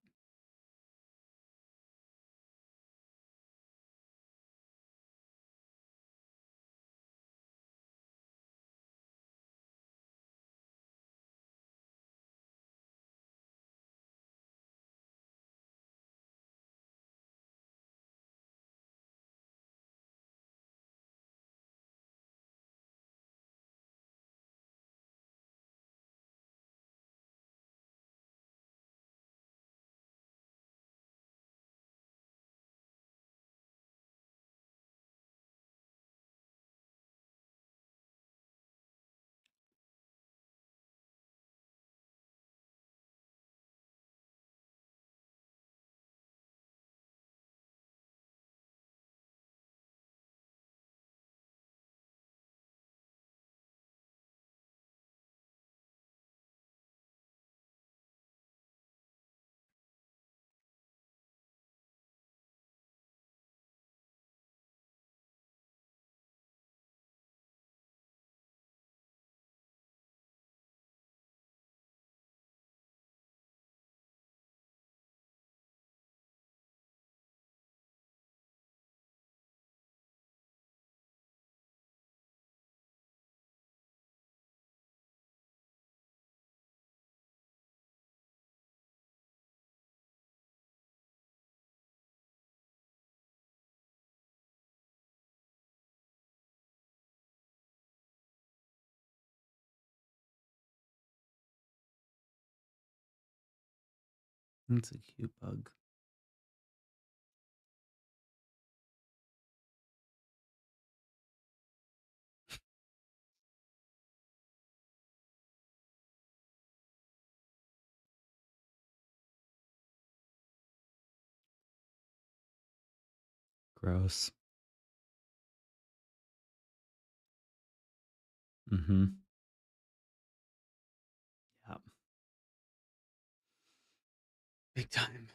That's a cute bug. Gross. Mm-hmm. Yeah. Big time.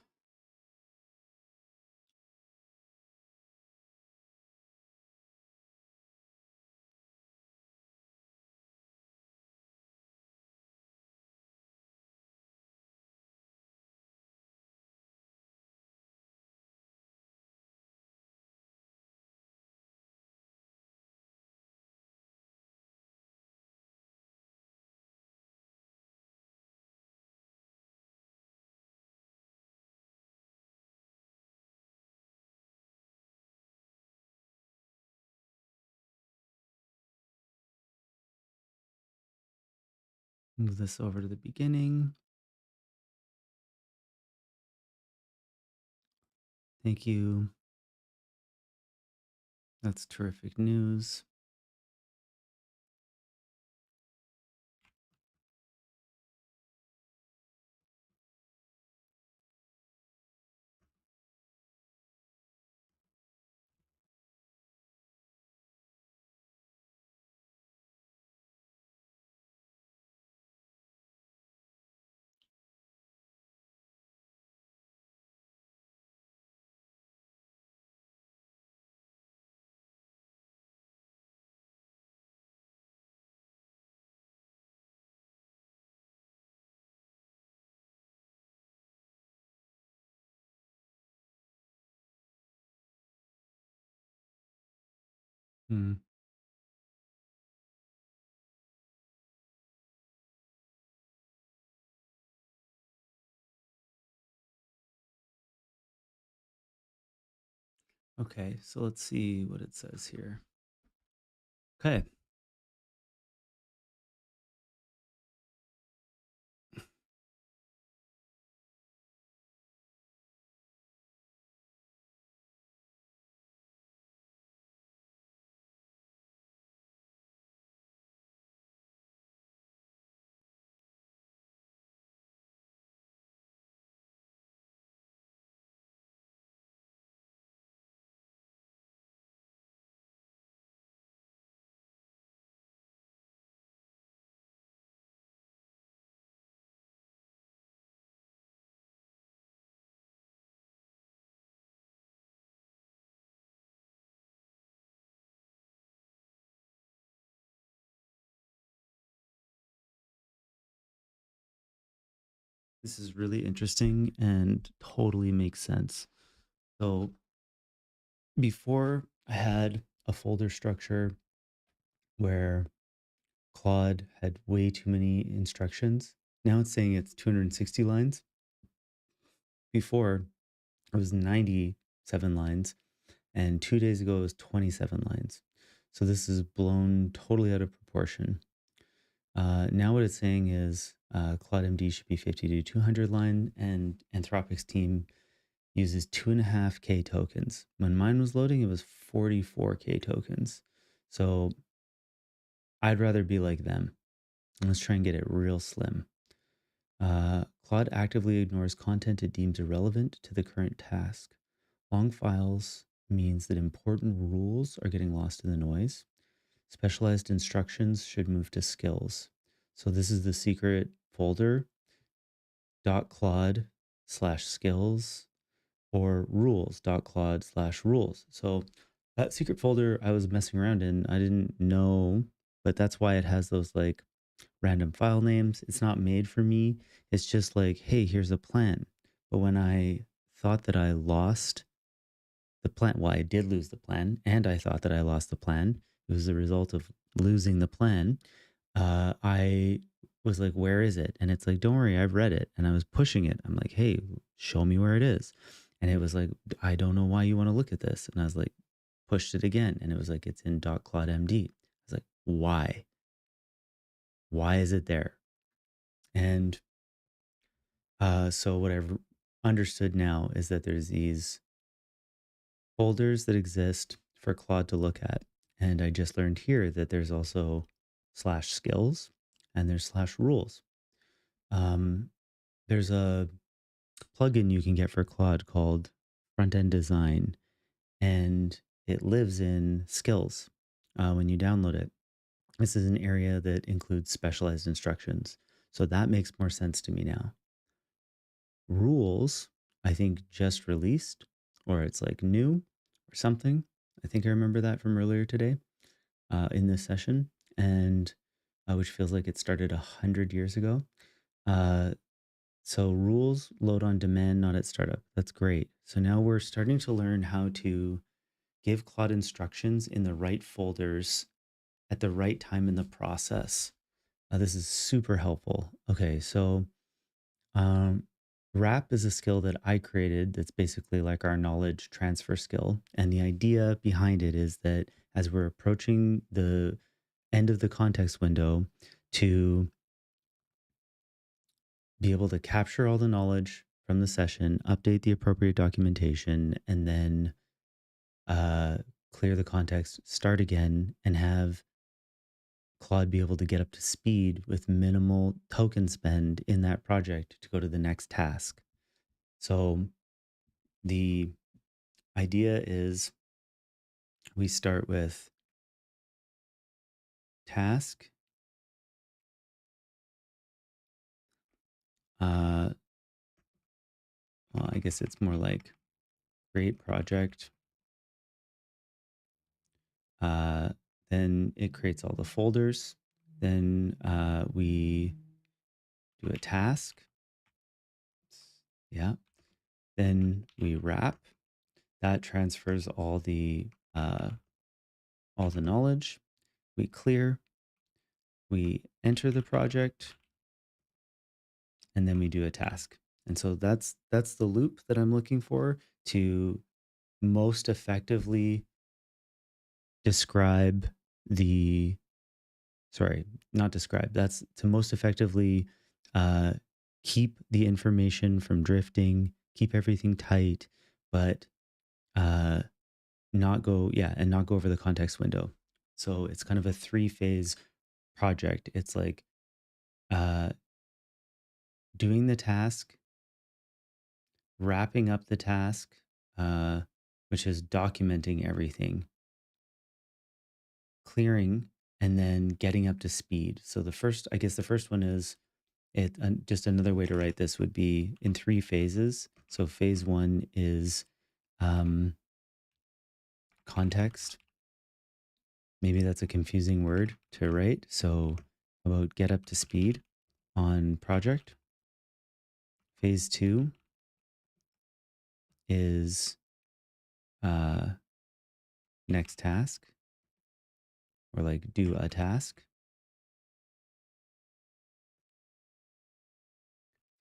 Move this over to the beginning. Thank you. That's terrific news. Hmm. Okay, so let's see what it says here. Okay. This is really interesting and totally makes sense. So before I had a folder structure where Claude had way too many instructions. Now it's saying it's 260 lines. Before it was 97 lines. And 2 days ago it was 27 lines. So this is blown totally out of proportion. Now what it's saying is Claude MD should be 50 to 200 line, and Anthropic's team uses 2.5K tokens. When mine was loading, it was 44K tokens. So I'd rather be like them. Let's try and get it real slim. Claude actively ignores content it deems irrelevant to the current task. Long files means that important rules are getting lost in the noise. Specialized instructions should move to skills. So this is the secret folder, .claude/skills or rules.claude/rules. So that secret folder I was messing around in, I didn't know, but that's why it has those like random file names. It's not made for me. It's just like, hey, here's a plan. But when I thought that I lost the plan, well, I did lose the plan, and I thought that I lost the plan. It was the result of losing the plan. I was like, where is it? And it's like, don't worry, I've read it. And I was pushing it. I'm like, hey, show me where it is. And it was like, I don't know why you want to look at this. And I was like, pushed it again. And it was like, it's in .claudemd. I was like, why? Why is it there? And so whatever. understood now is that there's these folders that exist for Claude to look at. And I just learned here that there's also slash skills and there's slash rules. Um, there's a plugin you can get for Claude called Front End Design, and it lives in skills when you download it. This is an area that includes specialized instructions. So that makes more sense to me now. Rules, I think, just released, or it's like new or something. I think I remember that from earlier today in this session, and which feels like it started 100 years ago. Uh, so rules load on demand, not at startup. That's great. So now we're starting to learn how to give Claude instructions in the right folders at the right time in the process. This is super helpful. Okay, so um, RAP is a skill that I created that's basically like our knowledge transfer skill. And the idea behind it is that as we're approaching the end of the context window, to be able to capture all the knowledge from the session, update the appropriate documentation, and then uh, clear the context, start again, and have Claude be able to get up to speed with minimal token spend in that project to go to the next task. So the idea is we start with task. Uh, well, I guess it's more like create project. Uh, then it creates all the folders. Then we do a task. Yeah. Then we wrap. That transfers all the knowledge. We clear. We enter the project, and then we do a task. And so that's the loop that I'm looking for to most effectively describe the sorry, not describe. That's to most effectively uh, keep the information from drifting, keep everything tight, but uh, not go, yeah, and not go over the context window. So it's kind of a three-phase project. It's like uh, doing the task, wrapping up the task, uh, which is documenting everything, clearing, and then getting up to speed. So the first, I guess the first one is just another way to write this would be in three phases. So phase one is um, context. Maybe that's a confusing word to write. So about get up to speed on project. Phase two is uh, next task, or like do a task.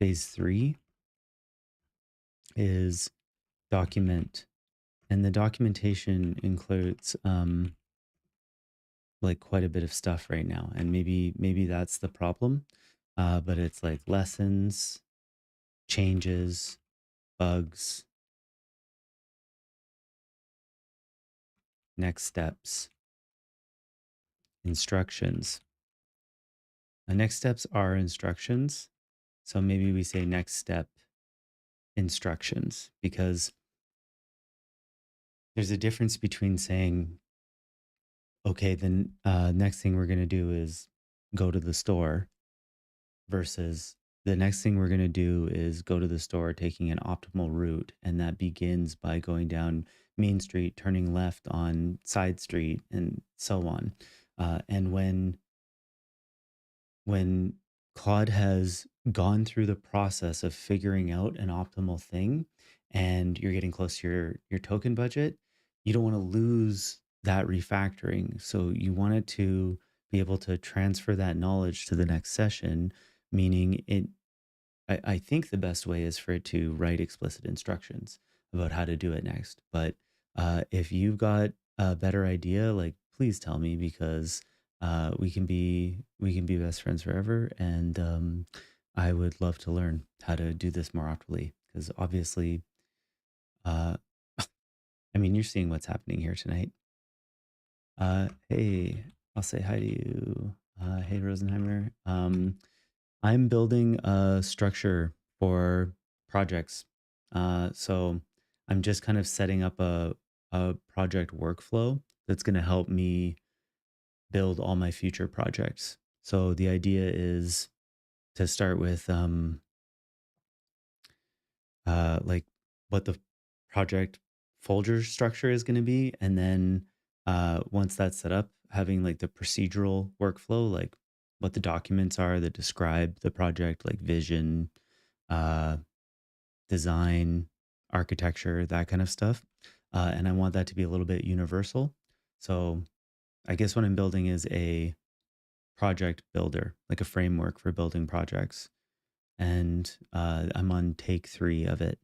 Phase three is document. And the documentation includes like quite a bit of stuff right now. And maybe that's the problem. But it's like lessons, changes, bugs, next steps, instructions. The next steps are instructions. So maybe we say next step instructions, because there's a difference between saying, okay, then next thing we're going to do is go to the store, versus the next thing we're going to do is go to the store taking an optimal route. And that begins by going down Main Street, turning left on Side Street, and so on. And when Claude has gone through the process of figuring out an optimal thing, and you're getting close to your token budget, you don't want to lose that refactoring. So you want it to be able to transfer that knowledge to the next session, meaning I think the best way is for it to write explicit instructions about how to do it next. But if you've got a better idea, like please tell me, because we can be best friends forever, and I would love to learn how to do this more optimally. because obviously, uh, I mean, you're seeing what's happening here tonight. Hey, I'll say hi to you. Hey, Rosenheimer. I'm building a structure for projects. So I'm just kind of setting up a project workflow that's going to help me build all my future projects. So the idea is to start with like what the project folder structure is going to be, and then once that's set up, having like the procedural workflow, like what the documents are that describe the project, like vision, uh, design, architecture, that kind of stuff. And I want that to be a little bit universal. So I guess what I'm building is a project builder, like a framework for building projects. And I'm on take 3 of it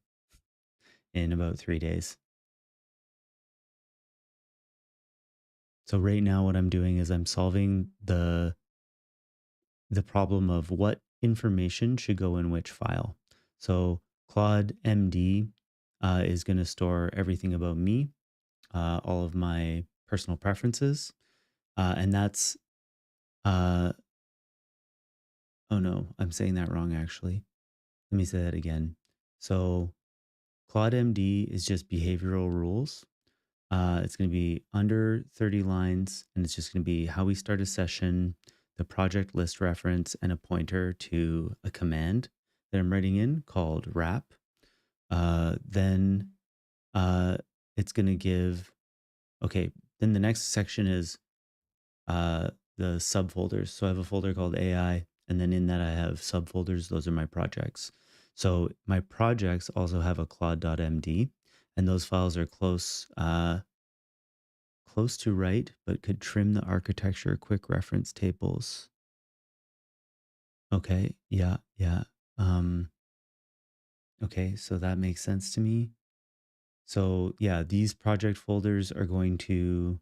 in about 3 days. So right now, what I'm doing is I'm solving the problem of what information should go in which file. So Claude MD is going to store everything about me, all of my personal preferences, and that's uh, oh no, I'm saying that wrong actually. Let me say that again. So Claude MD is just behavioral rules. It's going to be under 30 lines, and it's just going to be how we start a session, the project list reference, and a pointer to a command that I'm writing in called wrap. Then uh, it's going to give, okay, then the next section is uh, the subfolders. So I have a folder called AI, and then in that I have subfolders. Those are my projects. So my projects also have a Claude.md, and those files are close to right, but could trim the architecture quick reference tables. Okay, yeah, yeah. Um, okay, so that makes sense to me. So yeah, these project folders are going to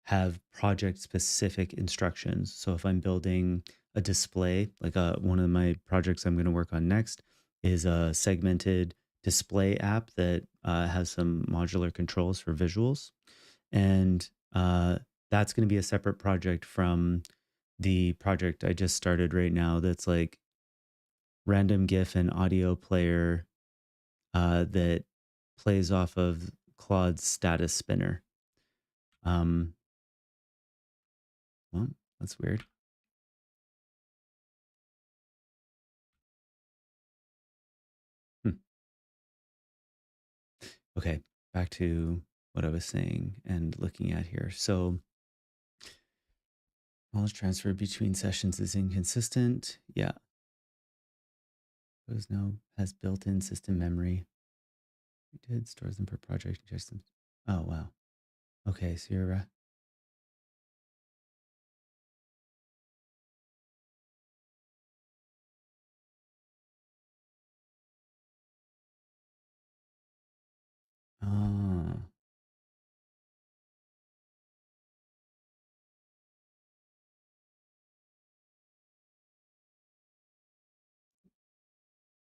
have project specific instructions. So if I'm building a display, like one of my projects I'm going to work on next is a segmented display app that has some modular controls for visuals. And that's going to be a separate project from the project I just started right now that's like random GIF and audio player that plays off of Claude's status spinner. Um, well, that's weird. Hmm. Okay, back to what I was saying and looking at here. So knowledge transfer between sessions is inconsistent. Yeah, those now has built-in system memory. We did stores them per project. Ingest them. Oh wow. Okay, so you're oh.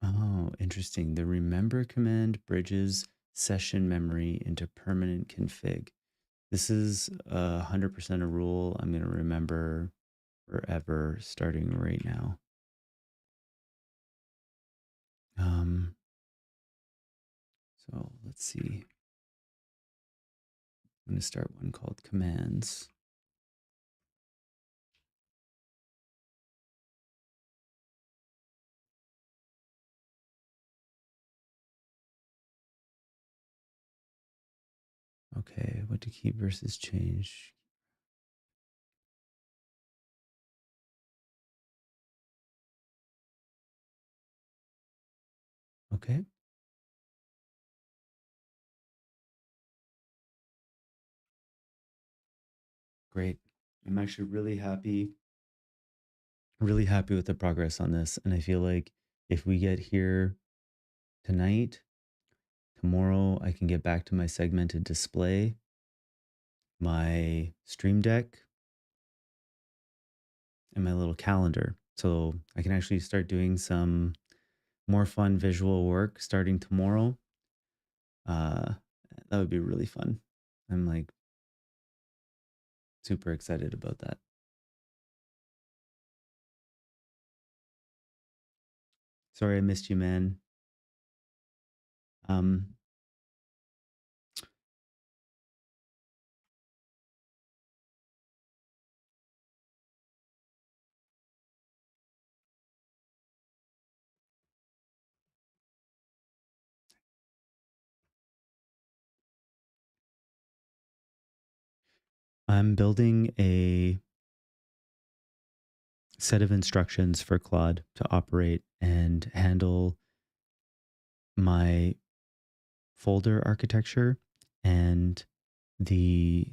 Oh, interesting. The remember command bridges session memory into permanent config. This is 100% a rule I'm going to remember forever starting right now. Um, so let's see. I'm going to start one called commands. Okay, what to keep versus change. Okay, great. I'm actually really happy with the progress on this. And I feel like if we get here tonight, tomorrow I can get back to my segmented display, my stream deck, and my little calendar. So I can actually start doing some more fun visual work starting tomorrow. Uh, that would be really fun. I'm like super excited about that. Sorry I missed you, man. Um, I'm building a set of instructions for Claude to operate and handle my folder architecture and the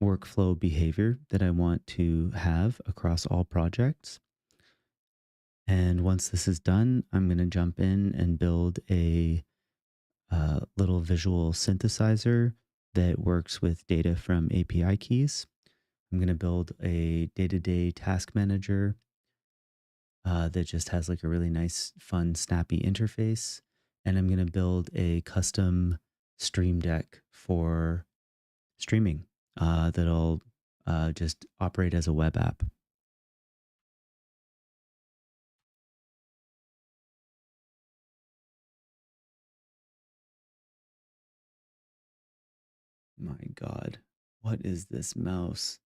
workflow behavior that I want to have across all projects. And once this is done, I'm going to jump in and build a little visual synthesizer that works with data from API keys. I'm going to build a day-to-day task manager that just has like a really nice, fun, snappy interface. And I'm going to build a custom stream deck for streaming that'll just operate as a web app. My God, what is this mouse?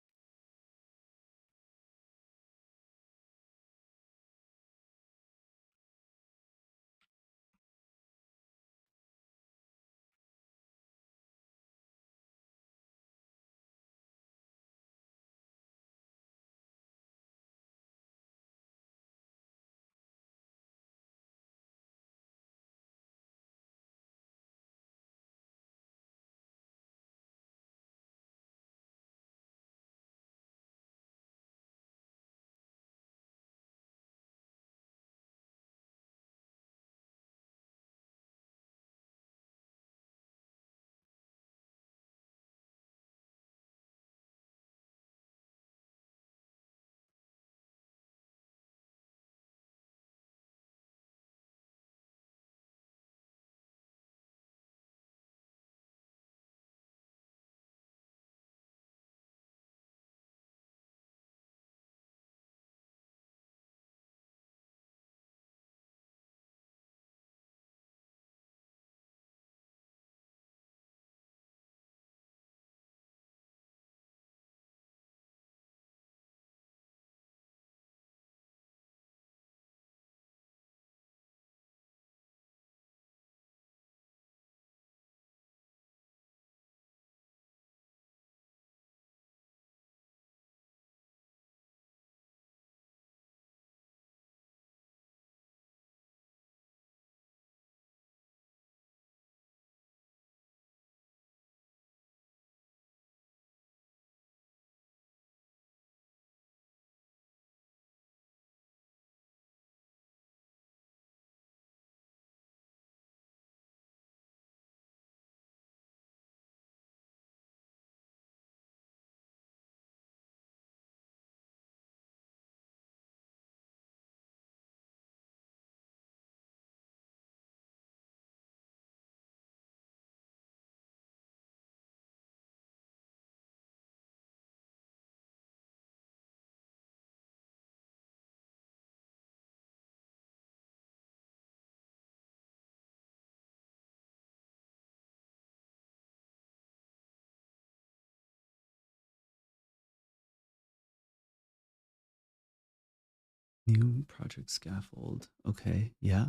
New project scaffold. Okay, yeah.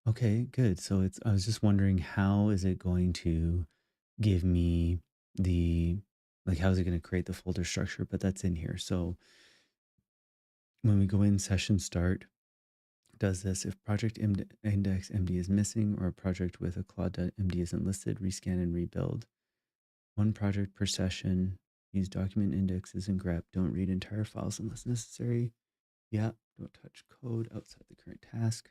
Okay, good. So it's I was just wondering how is it going to give me the like how is it going to create the folder structure, but that's in here. So when we go in session start, does this if project index MD is missing or a project with a Claude.md isn't listed, rescan and rebuild. One project per session. Use document indexes and grep. Don't read entire files unless necessary. Yeah, don't touch code outside the current task.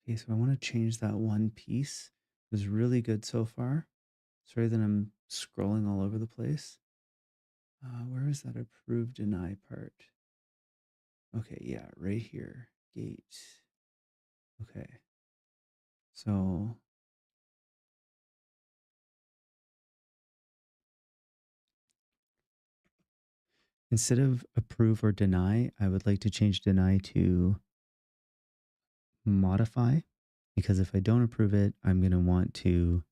Okay, so I want to change that one piece. It was really good so far. Sorry that I'm scrolling all over the place. Where is that approve deny part? Okay, yeah, right here. Gate. Okay. So instead of approve or deny, I would like to change deny to modify, because if I don't approve it, I'm going to want to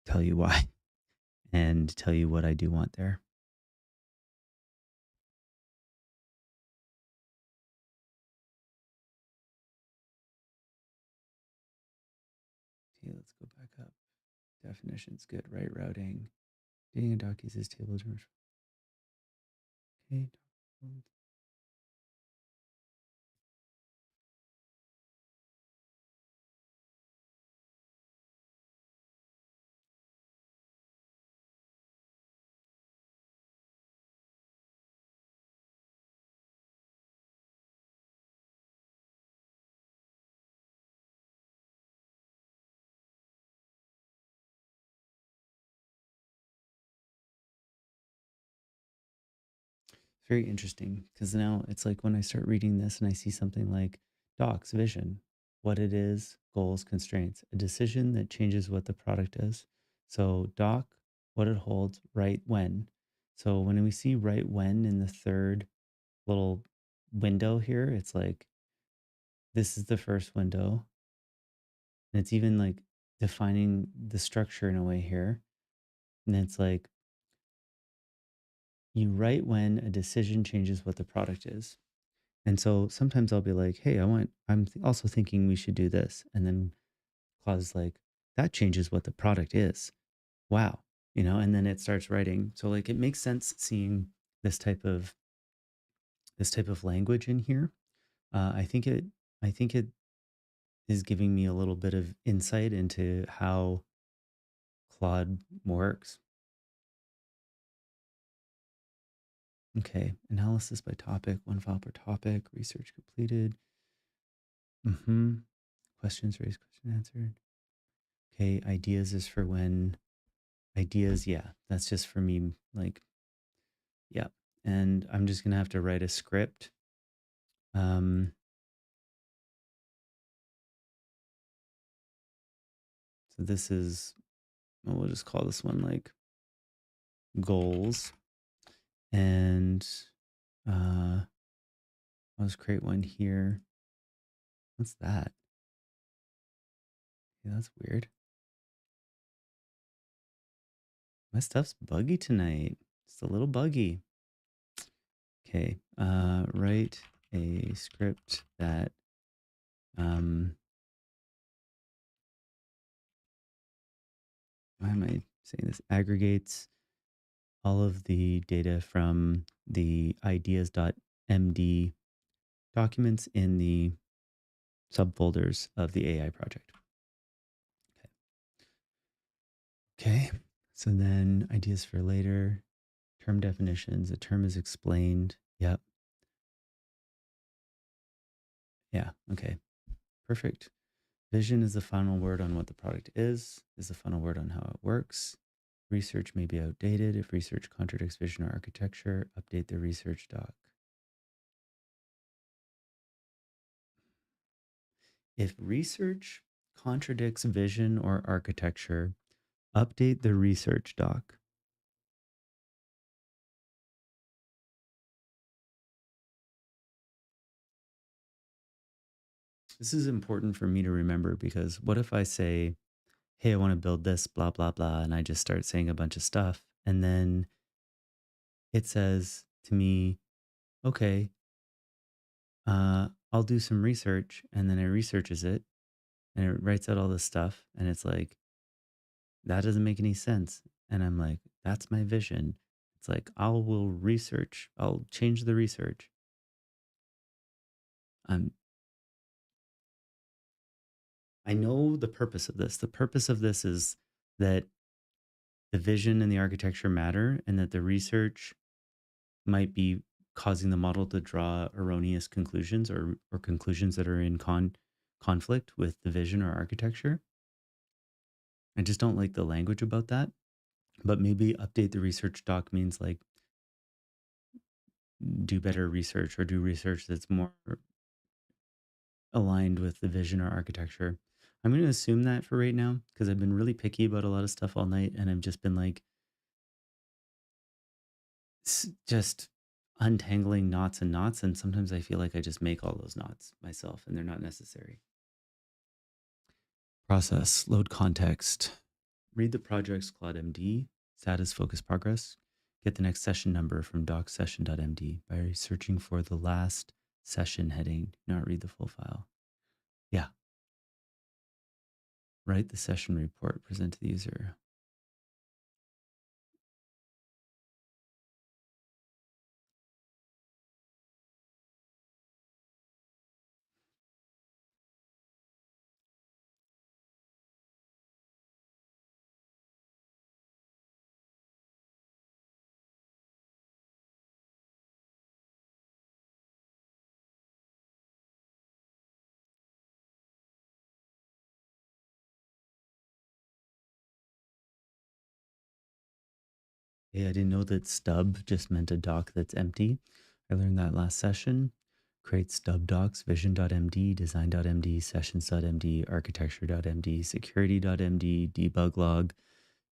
tell you why and tell you what I do want there. Okay, let's go back up. Definitions, good. Right routing. Dating a doc uses table terms. Okay. Very interesting, because now it's like when I start reading this and I see something like docs, vision, what it is, goals, constraints, a decision that changes what the product is. So doc, what it holds, right when. So when we see right when in the third little window here, it's like this is the first window. And it's even like defining the structure in a way here. And it's like you write when a decision changes what the product is. And so sometimes I'll be like, hey, also thinking we should do this. And then Claude's like, that changes what the product is. Wow. And then it starts writing. So like it makes sense seeing this type of language in here. I think it is giving me a little bit of insight into how Claude works. Okay, analysis by topic, one file per topic, research completed. Questions raised, question answered. Okay, ideas is for when ideas, yeah, that's just for me, like, yeah. And I'm just gonna have to write a script. Um, so this is, well, we'll just call this one like goals. And I'll just create one here. What's that? Yeah, that's weird. My stuff's buggy tonight. It's a little buggy. Okay, write a script that why am I saying this? Aggregates all of the data from the ideas.md documents in the subfolders of the AI project. Okay. So then ideas for later, term definitions, a term is explained. Yep. Yeah. Okay. Perfect. Vision is the final word on what the product is the final word on how it works. Research may be outdated. If research contradicts vision or architecture, update the research doc. If research contradicts vision or architecture, update the research doc. This is important for me to remember, because what if I say, hey, I want to build this, blah, blah, blah, and I just start saying a bunch of stuff. And then it says to me, okay, I'll do some research. And then it researches it and it writes out all this stuff. And it's like, that doesn't make any sense. And I'm like, that's my vision. It's like, I'll change the research. I know the purpose of this. The purpose of this is that the vision and the architecture matter, and that the research might be causing the model to draw erroneous conclusions, or conclusions that are in conflict with the vision or architecture. I just don't like the language about that. But maybe update the research doc means like do better research or do research that's more aligned with the vision or architecture. I'm going to assume that for right now because I've been really picky about a lot of stuff all night and I've just been like just untangling knots and knots. And sometimes I feel like I just make all those knots myself and they're not necessary. Process, load context, read the project's Claude MD, status, focus, progress. Get the next session number from docsession.md by searching for the last session heading. Do not read the full file. Yeah. Write the session report, present to the user. Hey, I didn't know that stub just meant a doc that's empty. I learned that last session. Create stub docs, vision.md, design.md, sessions.md, architecture.md, security.md, debug log,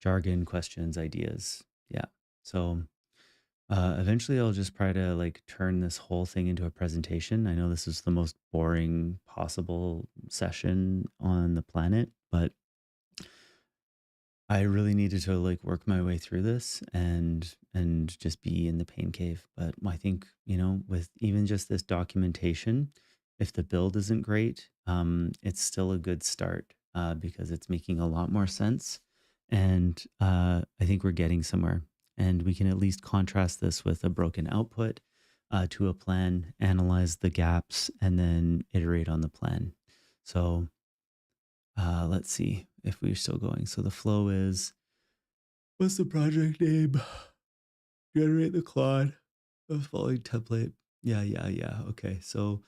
jargon, questions, ideas. Yeah. So eventually I'll just try to like turn this whole thing into a presentation. I know this is the most boring possible session on the planet, but I really needed to like work my way through this and just be in the pain cave. But I think, you know, with even just this documentation, if the build isn't great, it's still a good start because it's making a lot more sense. And I think we're getting somewhere. And we can at least contrast this with a broken output to a plan, analyze the gaps, and then iterate on the plan. So let's see if we're still going. So the flow is, what's the project name? Generate the Claude. The following template. Yeah. Okay. So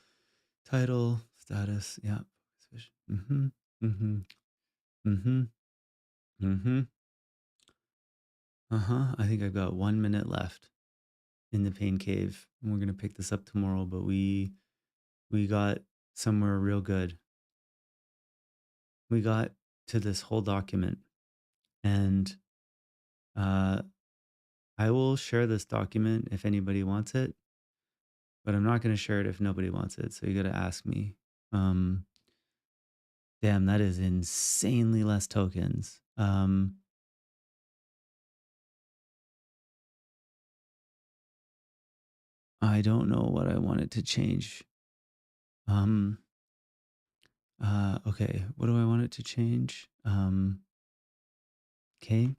title, status. Yeah. Mm-hmm. Mm-hmm. Mm-hmm. Mm-hmm. Uh-huh. I think I've got 1 minute left in the pain cave. And we're gonna pick this up tomorrow, but we got somewhere real good. We got to this whole document. And uh I will share this document if anybody wants it, but I'm not going to share it if nobody wants it. So you got to ask me. Um, damn, that is insanely less tokens. I don't know what I want it to change. Um, okay, what do I want it to change? Okay.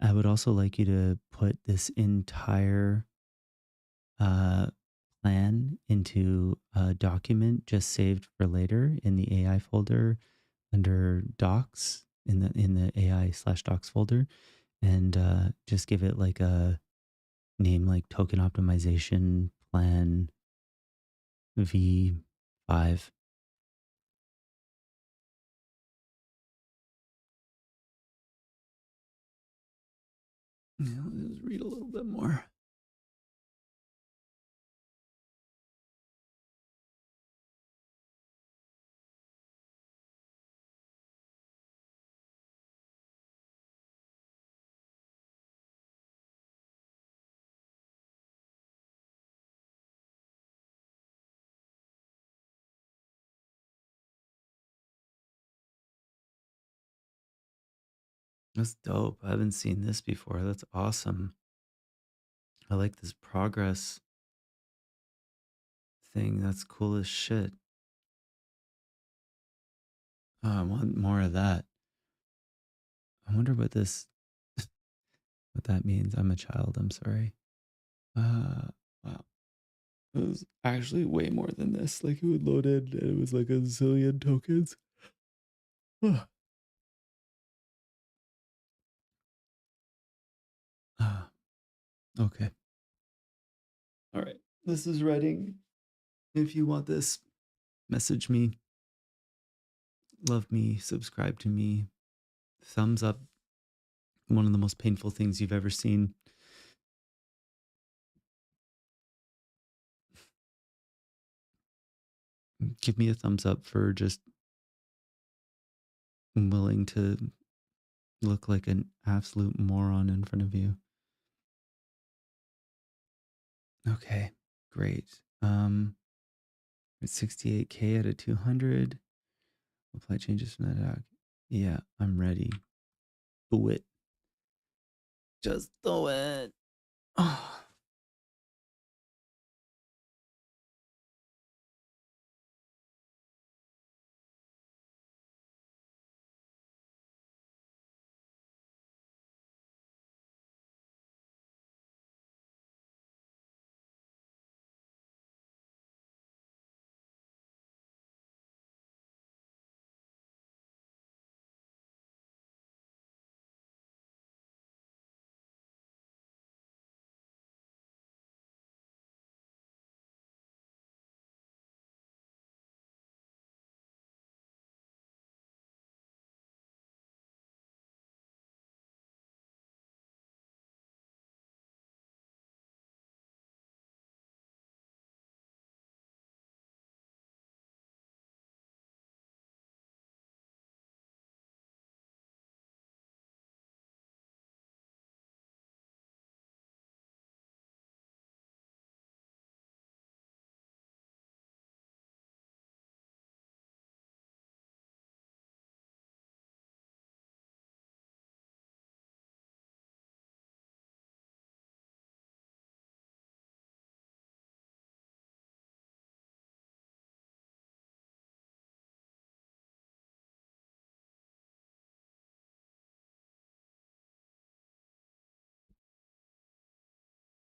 I would also like you to put this entire uh, plan into a document just saved for later in the AI folder under docs in the AI/docs folder, and just give it like a name like token optimization plan V5. Yeah, let's read a little bit more. That's dope. I haven't seen this before. That's awesome. I like this progress thing. That's cool as shit. Oh, I want more of that. I wonder what this what that means. I'm a child. I'm sorry. Wow. It was actually way more than this. Like it would load in and it was like a zillion tokens. Okay. All right. This is writing. If you want this, Message me, love me, subscribe to me, thumbs up, one of the most painful things you've ever seen. Give me a thumbs up for just willing to look like an absolute moron in front of you. Okay, great. It's 68K at a 200. Apply changes from that doc. Yeah, I'm ready. Do it. Just do it. Oh,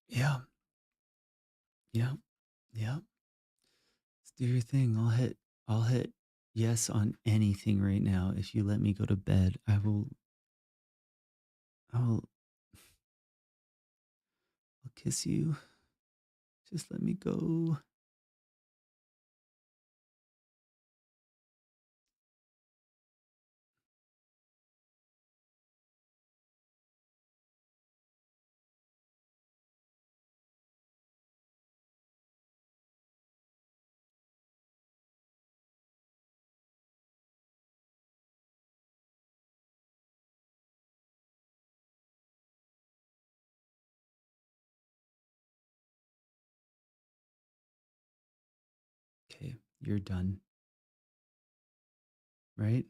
yeah, yeah, yeah. Let's do your thing. I'll hit yes on anything right now. If you let me go to bed, I'll kiss you. Just let me go. Okay, you're done, right?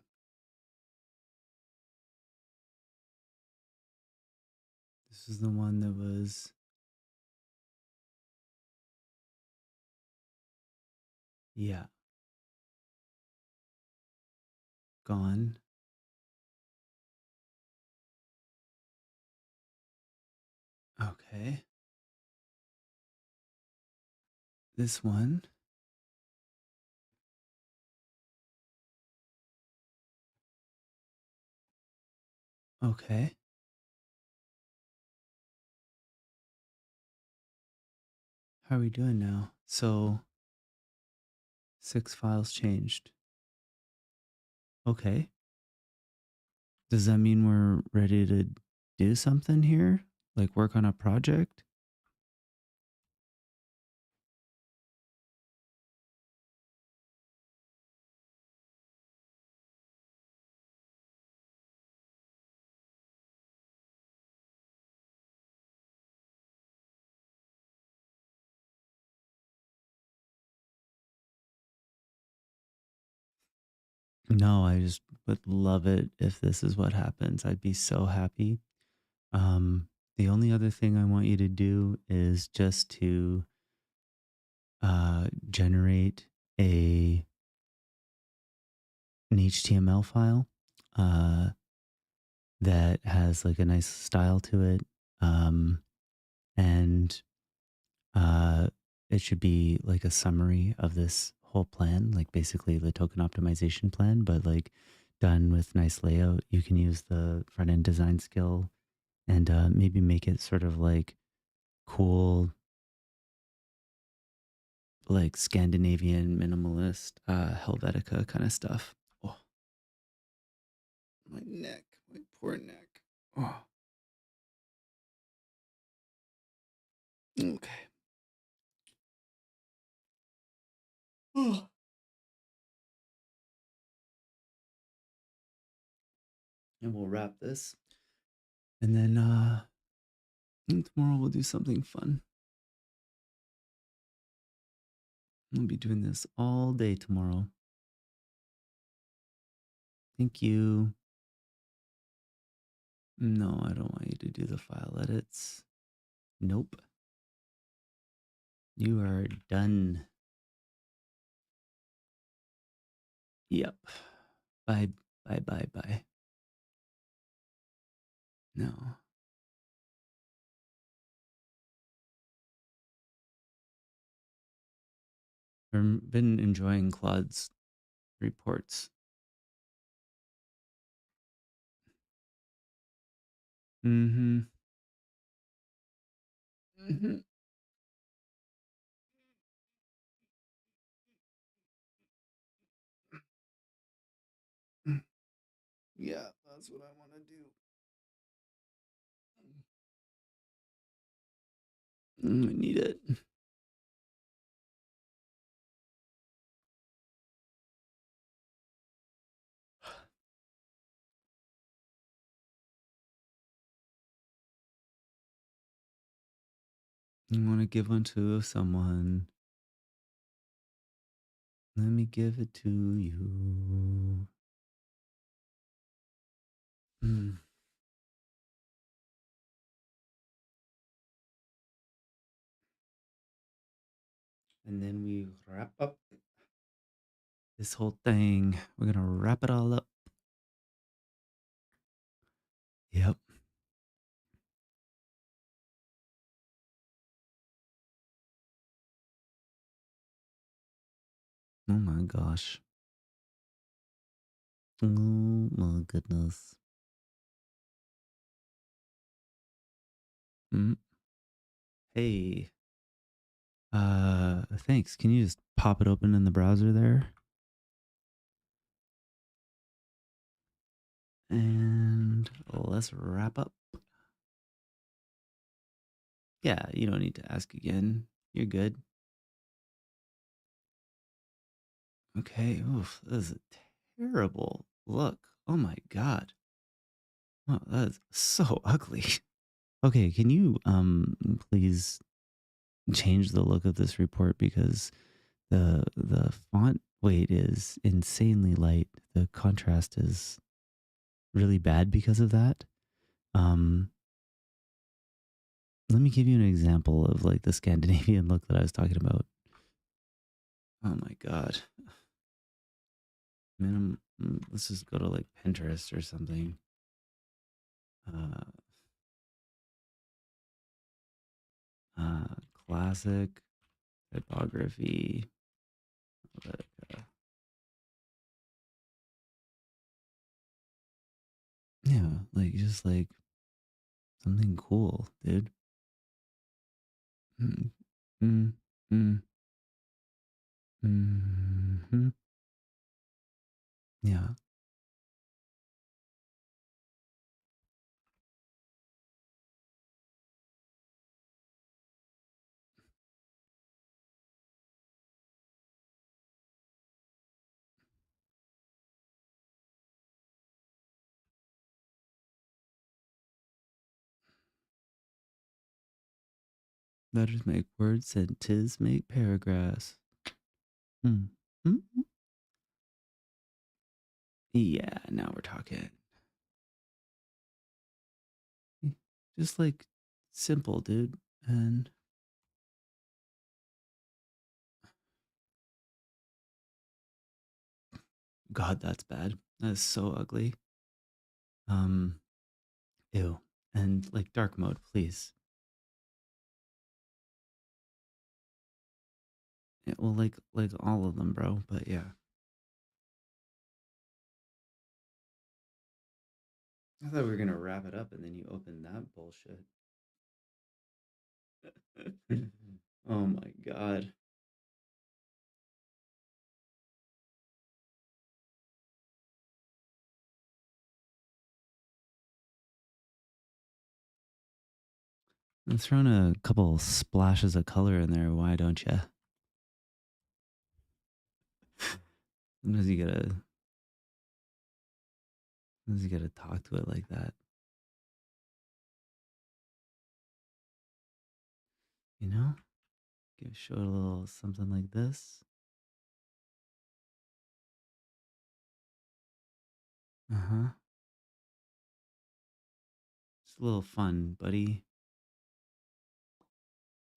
This is the one that was, yeah, gone. Okay. This one. Okay. How are we doing now? So 6 files changed. Okay. Does that mean we're ready to do something here? Like work on a project? No, I just would love it if this is what happens. I'd be so happy. Um, the only other thing I want you to do is just to generate an HTML file uh, that has like a nice style to it. Um, and it should be like a summary of this whole plan, like basically the token optimization plan, but like done with nice layout. You can use the front end design skill and maybe make it sort of like cool like Scandinavian minimalist, Helvetica kind of stuff. Oh, my neck, my poor neck. Oh, okay. Oh. And we'll wrap this. And then tomorrow we'll do something fun. We'll be doing this all day tomorrow. Thank you. No, I don't want you to do the file edits. Nope. You are done. Yep. Bye, bye, bye, bye. No. I've been enjoying Claude's reports. Mm-hmm. Mm-hmm. Yeah, that's what I want to do. I need it. I want to give one to someone. Let me give it to you. Mm. And then we wrap up this whole thing. We're going to wrap it all up. Yep. Oh my gosh. Oh my goodness. Mm. Hey. Thanks. Can you just pop it open in the browser there? And let's wrap up. Yeah, you don't need to ask again. You're good. Okay. Oof, that is a terrible look. Oh my god. Oh, that is so ugly. Okay, can you please change the look of this report because the font weight is insanely light. The contrast is really bad because of that. Um Let me give you an example of like the Scandinavian look that I was talking about. Oh my god. Let's just go to like Pinterest or something. Uh, uh, Classic typography. uh, yeah, like just like something cool, dude. Mm, mm, mm, mm-hmm. Yeah, letters make words and tis make paragraphs. Mm. Mm. Yeah, now we're talking. Just like simple, dude. And God, that's bad. That is so ugly. Um, Ew. And like dark mode, please. Yeah, well, like all of them, bro. But yeah, I thought we were gonna wrap it up, and then you opened that bullshit. Oh my god. I'm throwing a couple splashes of color in there. Why don't you? Sometimes you gotta talk to it like that. You know? Show it a little something like this. Uh huh. Just a little fun, buddy.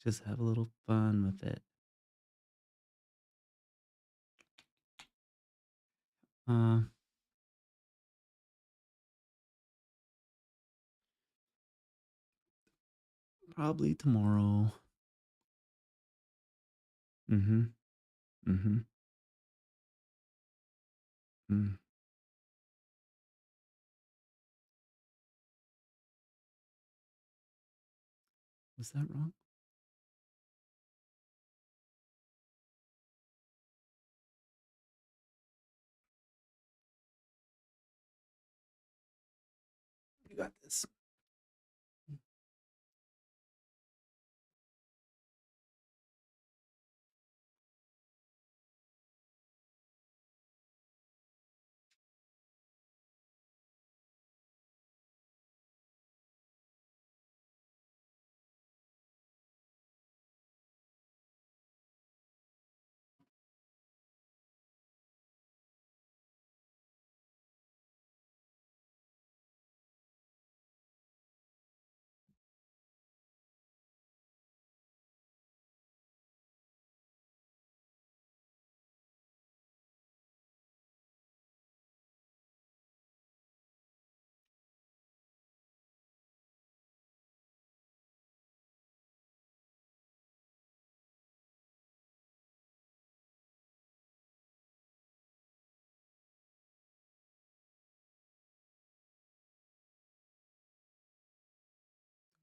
Just have a little fun with it. Uh, Probably tomorrow. Mm hmm. Mm hmm. Mm. Was that wrong? You got this.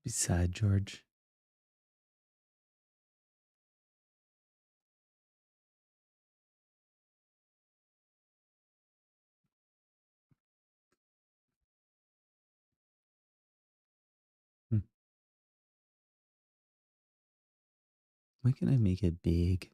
Be sad, George. Hmm. When can I make it big?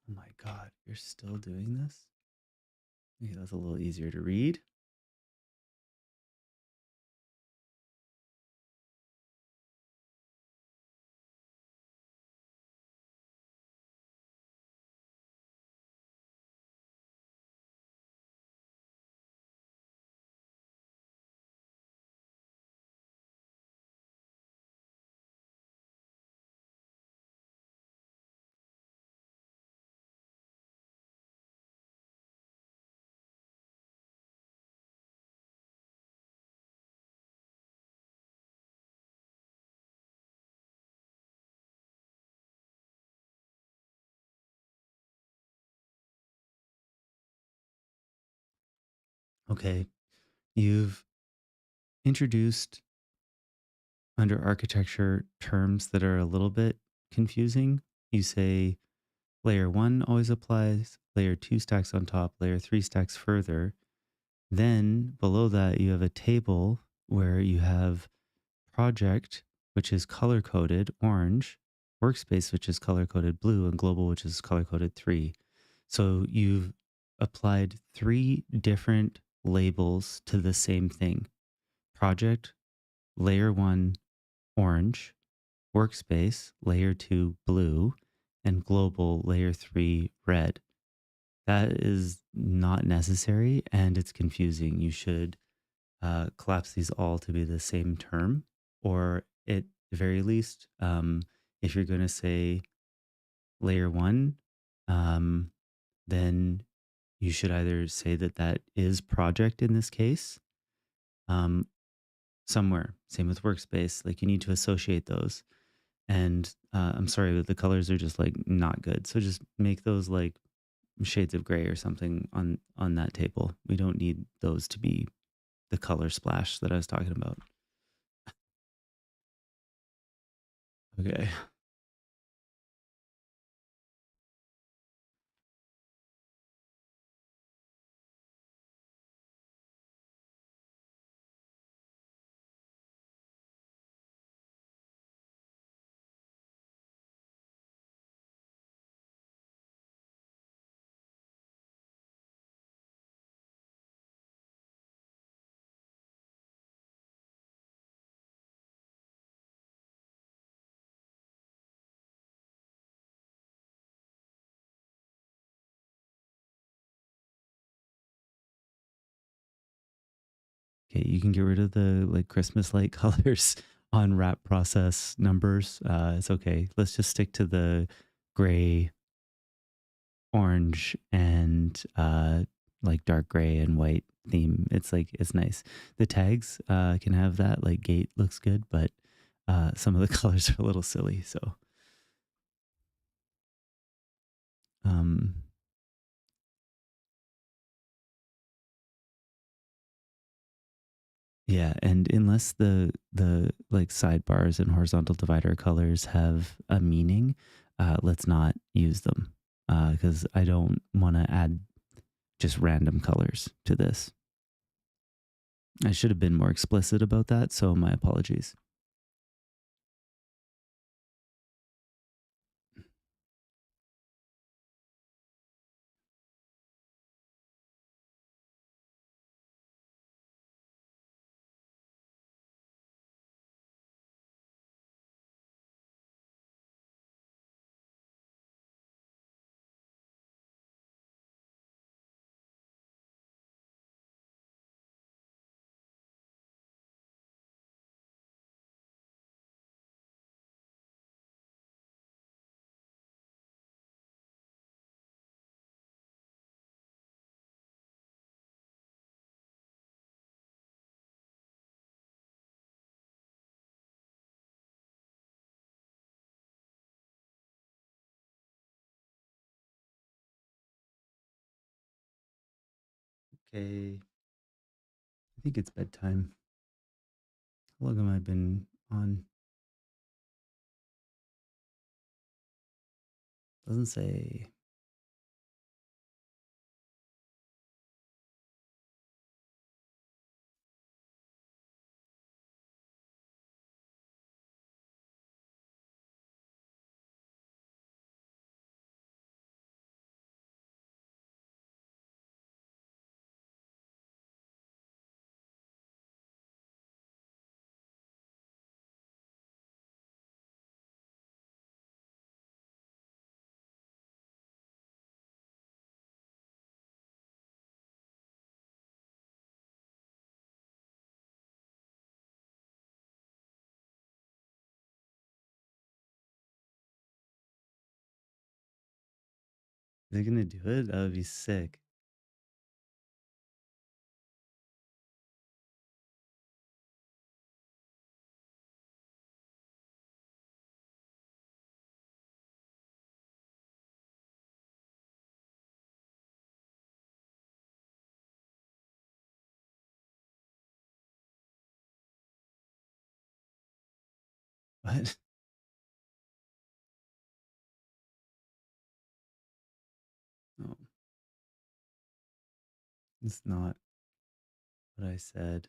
Oh my God, you're still doing this? Okay, that's a little easier to read. Okay, you've introduced under architecture terms that are a little bit confusing. You say layer one always applies, layer two stacks on top, layer three stacks further. Then below that, you have a table where you have project, which is color coded orange, workspace, which is color coded blue, and global, which is color coded 3. So you've applied three different labels to the same thing: project, layer one, orange, workspace, layer two, blue, and global, layer three, red. That is not necessary and it's confusing. You should collapse these all to be the same term, or at the very least, if you're going to say layer one, um, then you should either say that that is project in this case, um, somewhere. Same with workspace. Like you need to associate those. And I'm sorry, but the colors are just like not good. So just make those like shades of gray or something on that table. We don't need those to be the color splash that I was talking about. Okay. Okay, you can get rid of the like Christmas light colors on wrap process numbers. It's okay. Let's just stick to the gray, orange, and like dark gray and white theme. It's like it's nice. The tags can have that like gate looks good, but some of the colors are a little silly. So um, yeah, and unless the like sidebars and horizontal divider colors have a meaning, let's not use them because I don't want to add just random colors to this. I should have been more explicit about that, so my apologies. Okay, I think it's bedtime. How long have I been on? Doesn't say. Is it gonna do it? That would be sick. What? No, it's not what I said.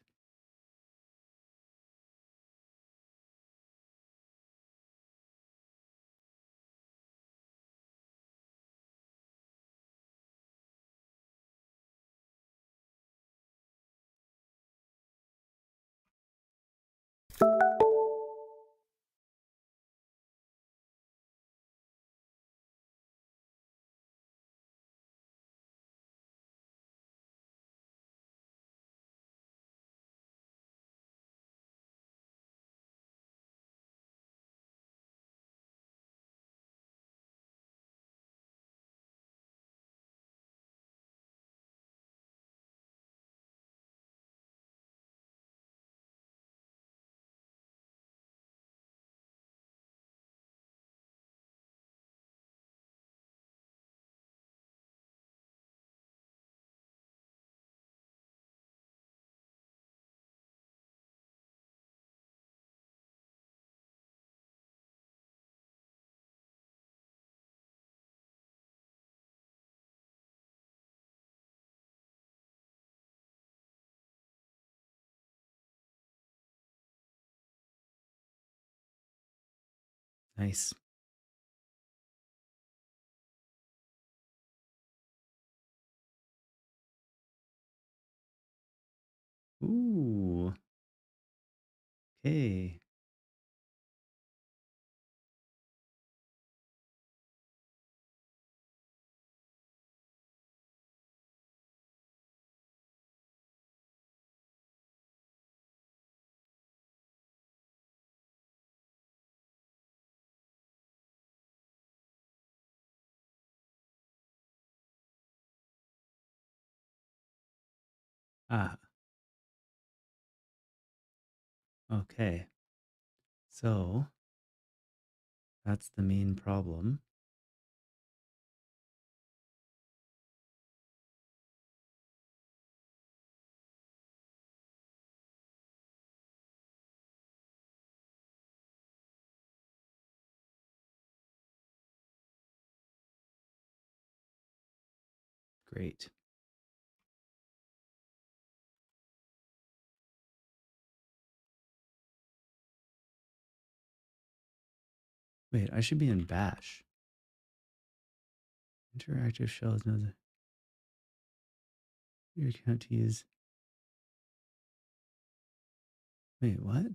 Nice. Ooh. Okay. Ah, okay. So that's the main problem. Great. Wait, I should be in Bash. Interactive shells knows your account to use. Wait, what?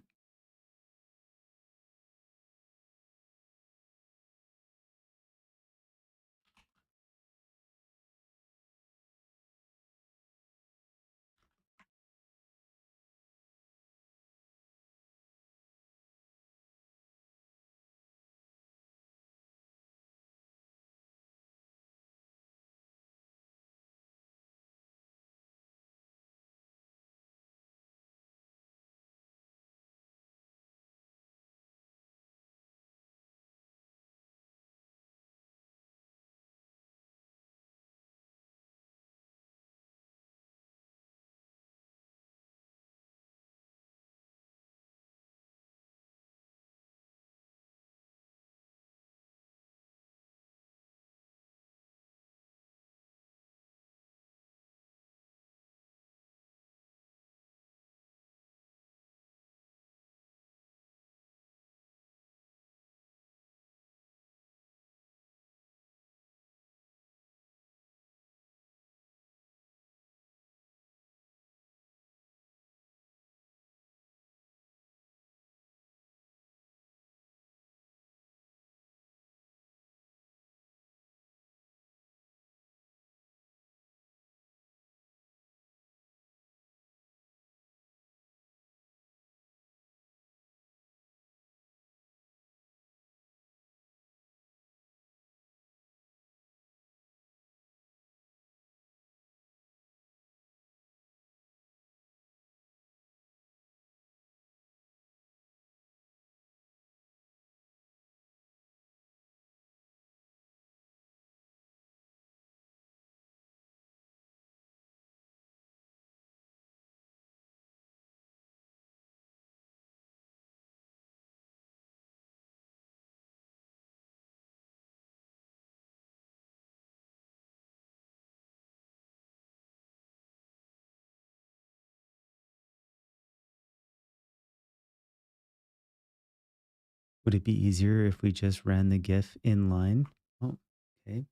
Would it be easier if we just ran the GIF inline? Oh, okay.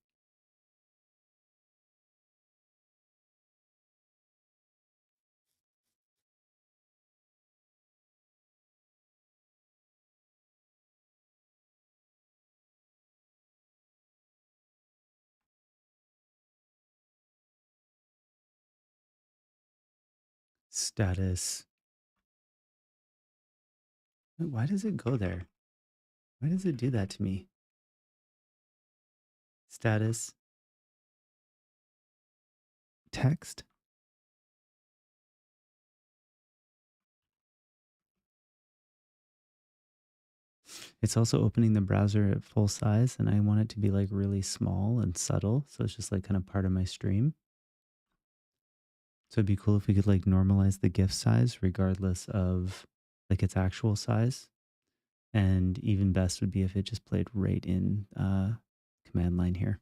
Status. Why does it go there? Why does it do that to me? Status. Text. It's also opening the browser at full size, and I want it to be like really small and subtle. So it's just like kind of part of my stream. So it'd be cool if we could like normalize the GIF size regardless of like its actual size. And even best would be if it just played right in command line here.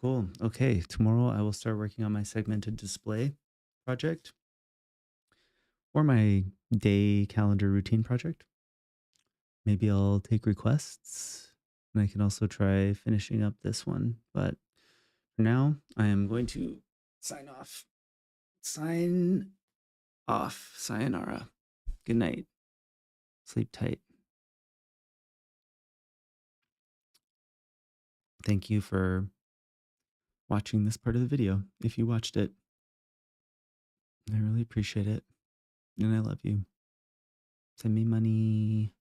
Cool. Okay. Tomorrow I will start working on my segmented display project or my day calendar routine project. Maybe I'll take requests and I can also try finishing up this one. But for now, I am going to sign off. Sign off. Sayonara. Good night. Sleep tight. Thank you for watching this part of the video. If you watched it, I really appreciate it. And I love you. Send me money.